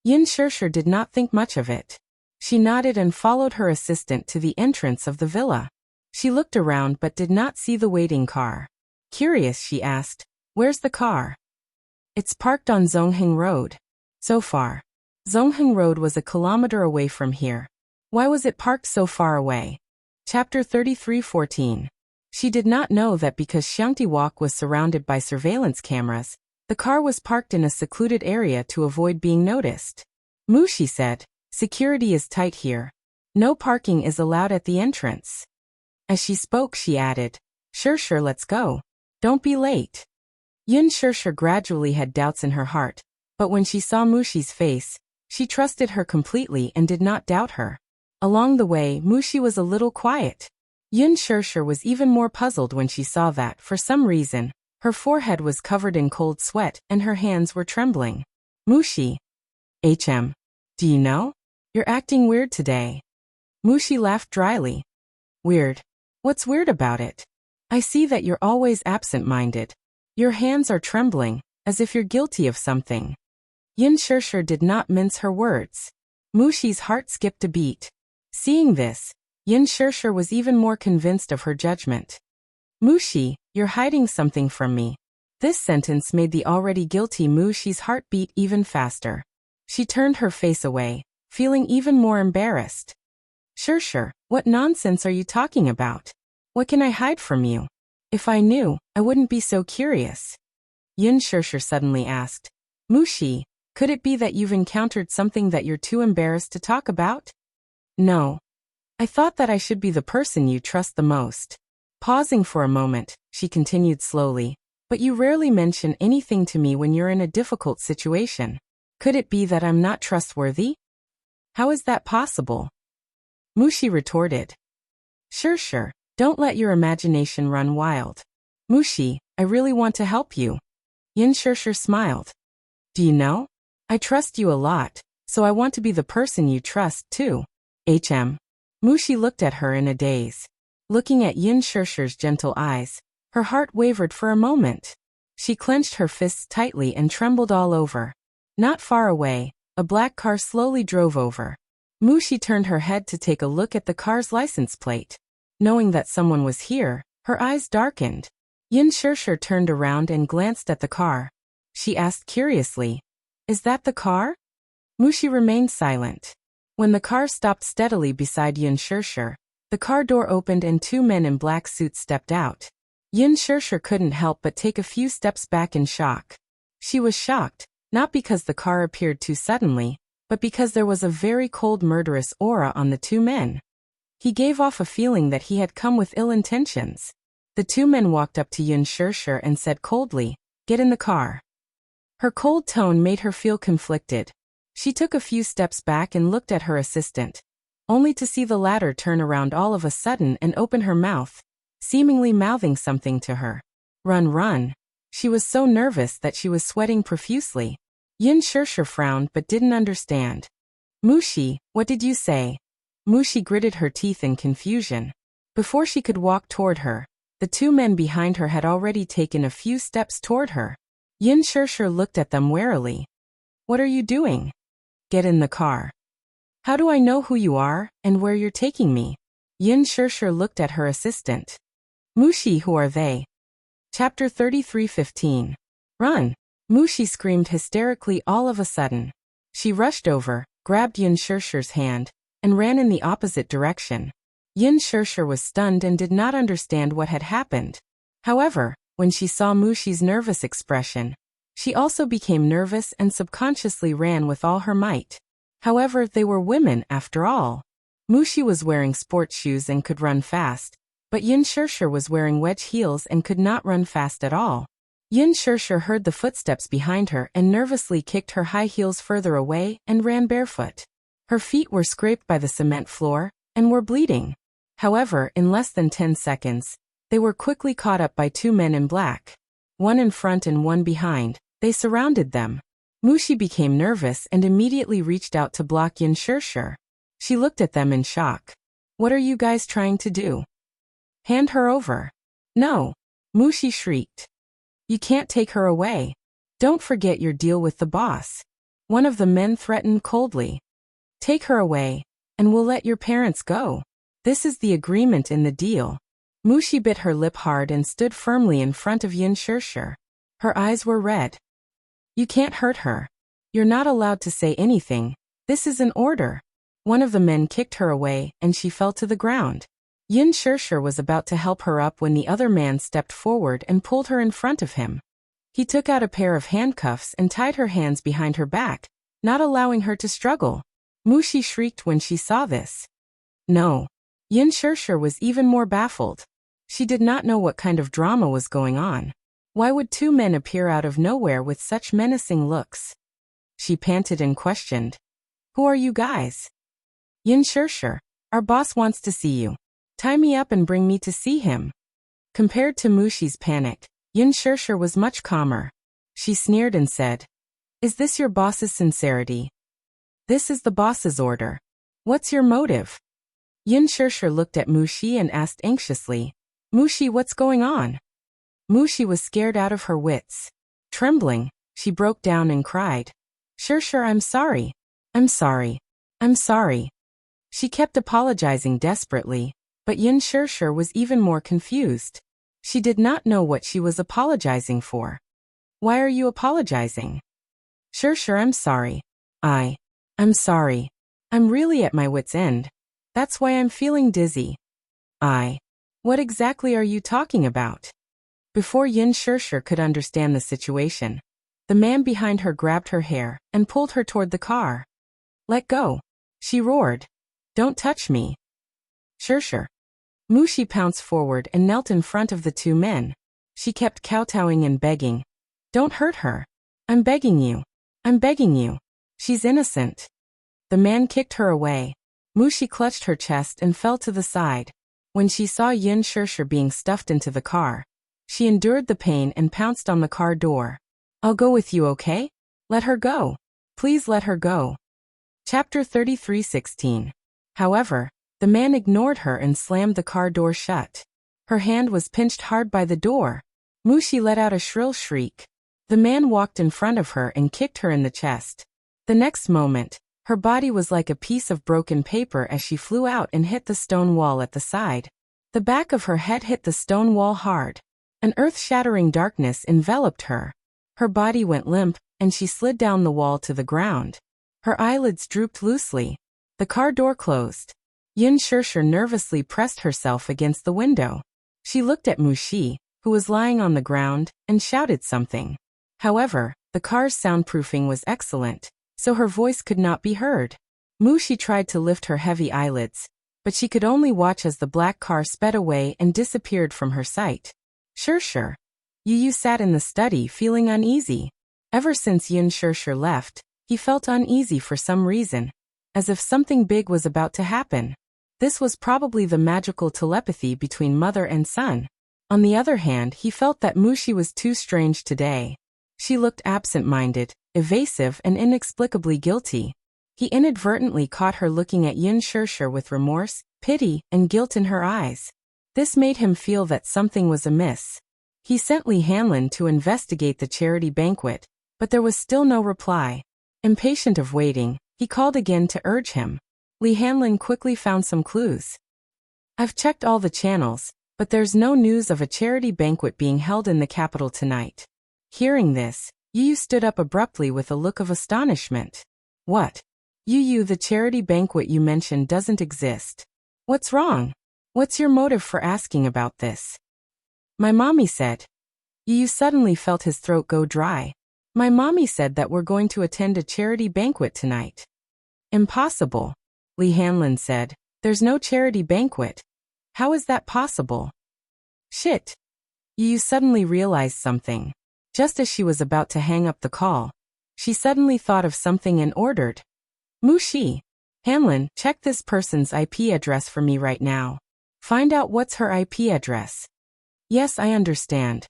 Yun Shirshir did not think much of it. She nodded and followed her assistant to the entrance of the villa. She looked around but did not see the waiting car. Curious, she asked, Where's the car? It's parked on Zongheng Road. So far. Zongheng Road was a kilometer away from here. Why was it parked so far away? Chapter 33:14. She did not know that because Xiangti Walk was surrounded by surveillance cameras, the car was parked in a secluded area to avoid being noticed. Mushi said, Security is tight here. No parking is allowed at the entrance. As she spoke, she added, Shirshir, let's go. Don't be late. Yun Shirshir gradually had doubts in her heart, but when she saw Mushi's face, she trusted her completely and did not doubt her. Along the way, Mushi was a little quiet. Yun Shirshir was even more puzzled when she saw that, for some reason, her forehead was covered in cold sweat and her hands were trembling. Mushi. Do you know? You're acting weird today. Mushi laughed dryly. Weird? What's weird about it? I see that you're always absent-minded. Your hands are trembling, as if you're guilty of something. Yun Shirshir did not mince her words. Mushi's heart skipped a beat. Seeing this, Yun Shirshir was even more convinced of her judgment. Mushi, you're hiding something from me. This sentence made the already guilty Mushi's heart beat even faster. She turned her face away, feeling even more embarrassed. Shirshir, what nonsense are you talking about? What can I hide from you? If I knew, I wouldn't be so curious. Yun Shirshir suddenly asked, Mushi, could it be that you've encountered something that you're too embarrassed to talk about? No. I thought that I should be the person you trust the most. Pausing for a moment, she continued slowly, but you rarely mention anything to me when you're in a difficult situation. Could it be that I'm not trustworthy? How is that possible? Mushi retorted. Shirshir, don't let your imagination run wild. Mushi, I really want to help you. Yun Shirshir smiled. Do you know? I trust you a lot, so I want to be the person you trust too. Mushi looked at her in a daze. Looking at Yun Shirshir's gentle eyes, her heart wavered for a moment. She clenched her fists tightly and trembled all over. Not far away, a black car slowly drove over. Mushi turned her head to take a look at the car's license plate. Knowing that someone was here, her eyes darkened. Yun Shirshir turned around and glanced at the car. She asked curiously, Is that the car? Mushi remained silent. When the car stopped steadily beside Yun Shirshir, the car door opened and two men in black suits stepped out. Yun Shirshir couldn't help but take a few steps back in shock. She was shocked, not because the car appeared too suddenly, but because there was a very cold murderous aura on the two men. He gave off a feeling that he had come with ill intentions. The two men walked up to Yun Shirshir and said coldly, Get in the car. Her cold tone made her feel conflicted. She took a few steps back and looked at her assistant, only to see the latter turn around all of a sudden and open her mouth, seemingly mouthing something to her. Run, run. She was so nervous that she was sweating profusely. Yun Shirshir frowned but didn't understand. Mushi, what did you say? Mushi gritted her teeth in confusion. Before she could walk toward her, the two men behind her had already taken a few steps toward her. Yun Shirshir looked at them warily. What are you doing? Get in the car. How do I know who you are and where you're taking me? Yun Shirshir looked at her assistant. Mushi, who are they? Chapter 33:15. Run! Mushi screamed hysterically all of a sudden. She rushed over, grabbed Yun Shirshir's hand, and ran in the opposite direction. Yun Shirshir was stunned and did not understand what had happened. However, when she saw Mushi's nervous expression, She also became nervous and subconsciously ran with all her might. However, they were women after all. Mushi was wearing sports shoes and could run fast, but Yin Shirshir was wearing wedge heels and could not run fast at all. Yin Shirshir heard the footsteps behind her and nervously kicked her high heels further away and ran barefoot. Her feet were scraped by the cement floor and were bleeding. However, in less than 10 seconds, they were quickly caught up by two men in black. One in front and one behind. They surrounded them. Mushi became nervous and immediately reached out to block Yin Shirshir. She looked at them in shock. What are you guys trying to do? Hand her over. No. Mushi shrieked. You can't take her away. Don't forget your deal with the boss. One of the men threatened coldly. Take her away, and we'll let your parents go. This is the agreement in the deal. Mushi bit her lip hard and stood firmly in front of Yin Shirshir. Her eyes were red. You can't hurt her. You're not allowed to say anything. This is an order. One of the men kicked her away and she fell to the ground. Yin Shirshir was about to help her up when the other man stepped forward and pulled her in front of him. He took out a pair of handcuffs and tied her hands behind her back, not allowing her to struggle. Mushi shrieked when she saw this. No. Yin Shirshir was even more baffled. She did not know what kind of drama was going on. Why would two men appear out of nowhere with such menacing looks? She panted and questioned. Who are you guys? Yin Shirshir, our boss wants to see you. Tie me up and bring me to see him. Compared to Mushi's panic, Yin Shirshir was much calmer. She sneered and said, Is this your boss's sincerity? This is the boss's order. What's your motive? Yin Shirshir looked at Mushi and asked anxiously, Mushi, what's going on? Mushi was scared out of her wits. Trembling, she broke down and cried, Shirshir, I'm sorry. I'm sorry. I'm sorry. She kept apologizing desperately, but Yin Shirshir was even more confused. She did not know what she was apologizing for. Why are you apologizing? Shirshir, I'm sorry. I'm sorry. I'm really at my wit's end. That's why I'm feeling dizzy. What exactly are you talking about? Before Yin Shirshir could understand the situation, the man behind her grabbed her hair and pulled her toward the car. Let go. She roared. Don't touch me. Shirshir. Mushi pounced forward and knelt in front of the two men. She kept kowtowing and begging. Don't hurt her. I'm begging you. I'm begging you. She's innocent. The man kicked her away. Mushi clutched her chest and fell to the side. When she saw Yin Shirshir being stuffed into the car, she endured the pain and pounced on the car door. I'll go with you, okay? Let her go. Please let her go. Chapter 33:16. However, the man ignored her and slammed the car door shut. Her hand was pinched hard by the door. Mushi let out a shrill shriek. The man walked in front of her and kicked her in the chest. The next moment, her body was like a piece of broken paper as she flew out and hit the stone wall at the side. The back of her head hit the stone wall hard. An earth-shattering darkness enveloped her. Her body went limp, and she slid down the wall to the ground. Her eyelids drooped loosely. The car door closed. Yin Shirshir nervously pressed herself against the window. She looked at Mushi, who was lying on the ground, and shouted something. However, the car's soundproofing was excellent, so her voice could not be heard. Mushi tried to lift her heavy eyelids, but she could only watch as the black car sped away and disappeared from her sight. Shirshir. Yu sat in the study feeling uneasy. Ever since Yin Shirshir left, he felt uneasy for some reason, as if something big was about to happen. This was probably the magical telepathy between mother and son. On the other hand, he felt that Mushi was too strange today. She looked absent-minded, evasive and inexplicably guilty. He inadvertently caught her looking at Yin Shirshir with remorse, pity, and guilt in her eyes. This made him feel that something was amiss. He sent Li Hanlin to investigate the charity banquet, but there was still no reply. Impatient of waiting, he called again to urge him. Li Hanlin quickly found some clues. I've checked all the channels, but there's no news of a charity banquet being held in the capital tonight. Hearing this, Yu stood up abruptly with a look of astonishment. What? Yu, the charity banquet you mentioned doesn't exist. What's wrong? What's your motive for asking about this? My mommy said. Yu suddenly felt his throat go dry. My mommy said that we're going to attend a charity banquet tonight. Impossible, Lee Hanlon said. There's no charity banquet. How is that possible? Shit. Yu suddenly realized something. Just as she was about to hang up the call, she suddenly thought of something and ordered. Mushi. Hanlon, check this person's IP address for me right now. Find out what's her IP address. Yes, I understand.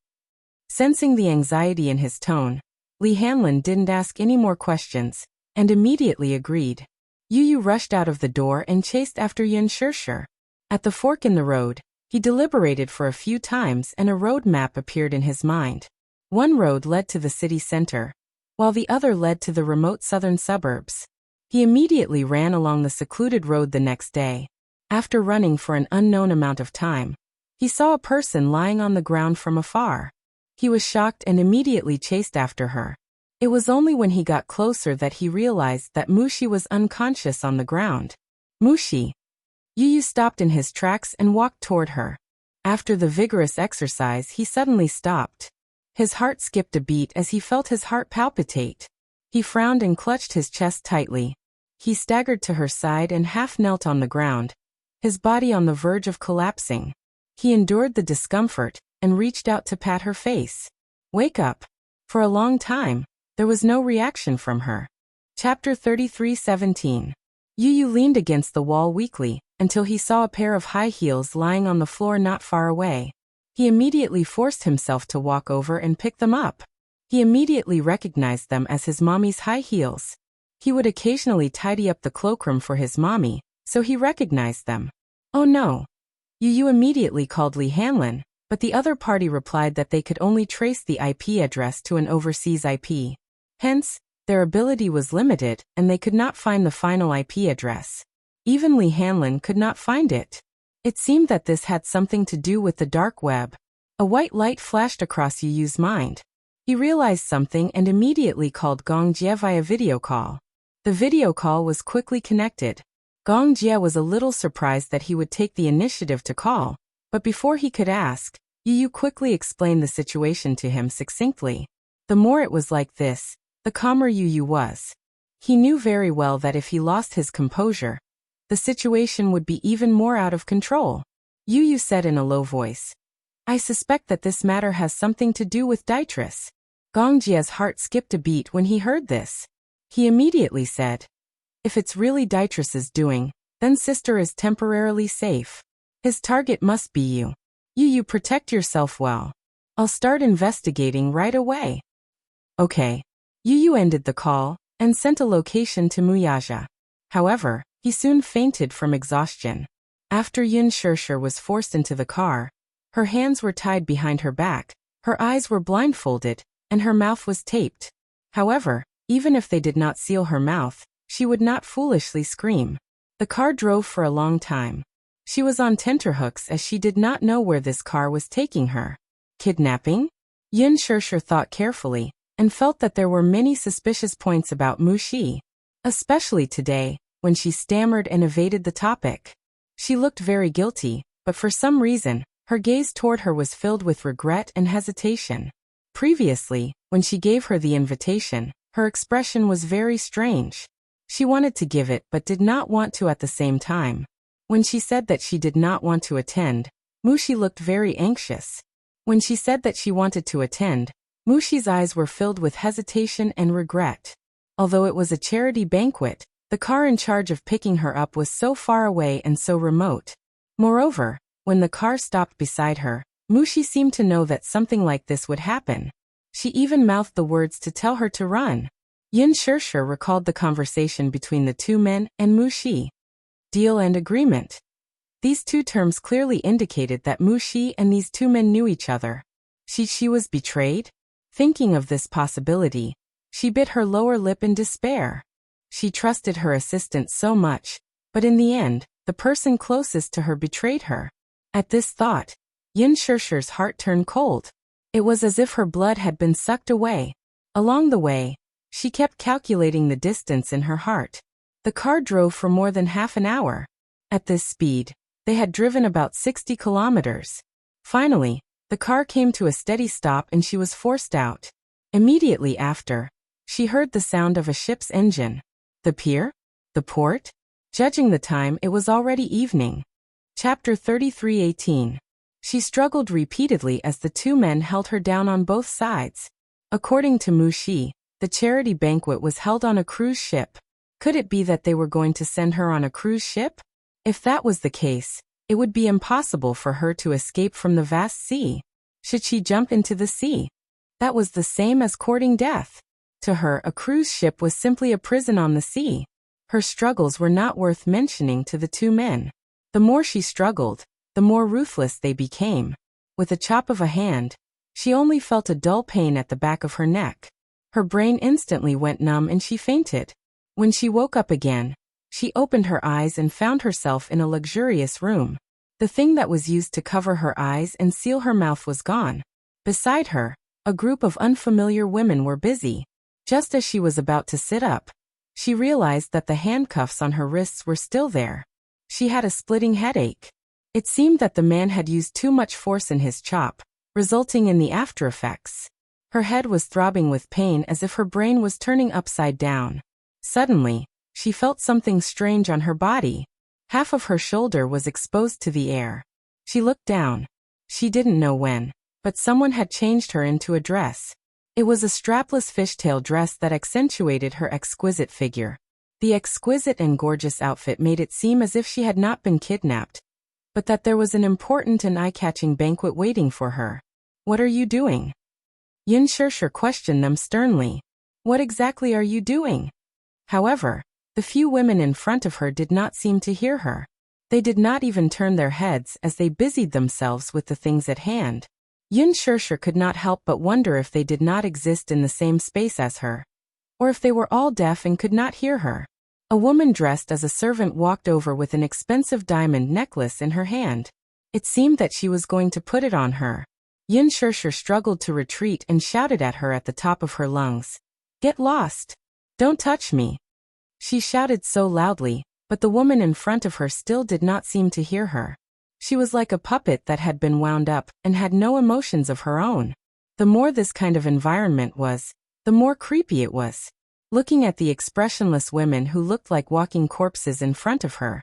Sensing the anxiety in his tone, Lee Hanlon didn't ask any more questions, and immediately agreed. Yu rushed out of the door and chased after Yin Shirshir. At the fork in the road, he deliberated for a few times and a road map appeared in his mind. One road led to the city center, while the other led to the remote southern suburbs. He immediately ran along the secluded road the next day. After running for an unknown amount of time, he saw a person lying on the ground from afar. He was shocked and immediately chased after her. It was only when he got closer that he realized that Mushi was unconscious on the ground. Mushi. Yu stopped in his tracks and walked toward her. After the vigorous exercise, he suddenly stopped. His heart skipped a beat as he felt his heart palpitate. He frowned and clutched his chest tightly. He staggered to her side and half knelt on the ground, his body on the verge of collapsing. He endured the discomfort and reached out to pat her face. Wake up. For a long time, there was no reaction from her. Chapter 33:17. Yu leaned against the wall weakly, until he saw a pair of high heels lying on the floor not far away. He immediately forced himself to walk over and pick them up. He immediately recognized them as his mommy's high heels. He would occasionally tidy up the cloakroom for his mommy, so he recognized them. Oh no. Yu immediately called Lee Hanlon, but the other party replied that they could only trace the IP address to an overseas IP. Hence, their ability was limited and they could not find the final IP address. Even Lee Hanlon could not find it. It seemed that this had something to do with the dark web. A white light flashed across Yu's mind. He realized something and immediately called Gong Jie via video call. The video call was quickly connected. Gong Jie was a little surprised that he would take the initiative to call, but before he could ask, Yu quickly explained the situation to him succinctly. The more it was like this, the calmer Yu was. He knew very well that if he lost his composure, the situation would be even more out of control. Yu said in a low voice, I suspect that this matter has something to do with Dietrich. Gong Jie's heart skipped a beat when he heard this. He immediately said, if it's really Dietrich's doing, then sister is temporarily safe. His target must be you. Yu, protect yourself well. I'll start investigating right away. Okay. Yu ended the call and sent a location to Muyaja. However, he soon fainted from exhaustion. After Yin Shirshir was forced into the car, her hands were tied behind her back, her eyes were blindfolded, and her mouth was taped. However, even if they did not seal her mouth, she would not foolishly scream. The car drove for a long time. She was on tenterhooks as she did not know where this car was taking her. Kidnapping? Yin Shirshir thought carefully, and felt that there were many suspicious points about Mushi. Especially today, when she stammered and evaded the topic. She looked very guilty, but for some reason, her gaze toward her was filled with regret and hesitation. Previously, when she gave her the invitation, her expression was very strange. She wanted to give it but did not want to at the same time. When she said that she did not want to attend, Mushi looked very anxious. When she said that she wanted to attend, Mushi's eyes were filled with hesitation and regret. Although it was a charity banquet, the car in charge of picking her up was so far away and so remote. Moreover, when the car stopped beside her, Mushi seemed to know that something like this would happen. She even mouthed the words to tell her to run. Yin Shirshir recalled the conversation between the two men and Mushi. Deal and agreement. These two terms clearly indicated that Mushi and these two men knew each other. She was betrayed? Thinking of this possibility, she bit her lower lip in despair. She trusted her assistant so much, but in the end, the person closest to her betrayed her. At this thought, Yin Shirshir's heart turned cold. It was as if her blood had been sucked away. Along the way, she kept calculating the distance in her heart. The car drove for more than half an hour. At this speed, they had driven about 60 kilometers. Finally, the car came to a steady stop and she was forced out. Immediately after, she heard the sound of a ship's engine. The pier? The port? Judging the time, it was already evening. Chapter 33:18. She struggled repeatedly as the two men held her down on both sides. According to Mu Shi, the charity banquet was held on a cruise ship. Could it be that they were going to send her on a cruise ship? If that was the case, it would be impossible for her to escape from the vast sea. Should she jump into the sea? That was the same as courting death. To her, a cruise ship was simply a prison on the sea. Her struggles were not worth mentioning to the two men. The more she struggled, the more ruthless they became. With a chop of a hand, she only felt a dull pain at the back of her neck. Her brain instantly went numb and she fainted. When she woke up again, she opened her eyes and found herself in a luxurious room. The thing that was used to cover her eyes and seal her mouth was gone. Beside her, a group of unfamiliar women were busy. Just as she was about to sit up, she realized that the handcuffs on her wrists were still there. She had a splitting headache. It seemed that the man had used too much force in his chop, resulting in the after effects. Her head was throbbing with pain as if her brain was turning upside down. Suddenly, she felt something strange on her body. Half of her shoulder was exposed to the air. She looked down. She didn't know when, but someone had changed her into a dress. It was a strapless fishtail dress that accentuated her exquisite figure. The exquisite and gorgeous outfit made it seem as if she had not been kidnapped, but that there was an important and eye-catching banquet waiting for her. "What are you doing?" Yin Shirshir questioned them sternly. "What exactly are you doing?" However, the few women in front of her did not seem to hear her. They did not even turn their heads as they busied themselves with the things at hand. Yin Shirshir could not help but wonder if they did not exist in the same space as her, or if they were all deaf and could not hear her. A woman dressed as a servant walked over with an expensive diamond necklace in her hand. It seemed that she was going to put it on her. Yin Shirshir struggled to retreat and shouted at her at the top of her lungs. "Get lost! Don't touch me!" She shouted so loudly, but the woman in front of her still did not seem to hear her. She was like a puppet that had been wound up and had no emotions of her own. The more this kind of environment was, the more creepy it was. Looking at the expressionless women who looked like walking corpses in front of her,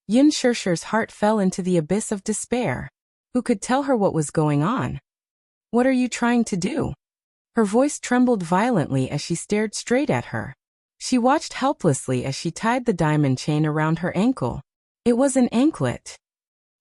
Yin Shirshir's heart fell into the abyss of despair. Who could tell her what was going on? "What are you trying to do?" Her voice trembled violently as she stared straight at her. She watched helplessly as she tied the diamond chain around her ankle. It was an anklet.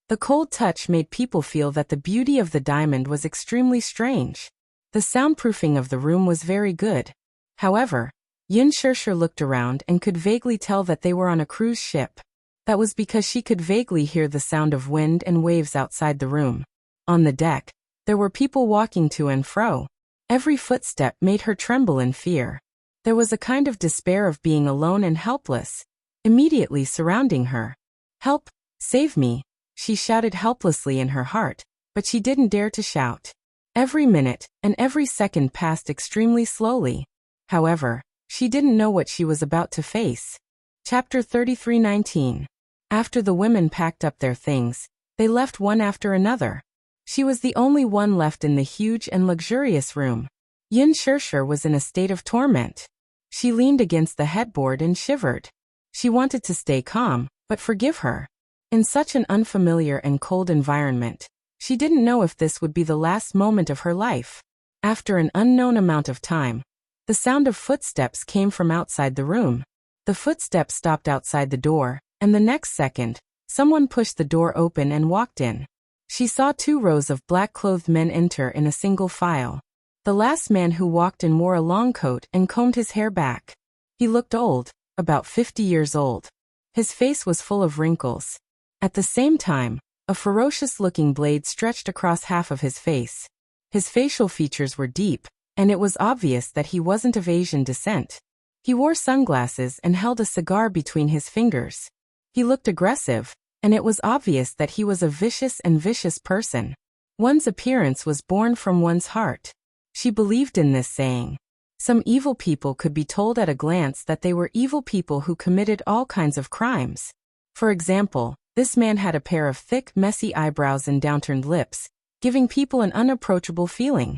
The cold touch made people feel that the beauty of the diamond was extremely strange. The soundproofing of the room was very good. However, Yin Shirshir looked around and could vaguely tell that they were on a cruise ship. That was because she could vaguely hear the sound of wind and waves outside the room. On the deck, there were people walking to and fro. Every footstep made her tremble in fear. There was a kind of despair of being alone and helpless, immediately surrounding her. "Help! Save me!" She shouted helplessly in her heart, but she didn't dare to shout. Every minute and every second passed extremely slowly. However, she didn't know what she was about to face. Chapter 33:19. After the women packed up their things, they left one after another. She was the only one left in the huge and luxurious room. Yin Shirshir was in a state of torment. She leaned against the headboard and shivered. She wanted to stay calm, but forgive her. In such an unfamiliar and cold environment, she didn't know if this would be the last moment of her life. After an unknown amount of time, the sound of footsteps came from outside the room. The footsteps stopped outside the door, and the next second, someone pushed the door open and walked in. She saw 2 rows of black-clothed men enter in a single file. The last man who walked in wore a long coat and combed his hair back. He looked old, about 50 years old. His face was full of wrinkles. At the same time, a ferocious-looking blade stretched across half of his face. His facial features were deep, and it was obvious that he wasn't of Asian descent. He wore sunglasses and held a cigar between his fingers. He looked aggressive, and it was obvious that he was a vicious person. One's appearance was born from one's heart. She believed in this saying. Some evil people could be told at a glance that they were evil people who committed all kinds of crimes. For example, this man had a pair of thick, messy eyebrows and downturned lips, giving people an unapproachable feeling.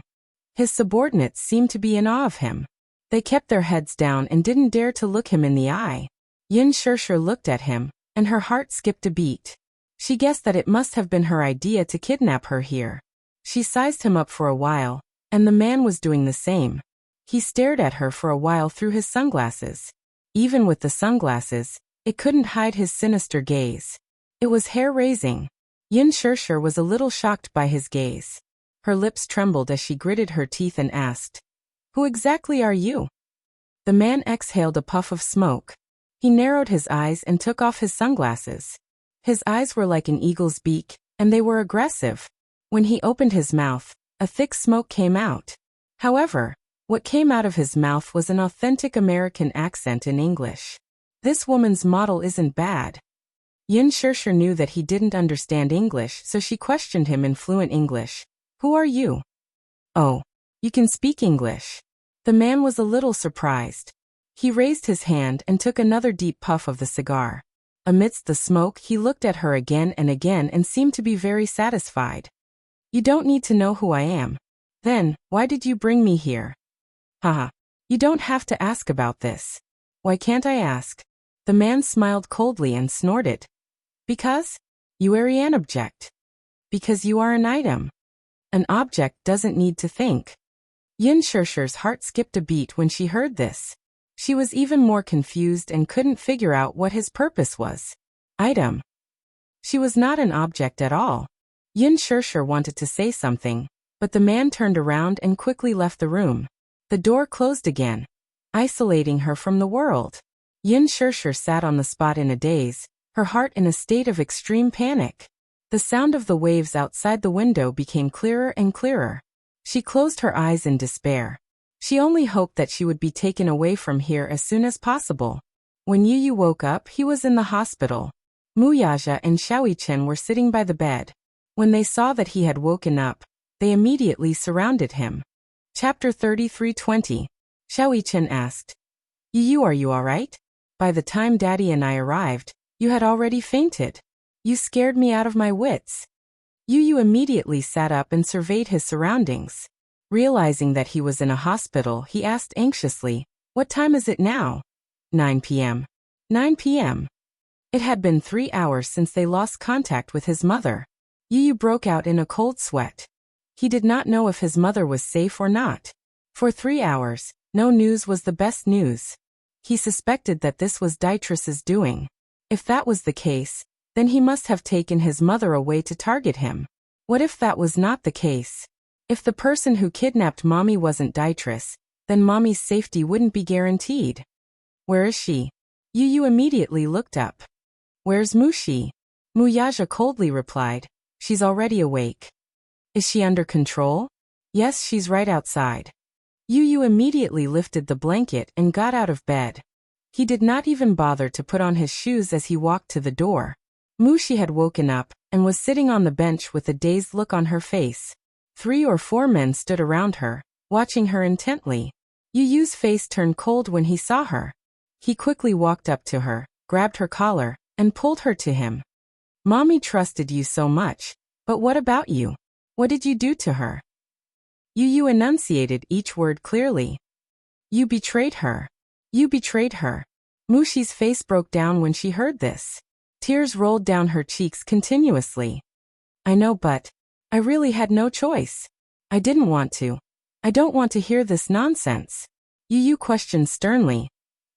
His subordinates seemed to be in awe of him. They kept their heads down and didn't dare to look him in the eye. Yin Shirshir looked at him, and her heart skipped a beat. She guessed that it must have been her idea to kidnap her here. She sized him up for a while, and the man was doing the same. He stared at her for a while through his sunglasses. Even with the sunglasses, it couldn't hide his sinister gaze. It was hair-raising. Yin Shirshir was a little shocked by his gaze. Her lips trembled as she gritted her teeth and asked, "Who exactly are you?" The man exhaled a puff of smoke. He narrowed his eyes and took off his sunglasses. His eyes were like an eagle's beak, and they were aggressive. When he opened his mouth, a thick smoke came out. However, what came out of his mouth was an authentic American accent in English. This woman's model isn't bad. Yin Shirshir knew that he didn't understand English, so she questioned him in fluent English. "Who are you?" "Oh, you can speak English." The man was a little surprised. He raised his hand and took another deep puff of the cigar. Amidst the smoke, he looked at her again and seemed to be very satisfied. "You don't need to know who I am. Then, why did you bring me here?" "Haha. You don't have to ask about this." "Why can't I ask?" The man smiled coldly and snorted. "Because? You are an object. Because you are an item. An object doesn't need to think." Yin Shirshir's heart skipped a beat when she heard this. She was even more confused and couldn't figure out what his purpose was. Item. She was not an object at all. Yin Shirshir wanted to say something, but the man turned around and quickly left the room. The door closed again, isolating her from the world. Yin Shirshir sat on the spot in a daze, her heart in a state of extreme panic. The sound of the waves outside the window became clearer and clearer. She closed her eyes in despair. She only hoped that she would be taken away from here as soon as possible. When Yu woke up, he was in the hospital. Muyaja and Xiaoyichen were sitting by the bed. When they saw that he had woken up, they immediately surrounded him. Chapter 33:20. Xiaoyichen asked, "Yu, are you alright? By the time Daddy and I arrived, you had already fainted. You scared me out of my wits." Yu immediately sat up and surveyed his surroundings. Realizing that he was in a hospital, he asked anxiously, "What time is it now?" 9 p.m. 9 p.m. It had been 3 hours since they lost contact with his mother. Yu broke out in a cold sweat. He did not know if his mother was safe or not. For 3 hours, no news was the best news. He suspected that this was Dietrich's doing. If that was the case, then he must have taken his mother away to target him. What if that was not the case? If the person who kidnapped Mommy wasn't Dietrich, then Mommy's safety wouldn't be guaranteed. "Where is she?" Yu immediately looked up. "Where's Mushi?" Muyaja coldly replied, "She's already awake." "Is she under control?" "Yes, she's right outside." Yu immediately lifted the blanket and got out of bed. He did not even bother to put on his shoes as he walked to the door. Mushi had woken up and was sitting on the bench with a dazed look on her face. 3 or 4 men stood around her, watching her intently. Yu's face turned cold when he saw her. He quickly walked up to her, grabbed her collar, and pulled her to him. "Mommy trusted you so much, but what about you? What did you do to her?" Yu enunciated each word clearly. "You betrayed her. You betrayed her." Mushi's face broke down when she heard this. Tears rolled down her cheeks continuously. "I know, but I really had no choice. I didn't want to. I don't want to hear this nonsense." Yu questioned sternly.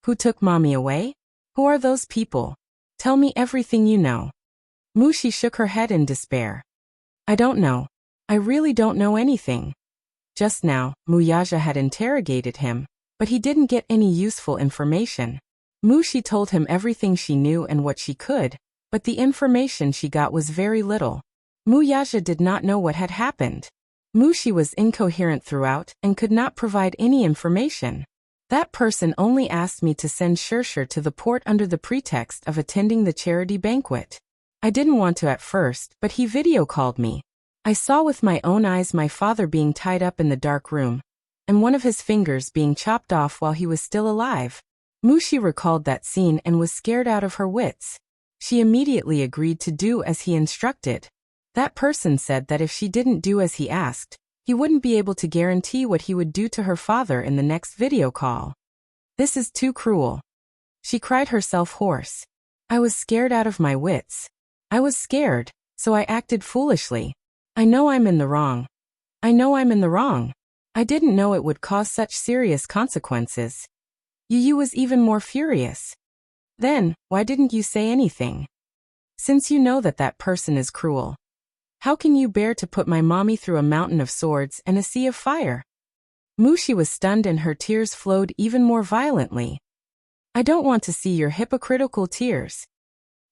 "Who took Mommy away? Who are those people? Tell me everything you know." Mushi shook her head in despair. "I don't know. I really don't know anything." Just now, Muyaja had interrogated him, but he didn't get any useful information. Mushi told him everything she knew and what she could, but the information she got was very little. Muyaja did not know what had happened. Mushi was incoherent throughout and could not provide any information. "That person only asked me to send Shirshir to the port under the pretext of attending the charity banquet. I didn't want to at first, but he video called me. I saw with my own eyes my father being tied up in the dark room, and one of his fingers being chopped off while he was still alive." Mushi recalled that scene and was scared out of her wits. She immediately agreed to do as he instructed. That person said that if she didn't do as he asked, He wouldn't be able to guarantee what he would do to her father in the next video call. This is too cruel. She cried herself hoarse. I was scared out of my wits. I was scared, so I acted foolishly. I know I'm in the wrong. I know I'm in the wrong. I didn't know it would cause such serious consequences. Yu was even more furious. Then, why didn't you say anything? Since you know that that person is cruel. How can you bear to put my mommy through a mountain of swords and a sea of fire? Mushi was stunned and her tears flowed even more violently. I don't want to see your hypocritical tears.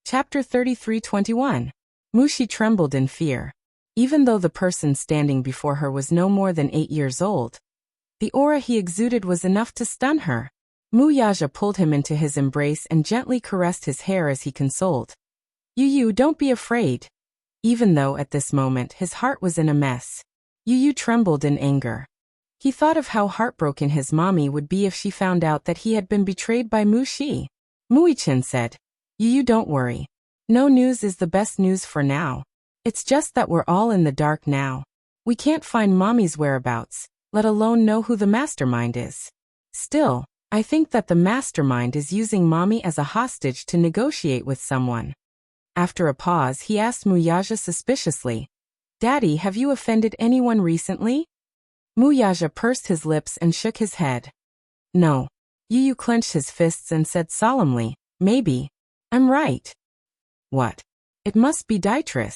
Chapter 33:21. Mushi trembled in fear. Even though the person standing before her was no more than 8 years old, the aura he exuded was enough to stun her. Muyaja pulled him into his embrace and gently caressed his hair as he consoled. Yu, don't be afraid. Even though at this moment his heart was in a mess, Yu trembled in anger. He thought of how heartbroken his mommy would be if she found out that he had been betrayed by Mushi. Muichin said, Yu, don't worry. No news is the best news for now. It's just that we're all in the dark now. We can't find mommy's whereabouts, let alone know who the mastermind is. Still, I think that the mastermind is using mommy as a hostage to negotiate with someone. After a pause, he asked Muyaja suspiciously, Daddy, have you offended anyone recently? Muyaja pursed his lips and shook his head. No. Yu clenched his fists and said solemnly, Maybe. I'm right. What? It must be Dietrich.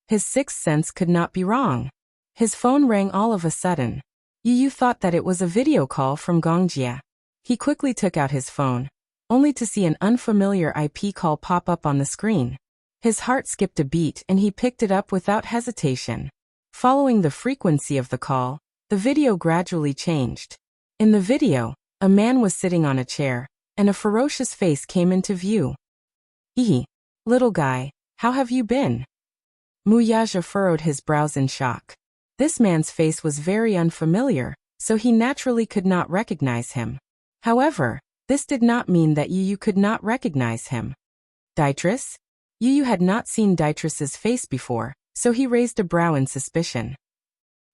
His sixth sense could not be wrong. His phone rang all of a sudden. Yu thought that it was a video call from Gongjia. He quickly took out his phone, only to see an unfamiliar IP call pop up on the screen. His heart skipped a beat and he picked it up without hesitation. Following the frequency of the call, the video gradually changed. In the video, a man was sitting on a chair, and a ferocious face came into view. Little guy, how have you been? Muyaja furrowed his brows in shock. This man's face was very unfamiliar, so he naturally could not recognize him. However, this did not mean that Yu could not recognize him. Dietrich? Yu had not seen Dietrich's face before, so he raised a brow in suspicion.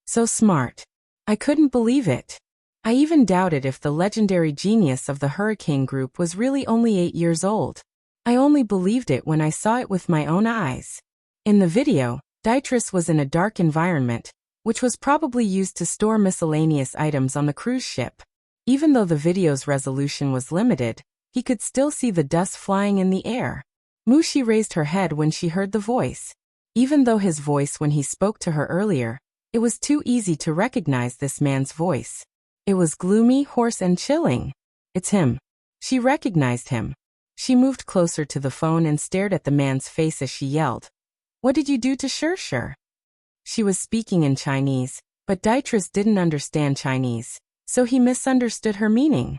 So smart. I couldn't believe it. I even doubted if the legendary genius of the Hurricane Group was really only 8 years old. I only believed it when I saw it with my own eyes. In the video, Dietrich was in a dark environment, which was probably used to store miscellaneous items on the cruise ship. Even though the video's resolution was limited, he could still see the dust flying in the air. Mushi raised her head when she heard the voice. Even though his voice when he spoke to her earlier, it was too easy to recognize this man's voice. It was gloomy, hoarse, and chilling. It's him. She recognized him. She moved closer to the phone and stared at the man's face as she yelled, What did you do to Shir? She was speaking in Chinese, but Dietrich didn't understand Chinese, so he misunderstood her meaning.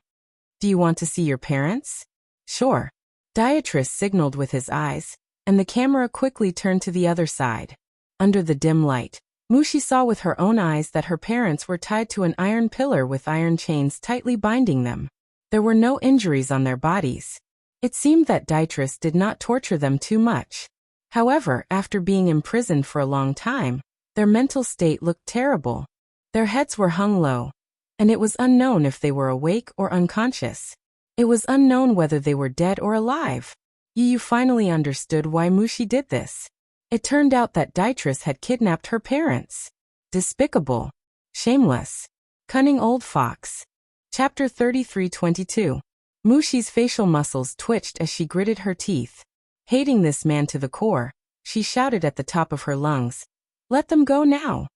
Do you want to see your parents? Sure. Dietrich signaled with his eyes, and the camera quickly turned to the other side. Under the dim light, Mushi saw with her own eyes that her parents were tied to an iron pillar with iron chains tightly binding them. There were no injuries on their bodies. It seemed that Dietrich did not torture them too much. However, after being imprisoned for a long time, their mental state looked terrible. Their heads were hung low, and it was unknown if they were awake or unconscious. It was unknown whether they were dead or alive. Yu finally understood why Mushi did this. It turned out that Dietrich had kidnapped her parents. Despicable. Shameless. Cunning old fox. Chapter 33:22. Mushi's facial muscles twitched as she gritted her teeth. Hating this man to the core, she shouted at the top of her lungs, Let them go now.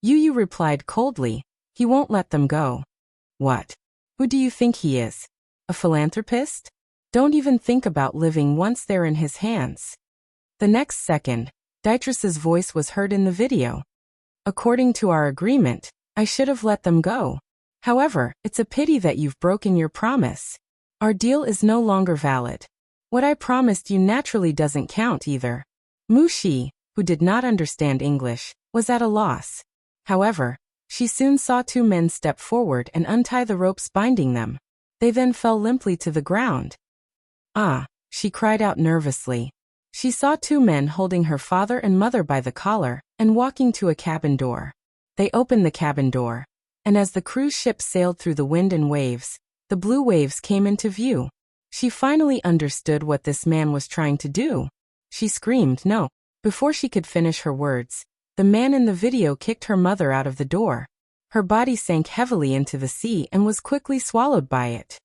Yu replied coldly, He won't let them go. What? Who do you think he is? A philanthropist? Don't even think about living once they're in his hands. The next second, Dietrich's voice was heard in the video. According to our agreement, I should have let them go. However, it's a pity that you've broken your promise. Our deal is no longer valid. What I promised you naturally doesn't count either. Mushi, who did not understand English, was at a loss. However, she soon saw 2 men step forward and untie the ropes binding them. They then fell limply to the ground. Ah, she cried out nervously. She saw 2 men holding her father and mother by the collar and walking to a cabin door. They opened the cabin door. And as the cruise ship sailed through the wind and waves, the blue waves came into view. She finally understood what this man was trying to do. She screamed, "No!" Before she could finish her words, the man in the video kicked her mother out of the door. Her body sank heavily into the sea and was quickly swallowed by it.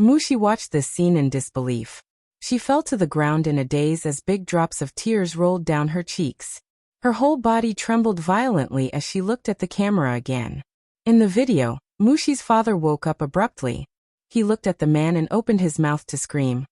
Mushi watched this scene in disbelief. She fell to the ground in a daze as big drops of tears rolled down her cheeks. Her whole body trembled violently as she looked at the camera again. In the video, Mushi's father woke up abruptly. He looked at the man and opened his mouth to scream.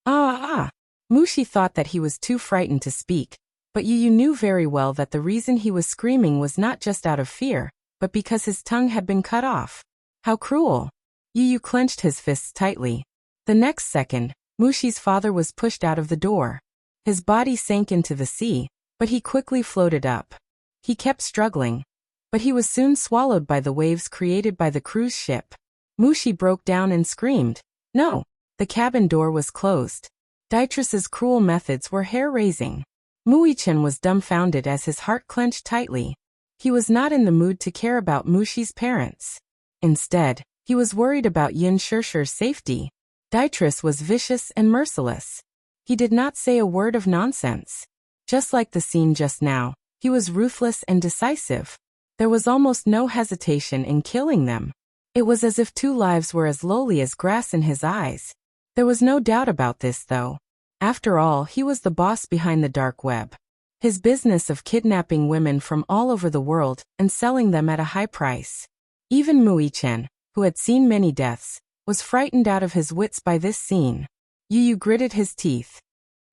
Mushi thought that he was too frightened to speak, but Yu knew very well that the reason he was screaming was not just out of fear, but because his tongue had been cut off. How cruel! Yu clenched his fists tightly. The next second, Mushi's father was pushed out of the door. His body sank into the sea, but he quickly floated up. He kept struggling, but he was soon swallowed by the waves created by the cruise ship. Mushi broke down and screamed, "No!" The cabin door was closed. Dietress's cruel methods were hair-raising. Muichin was dumbfounded as his heart clenched tightly. He was not in the mood to care about Mushi's parents. Instead, he was worried about Yin Shirshir's safety. Dietress was vicious and merciless. He did not say a word of nonsense. Just like the scene just now, he was ruthless and decisive. There was almost no hesitation in killing them. It was as if two lives were as lowly as grass in his eyes. There was no doubt about this, though. After all, he was the boss behind the dark web. His business of kidnapping women from all over the world and selling them at a high price. Even Muichin, who had seen many deaths, was frightened out of his wits by this scene. Yu gritted his teeth.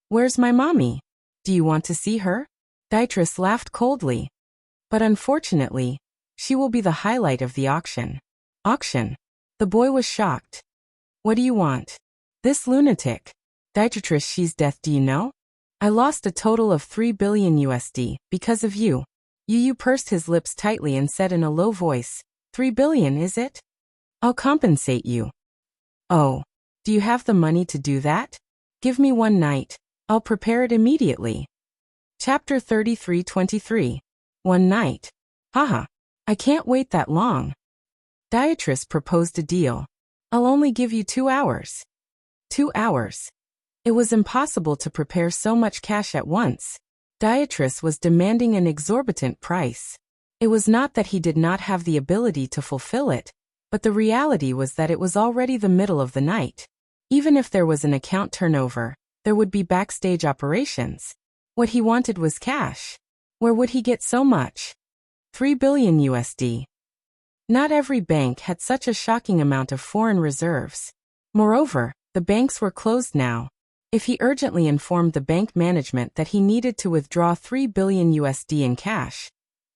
"Where's my mommy? Do you want to see her?" Dietress laughed coldly. "But unfortunately, she will be the highlight of the auction." "Auction?" The boy was shocked. "What do you want?" "This lunatic." "Dietress, she's death, do you know? I lost a total of 3 billion USD because of you." Yu pursed his lips tightly and said in a low voice, 3 billion, is it? I'll compensate you." "Oh, do you have the money to do that? Give me one night. I'll prepare it immediately." Chapter 33:23. One night. Haha. I can't wait that long. Dietress proposed a deal. "I'll only give you 2 hours. 2 hours. It was impossible to prepare so much cash at once. Dietress was demanding an exorbitant price. It was not that he did not have the ability to fulfill it, but the reality was that it was already the middle of the night. Even if there was an account turnover, there would be backstage operations. What he wanted was cash. Where would he get so much? 3 billion USD. Not every bank had such a shocking amount of foreign reserves. Moreover, the banks were closed now. If he urgently informed the bank management that he needed to withdraw 3 billion USD in cash,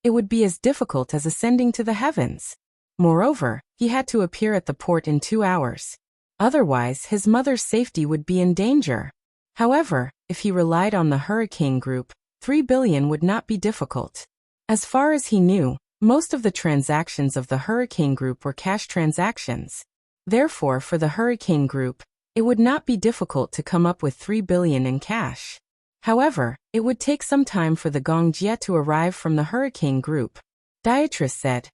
it would be as difficult as ascending to the heavens. Moreover, he had to appear at the port in 2 hours. Otherwise, his mother's safety would be in danger. However, if he relied on the Hurricane Group, 3 billion would not be difficult. As far as he knew, most of the transactions of the Hurricane Group were cash transactions. Therefore, for the Hurricane Group, it would not be difficult to come up with 3 billion in cash. However, it would take some time for the Gongjie to arrive from the Hurricane Group. Dietress said,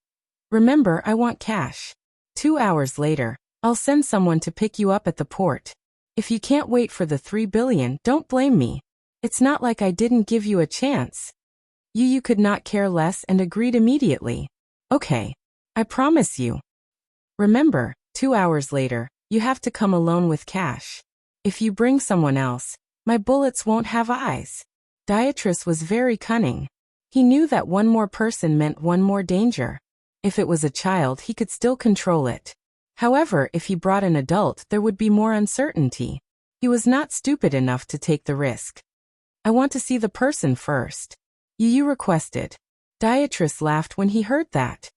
"Remember, I want cash. 2 hours later, I'll send someone to pick you up at the port. If you can't wait for the 3 billion, don't blame me. It's not like I didn't give you a chance." Yu could not care less and agreed immediately. "Okay. I promise you. Remember, 2 hours later, you have to come alone with cash. If you bring someone else, my bullets won't have eyes." Dietress was very cunning. He knew that one more person meant one more danger. If it was a child, he could still control it. However, if he brought an adult, there would be more uncertainty. He was not stupid enough to take the risk. "I want to see the person first," Yu requested. Dietress laughed when he heard that.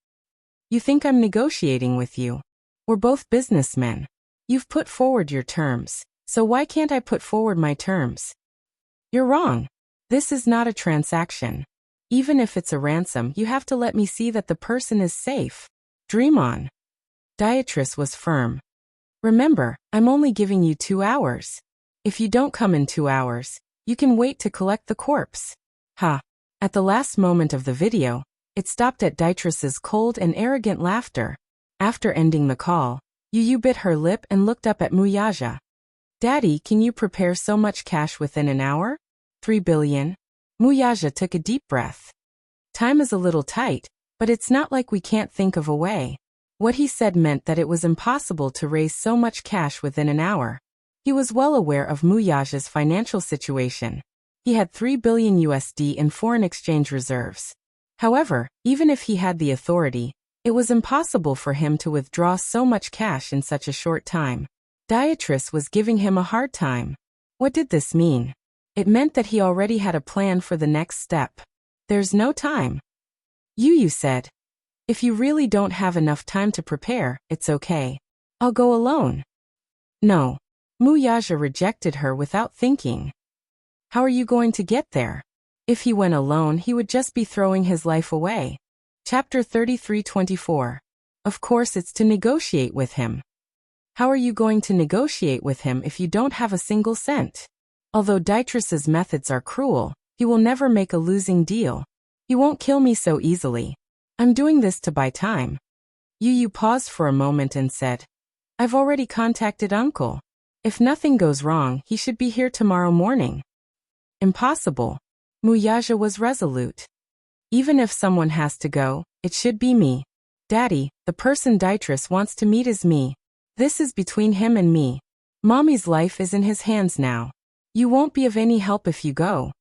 "You think I'm negotiating with you? We're both businessmen. You've put forward your terms, so why can't I put forward my terms?" "You're wrong. This is not a transaction. Even if it's a ransom, you have to let me see that the person is safe. Dream on." Dietress was firm. "Remember, I'm only giving you 2 hours. If you don't come in 2 hours, you can wait to collect the corpse." At the last moment of the video, It stopped at Dietrich's cold and arrogant laughter. After ending the call, Yu bit her lip and looked up at Muyaja. Daddy, can you prepare so much cash within an hour? 3 billion? Muyaja took a deep breath. Time is a little tight, but it's not like we can't think of a way. What he said meant that it was impossible to raise so much cash within an hour. He was well aware of Muyaja's financial situation. He had 3 billion USD in foreign exchange reserves. However, even if he had the authority, it was impossible for him to withdraw so much cash in such a short time. Dietrich was giving him a hard time. What did this mean? It meant that he already had a plan for the next step. There's no time. Yu said. If you really don't have enough time to prepare, it's okay. I'll go alone. No. Muyaja rejected her without thinking. How are you going to get there? If he went alone, he would just be throwing his life away. Chapter 33:24. Of course it's to negotiate with him. How are you going to negotiate with him if you don't have a single cent? Although Dietrich's methods are cruel, he will never make a losing deal. He won't kill me so easily. I'm doing this to buy time. Yu paused for a moment and said, I've already contacted Uncle. If nothing goes wrong, he should be here tomorrow morning. Impossible. Muyaja was resolute. Even if someone has to go, it should be me. Daddy, the person Dietrich wants to meet is me. This is between him and me. Mommy's life is in his hands now. You won't be of any help if you go.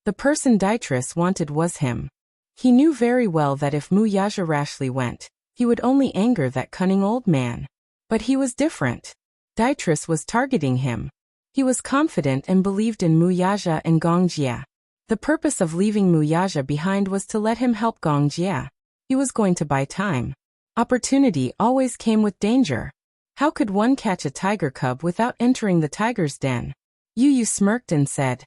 The person Dietrich wanted was him. He knew very well that if Muyaja rashly went, he would only anger that cunning old man. But he was different. Dietrich was targeting him. He was confident and believed in Muyaja and Gongjie. The purpose of leaving Muyaja behind was to let him help Gongjie. He was going to buy time. Opportunity always came with danger. How could one catch a tiger cub without entering the tiger's den? Yu smirked and said,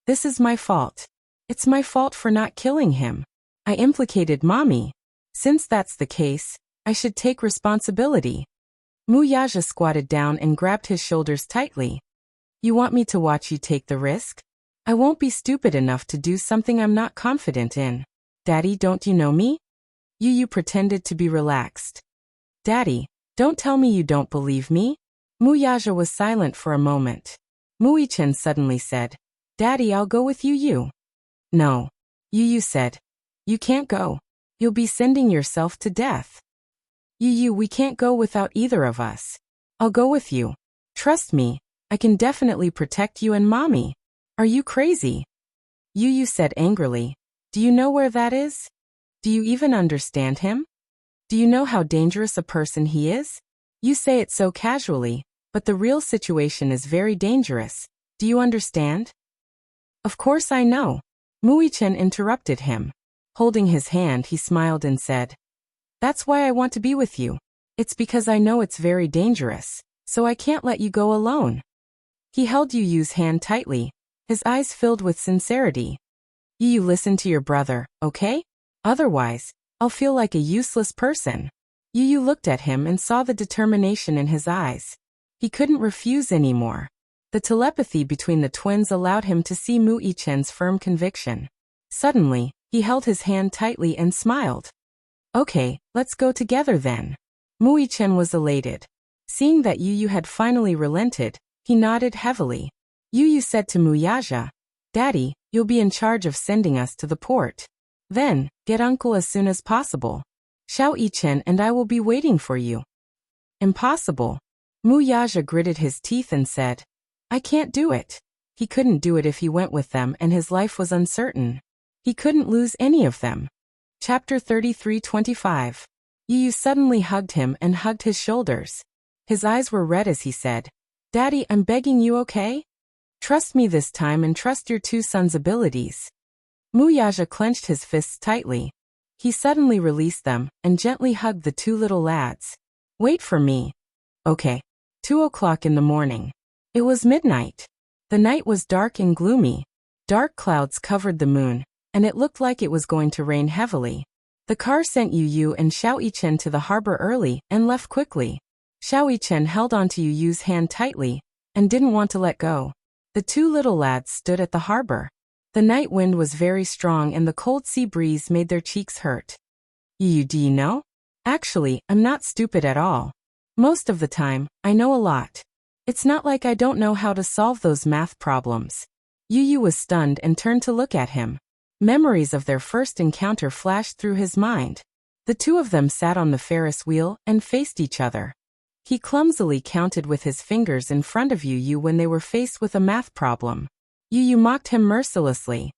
This is my fault. It's my fault for not killing him. I implicated Mommy. Since that's the case, I should take responsibility. Muyaja squatted down and grabbed his shoulders tightly. You want me to watch you take the risk? I won't be stupid enough to do something I'm not confident in. Daddy, don't you know me? Yu pretended to be relaxed. Daddy, don't tell me you don't believe me? Muyaja was silent for a moment. Muichen suddenly said, Daddy, I'll go with you. No. Yu said, You can't go. You'll be sending yourself to death. Yu, we can't go without either of us. I'll go with you. Trust me, I can definitely protect you and Mommy. Are you crazy? Yu said angrily, Do you know where that is? Do you even understand him? Do you know how dangerous a person he is? You say it so casually, but the real situation is very dangerous. Do you understand? Of course I know. Muichen interrupted him. Holding his hand, he smiled and said, That's why I want to be with you. It's because I know it's very dangerous, so I can't let you go alone. He held Yu's hand tightly, his eyes filled with sincerity. You listen to your brother, okay? Otherwise, I'll feel like a useless person. Yu looked at him and saw the determination in his eyes. He couldn't refuse anymore. The telepathy between the twins allowed him to see Muichen's firm conviction. Suddenly, he held his hand tightly and smiled. Okay, let's go together then. Muichen was elated. Seeing that Yu had finally relented, he nodded heavily. Yu said to Muyaja, Daddy, you'll be in charge of sending us to the port. Then, get Uncle as soon as possible. Xiao Yichen and I will be waiting for you. Impossible. Muyaja gritted his teeth and said, I can't do it. He couldn't do it if he went with them and his life was uncertain. He couldn't lose any of them. Chapter 33:25. Yu suddenly hugged him and hugged his shoulders. His eyes were red as he said, Daddy, I'm begging you, okay? Trust me this time and trust your two sons' abilities. Muyaja clenched his fists tightly. He suddenly released them and gently hugged the two little lads. Wait for me. Okay. 2:00 in the morning. It was midnight. The night was dark and gloomy. Dark clouds covered the moon, and it looked like it was going to rain heavily. The car sent Yu and Xiao Yichen to the harbor early and left quickly. Xiao Yichen held onto Yu's hand tightly and didn't want to let go. The two little lads stood at the harbor. The night wind was very strong and the cold sea breeze made their cheeks hurt. You do you know? Actually, I'm not stupid at all. Most of the time, I know a lot. It's not like I don't know how to solve those math problems. Yu was stunned and turned to look at him. Memories of their first encounter flashed through his mind. The two of them sat on the Ferris wheel and faced each other. He clumsily counted with his fingers in front of Yu when they were faced with a math problem. Yu mocked him mercilessly.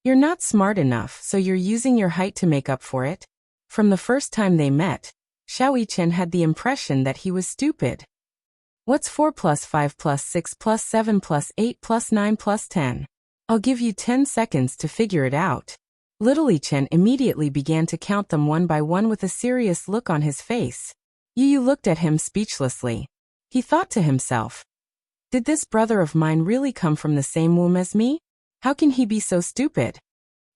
You're not smart enough, so you're using your height to make up for it. From the first time they met, Xiao Yichen had the impression that he was stupid. What's 4 plus 5 plus 6 plus 7 plus 8 plus 9 plus 10? I'll give you 10 seconds to figure it out. Little Yichen immediately began to count them one by one with a serious look on his face. Yu looked at him speechlessly. He thought to himself, did this brother of mine really come from the same womb as me? How can he be so stupid?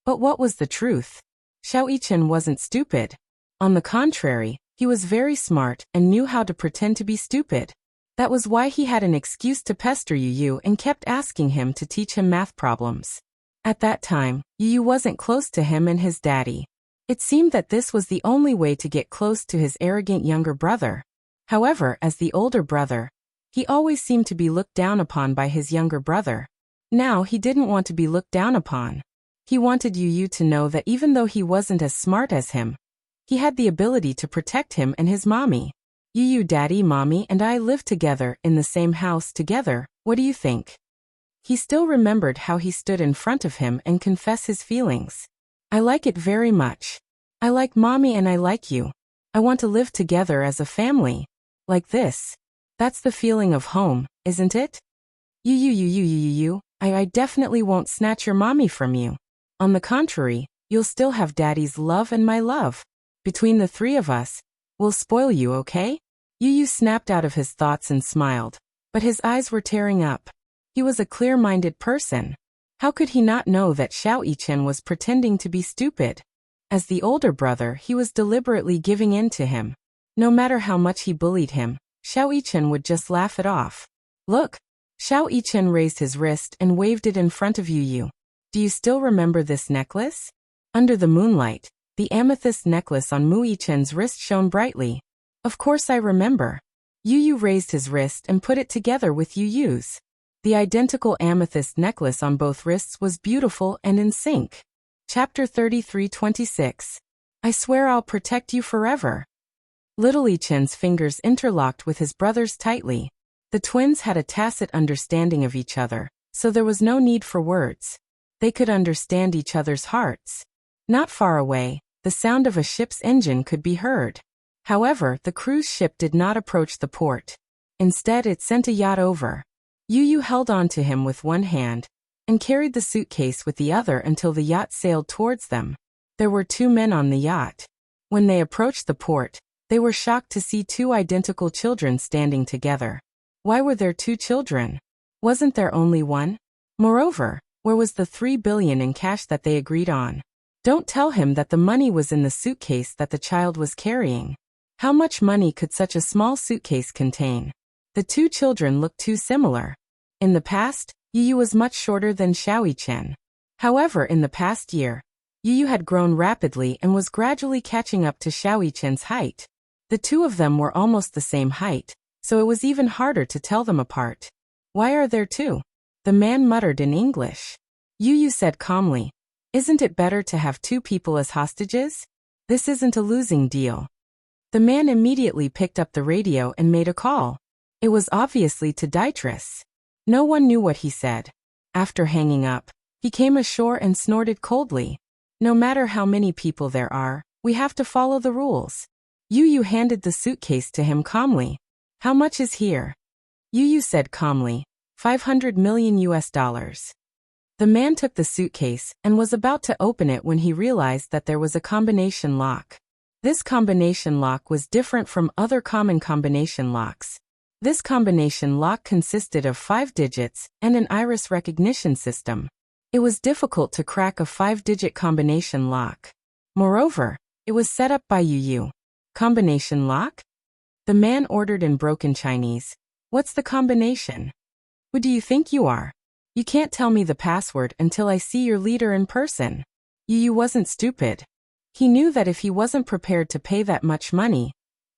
But what was the truth? Xiao Yichen wasn't stupid. On the contrary, he was very smart and knew how to pretend to be stupid. That was why he had an excuse to pester Yu and kept asking him to teach him math problems. At that time, Yu wasn't close to him and his daddy. It seemed that this was the only way to get close to his arrogant younger brother. However, as the older brother, he always seemed to be looked down upon by his younger brother. Now he didn't want to be looked down upon. He wanted Yu to know that even though he wasn't as smart as him, he had the ability to protect him and his mommy. Yu, daddy, mommy, and I live together in the same house together, what do you think? He still remembered how he stood in front of him and confessed his feelings. I like it very much. I like mommy and I like you. I want to live together as a family. Like this. That's the feeling of home, isn't it? I definitely won't snatch your mommy from you. On the contrary, you'll still have daddy's love and my love. Between the three of us, we'll spoil you, okay? Yu snapped out of his thoughts and smiled, but his eyes were tearing up. He was a clear-minded person. How could he not know that Xiao Yichen was pretending to be stupid? As the older brother, he was deliberately giving in to him. No matter how much he bullied him, Xiao Yichen would just laugh it off. Look! Xiao Yichen raised his wrist and waved it in front of Yu. Do you still remember this necklace? Under the moonlight, the amethyst necklace on Mu Yichen's wrist shone brightly. Of course I remember. Yu raised his wrist and put it together with Yu's. The identical amethyst necklace on both wrists was beautiful and in sync. Chapter 33:26. I swear I'll protect you forever. Little Yichen's fingers interlocked with his brother's tightly. The twins had a tacit understanding of each other, so there was no need for words. They could understand each other's hearts. Not far away, the sound of a ship's engine could be heard. However, the cruise ship did not approach the port. Instead, it sent a yacht over. Yu held on to him with one hand and carried the suitcase with the other until the yacht sailed towards them. There were two men on the yacht. When they approached the port, they were shocked to see two identical children standing together. Why were there two children? Wasn't there only one? Moreover, where was the 3 billion in cash that they agreed on? Don't tell him that the money was in the suitcase that the child was carrying. How much money could such a small suitcase contain? The two children looked too similar. In the past, Yu was much shorter than Xiao Yichen. However, in the past year, Yu had grown rapidly and was gradually catching up to Xiao Yichen's height. The two of them were almost the same height, so it was even harder to tell them apart. Why are there two? The man muttered in English. Yu said calmly, isn't it better to have two people as hostages? This isn't a losing deal. The man immediately picked up the radio and made a call. It was obviously to Dietrich. No one knew what he said. After hanging up, he came ashore and snorted coldly. No matter how many people there are, we have to follow the rules. Yu handed the suitcase to him calmly. How much is here? Yu said calmly, $500 million. The man took the suitcase and was about to open it when he realized that there was a combination lock. This combination lock was different from other common combination locks. This combination lock consisted of 5 digits and an iris recognition system. It was difficult to crack a 5-digit combination lock. Moreover, it was set up by Yu. Combination lock? The man ordered in broken Chinese. What's the combination? Who do you think you are? You can't tell me the password until I see your leader in person. Yu wasn't stupid. He knew that if he wasn't prepared to pay that much money,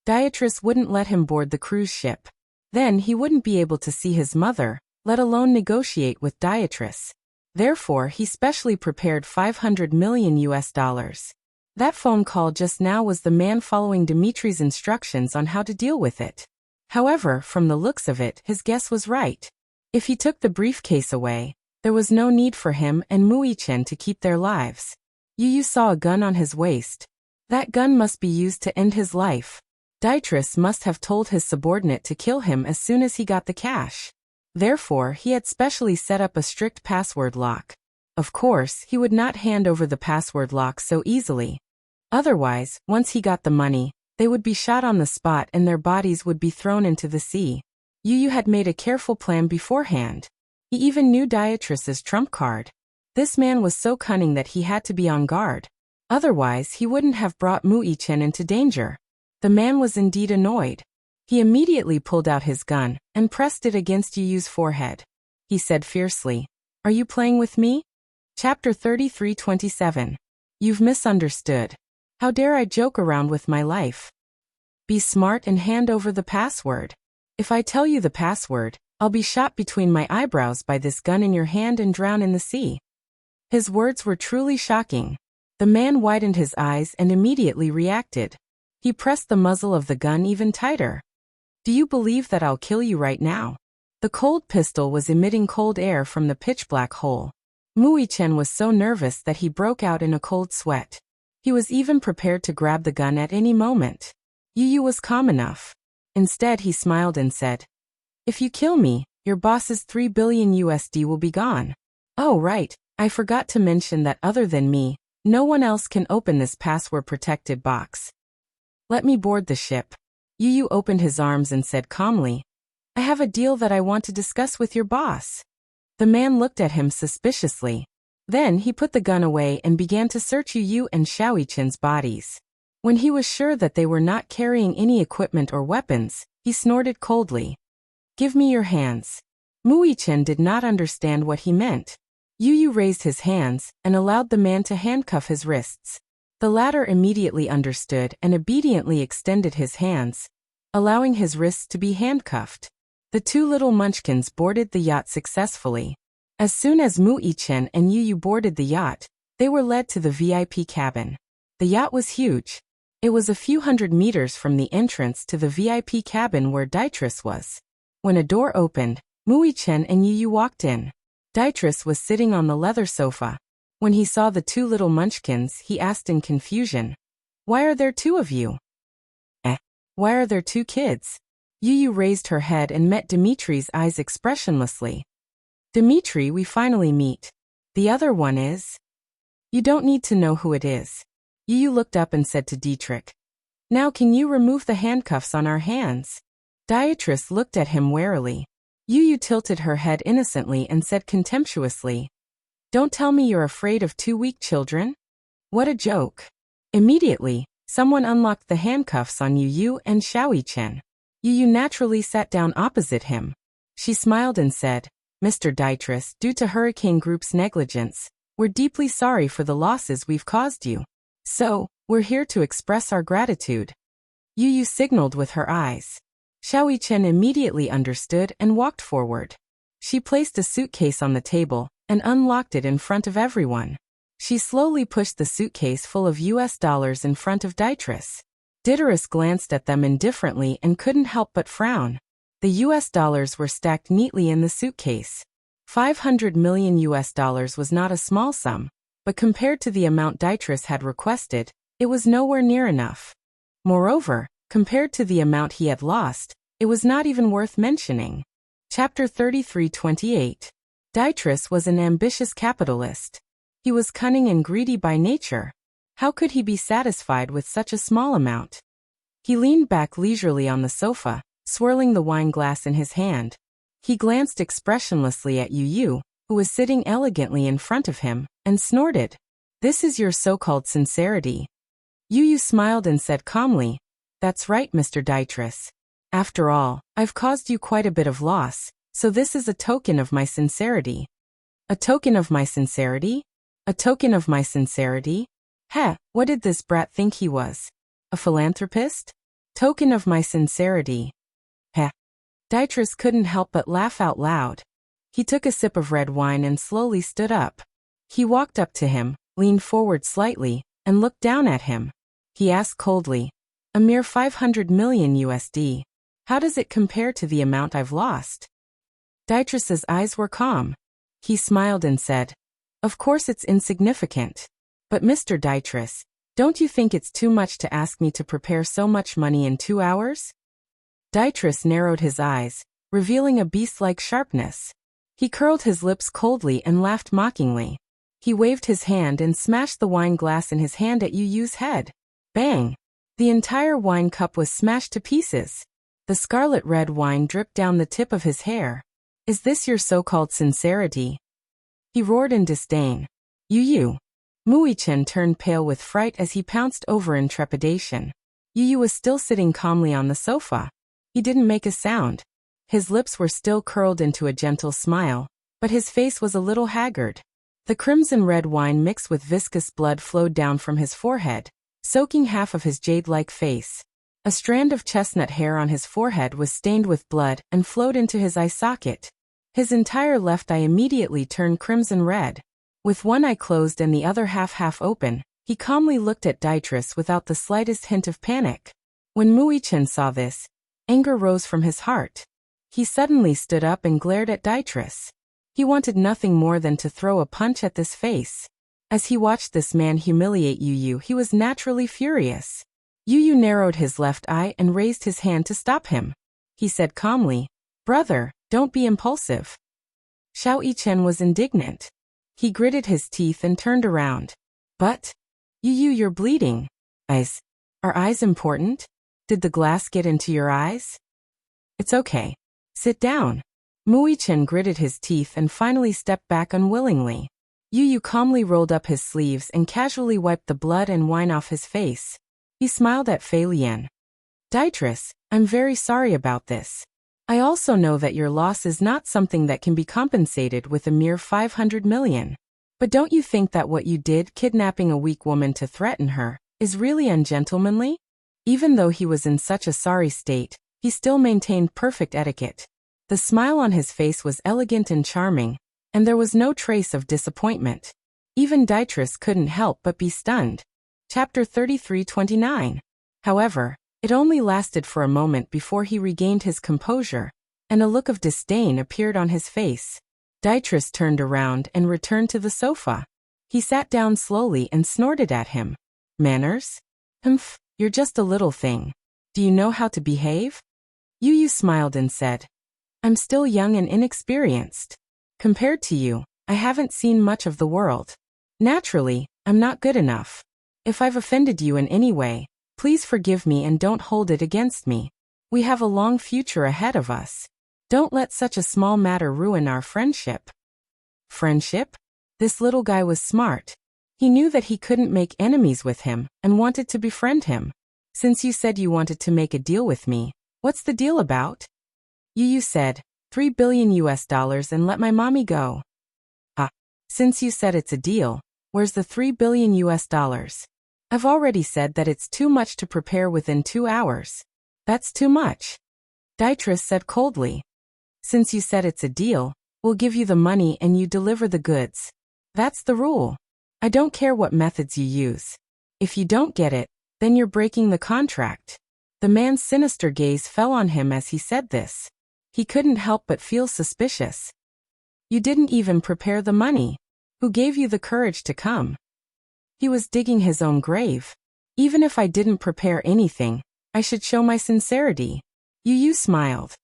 Beatrice wouldn't let him board the cruise ship. Then he wouldn't be able to see his mother, let alone negotiate with Beatrice. Therefore, he specially prepared $500 million. That phone call just now was the man following Dimitri's instructions on how to deal with it. However, from the looks of it, his guess was right. If he took the briefcase away, there was no need for him and Mui-chen to keep their lives. Yu saw a gun on his waist. That gun must be used to end his life. Beatrice must have told his subordinate to kill him as soon as he got the cash. Therefore, he had specially set up a strict password lock. Of course, he would not hand over the password lock so easily. Otherwise, once he got the money, they would be shot on the spot and their bodies would be thrown into the sea. Yu had made a careful plan beforehand. He even knew Beatrice's trump card. This man was so cunning that he had to be on guard. Otherwise, he wouldn't have brought Mui-chen into danger. The man was indeed annoyed. He immediately pulled out his gun and pressed it against Yu's forehead. He said fiercely, "Are you playing with me?" Chapter 33:27. You've misunderstood. How dare I joke around with my life? Be smart and hand over the password. If I tell you the password, I'll be shot between my eyebrows by this gun in your hand and drown in the sea. His words were truly shocking. The man widened his eyes and immediately reacted. He pressed the muzzle of the gun even tighter. Do you believe that I'll kill you right now? The cold pistol was emitting cold air from the pitch-black hole. Mui-chen was so nervous that he broke out in a cold sweat. He was even prepared to grab the gun at any moment. Yu was calm enough. Instead, he smiled and said, "If you kill me, your boss's $3 billion will be gone. Oh right, I forgot to mention that other than me, no one else can open this password-protected box. Let me board the ship." Yu opened his arms and said calmly, "I have a deal that I want to discuss with your boss." The man looked at him suspiciously. Then he put the gun away and began to search Yu and Xiaoyi-chen's bodies. When he was sure that they were not carrying any equipment or weapons, he snorted coldly. "Give me your hands." Mui-chen did not understand what he meant. Yu raised his hands and allowed the man to handcuff his wrists. The latter immediately understood and obediently extended his hands, allowing his wrists to be handcuffed. The two little munchkins boarded the yacht successfully. As soon as Mui-chen and Yu boarded the yacht, they were led to the VIP cabin. The yacht was huge. It was a few hundred meters from the entrance to the VIP cabin where Beatrice was. When a door opened, Mui-chen and Yu walked in. Beatrice was sitting on the leather sofa. When he saw the two little munchkins, he asked in confusion, "Why are there two of you?" Why are there two kids?" Yu raised her head and met Dimitri's eyes expressionlessly. "Dimitri, we finally meet. The other one is?" "You don't need to know who it is." Yu looked up and said to Dietrich, "Now can you remove the handcuffs on our hands?" Beatrice looked at him warily. Yu tilted her head innocently and said contemptuously, "Don't tell me you're afraid of two weak children? What a joke." Immediately, someone unlocked the handcuffs on Yu and Xiaoyi-chen. Yu naturally sat down opposite him. She smiled and said, "Mr. Beatrice, due to Hurricane Group's negligence, we're deeply sorry for the losses we've caused you. So, we're here to express our gratitude." Yu signaled with her eyes. Xiaoyi-chen immediately understood and walked forward. She placed a suitcase on the table and unlocked it in front of everyone. She slowly pushed the suitcase full of US dollars in front of Beatrice. Diderus glanced at them indifferently and couldn't help but frown. The US dollars were stacked neatly in the suitcase. $500 million was not a small sum, but compared to the amount Beatrice had requested, it was nowhere near enough. Moreover, compared to the amount he had lost, it was not even worth mentioning. Chapter 33:28. Beatrice was an ambitious capitalist. He was cunning and greedy by nature. How could he be satisfied with such a small amount? He leaned back leisurely on the sofa, swirling the wine glass in his hand. He glanced expressionlessly at Yu, who was sitting elegantly in front of him, and snorted. "This is your so-called sincerity." Yu smiled and said calmly, "That's right, Mr. Beatrice. After all, I've caused you quite a bit of loss, so this is a token of my sincerity." "A token of my sincerity? A token of my sincerity?" Heh, what did this brat think he was? A philanthropist? Token of my sincerity. Heh. Dietrich couldn't help but laugh out loud. He took a sip of red wine and slowly stood up. He walked up to him, leaned forward slightly, and looked down at him. He asked coldly, "A mere 500 million USD. How does it compare to the amount I've lost?" Dietrich's eyes were calm. He smiled and said, "Of course it's insignificant. But Mr. Dietrich, don't you think it's too much to ask me to prepare so much money in 2 hours?" Dietrich narrowed his eyes, revealing a beast-like sharpness. He curled his lips coldly and laughed mockingly. He waved his hand and smashed the wine glass in his hand at Yu's head. Bang! The entire wine cup was smashed to pieces. The scarlet red wine dripped down the tip of his hair. "Is this your so-called sincerity?" He roared in disdain. Yu. Mui-chan turned pale with fright as he pounced over in trepidation. Yu was still sitting calmly on the sofa. He didn't make a sound. His lips were still curled into a gentle smile, but his face was a little haggard. The crimson red wine mixed with viscous blood flowed down from his forehead, soaking half of his jade-like face. A strand of chestnut hair on his forehead was stained with blood and flowed into his eye socket. His entire left eye immediately turned crimson red. With one eye closed and the other half open, he calmly looked at Dietrich without the slightest hint of panic. When Mui-chan saw this, anger rose from his heart. He suddenly stood up and glared at Dietrich. He wanted nothing more than to throw a punch at this face. As he watched this man humiliate Yu, he was naturally furious. Yu narrowed his left eye and raised his hand to stop him. He said calmly, "Brother, don't be impulsive." Xiao Yichen was indignant. He gritted his teeth and turned around. "But, Yu, you're bleeding." "Eyes? Are eyes important? Did the glass get into your eyes?" "It's okay. Sit down." Mui-chan gritted his teeth and finally stepped back unwillingly. Yu calmly rolled up his sleeves and casually wiped the blood and wine off his face. He smiled at Fei Lian. "Dietrich, I'm very sorry about this. I also know that your loss is not something that can be compensated with a mere 500 million. But don't you think that what you did, kidnapping a weak woman to threaten her, is really ungentlemanly?" Even though he was in such a sorry state, he still maintained perfect etiquette. The smile on his face was elegant and charming, and there was no trace of disappointment. Even Dietrich couldn't help but be stunned. Chapter 33-29. However, it only lasted for a moment before he regained his composure, and a look of disdain appeared on his face. Dietrich turned around and returned to the sofa. He sat down slowly and snorted at him. "Manners? Humph, you're just a little thing. Do you know how to behave?" Yu smiled and said, "I'm still young and inexperienced. Compared to you, I haven't seen much of the world. Naturally, I'm not good enough. If I've offended you in any way, please forgive me and don't hold it against me. We have a long future ahead of us. Don't let such a small matter ruin our friendship." Friendship? This little guy was smart. He knew that he couldn't make enemies with him and wanted to befriend him. "Since you said you wanted to make a deal with me, what's the deal about?" Yu said, $3 billion and let my mommy go." "Ah, since you said it's a deal, where's the $3 billion? I've already said that it's too much to prepare within 2 hours. That's too much." Dietrich said coldly. "Since you said it's a deal, we'll give you the money and you deliver the goods. That's the rule. I don't care what methods you use. If you don't get it, then you're breaking the contract." The man's sinister gaze fell on him as he said this. He couldn't help but feel suspicious. "You didn't even prepare the money. Who gave you the courage to come?" He was digging his own grave. "Even if I didn't prepare anything, I should show my sincerity." Yu smiled.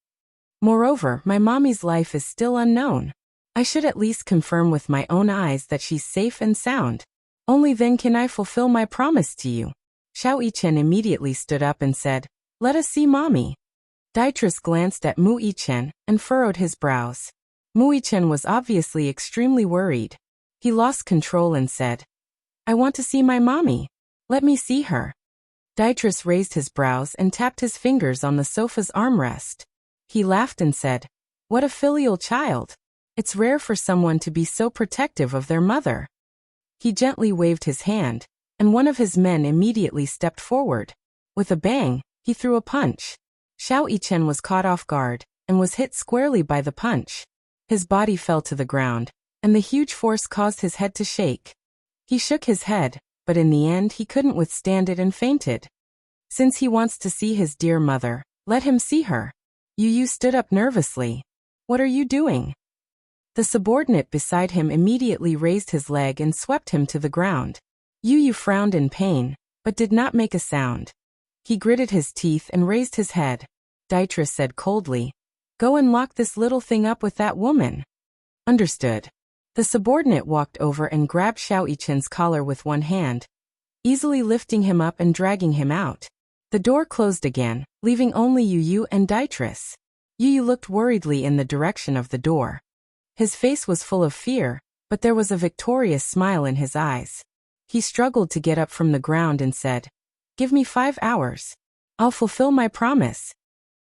"Moreover, my mommy's life is still unknown. I should at least confirm with my own eyes that she's safe and sound. Only then can I fulfill my promise to you." Xiao Yichen immediately stood up and said, "Let us see mommy." Dietrich glanced at Mui-chan and furrowed his brows. Mui-chan was obviously extremely worried. He lost control and said, "I want to see my mommy. Let me see her." Dietrich raised his brows and tapped his fingers on the sofa's armrest. He laughed and said, "What a filial child. It's rare for someone to be so protective of their mother." He gently waved his hand, and one of his men immediately stepped forward. With a bang, he threw a punch. Xiao Yichen was caught off guard and was hit squarely by the punch. His body fell to the ground, and the huge force caused his head to shake. He shook his head, but in the end he couldn't withstand it and fainted. Since he wants to see his dear mother, let him see her. Yu stood up nervously. What are you doing? The subordinate beside him immediately raised his leg and swept him to the ground. Yu frowned in pain, but did not make a sound. He gritted his teeth and raised his head. Dietrich said coldly, "Go and lock this little thing up with that woman." Understood. The subordinate walked over and grabbed Xiao Yichen's collar with one hand, easily lifting him up and dragging him out. The door closed again, leaving only Yu and Dietrich. Yu looked worriedly in the direction of the door. His face was full of fear, but there was a victorious smile in his eyes. He struggled to get up from the ground and said, "Give me 5 hours. I'll fulfill my promise."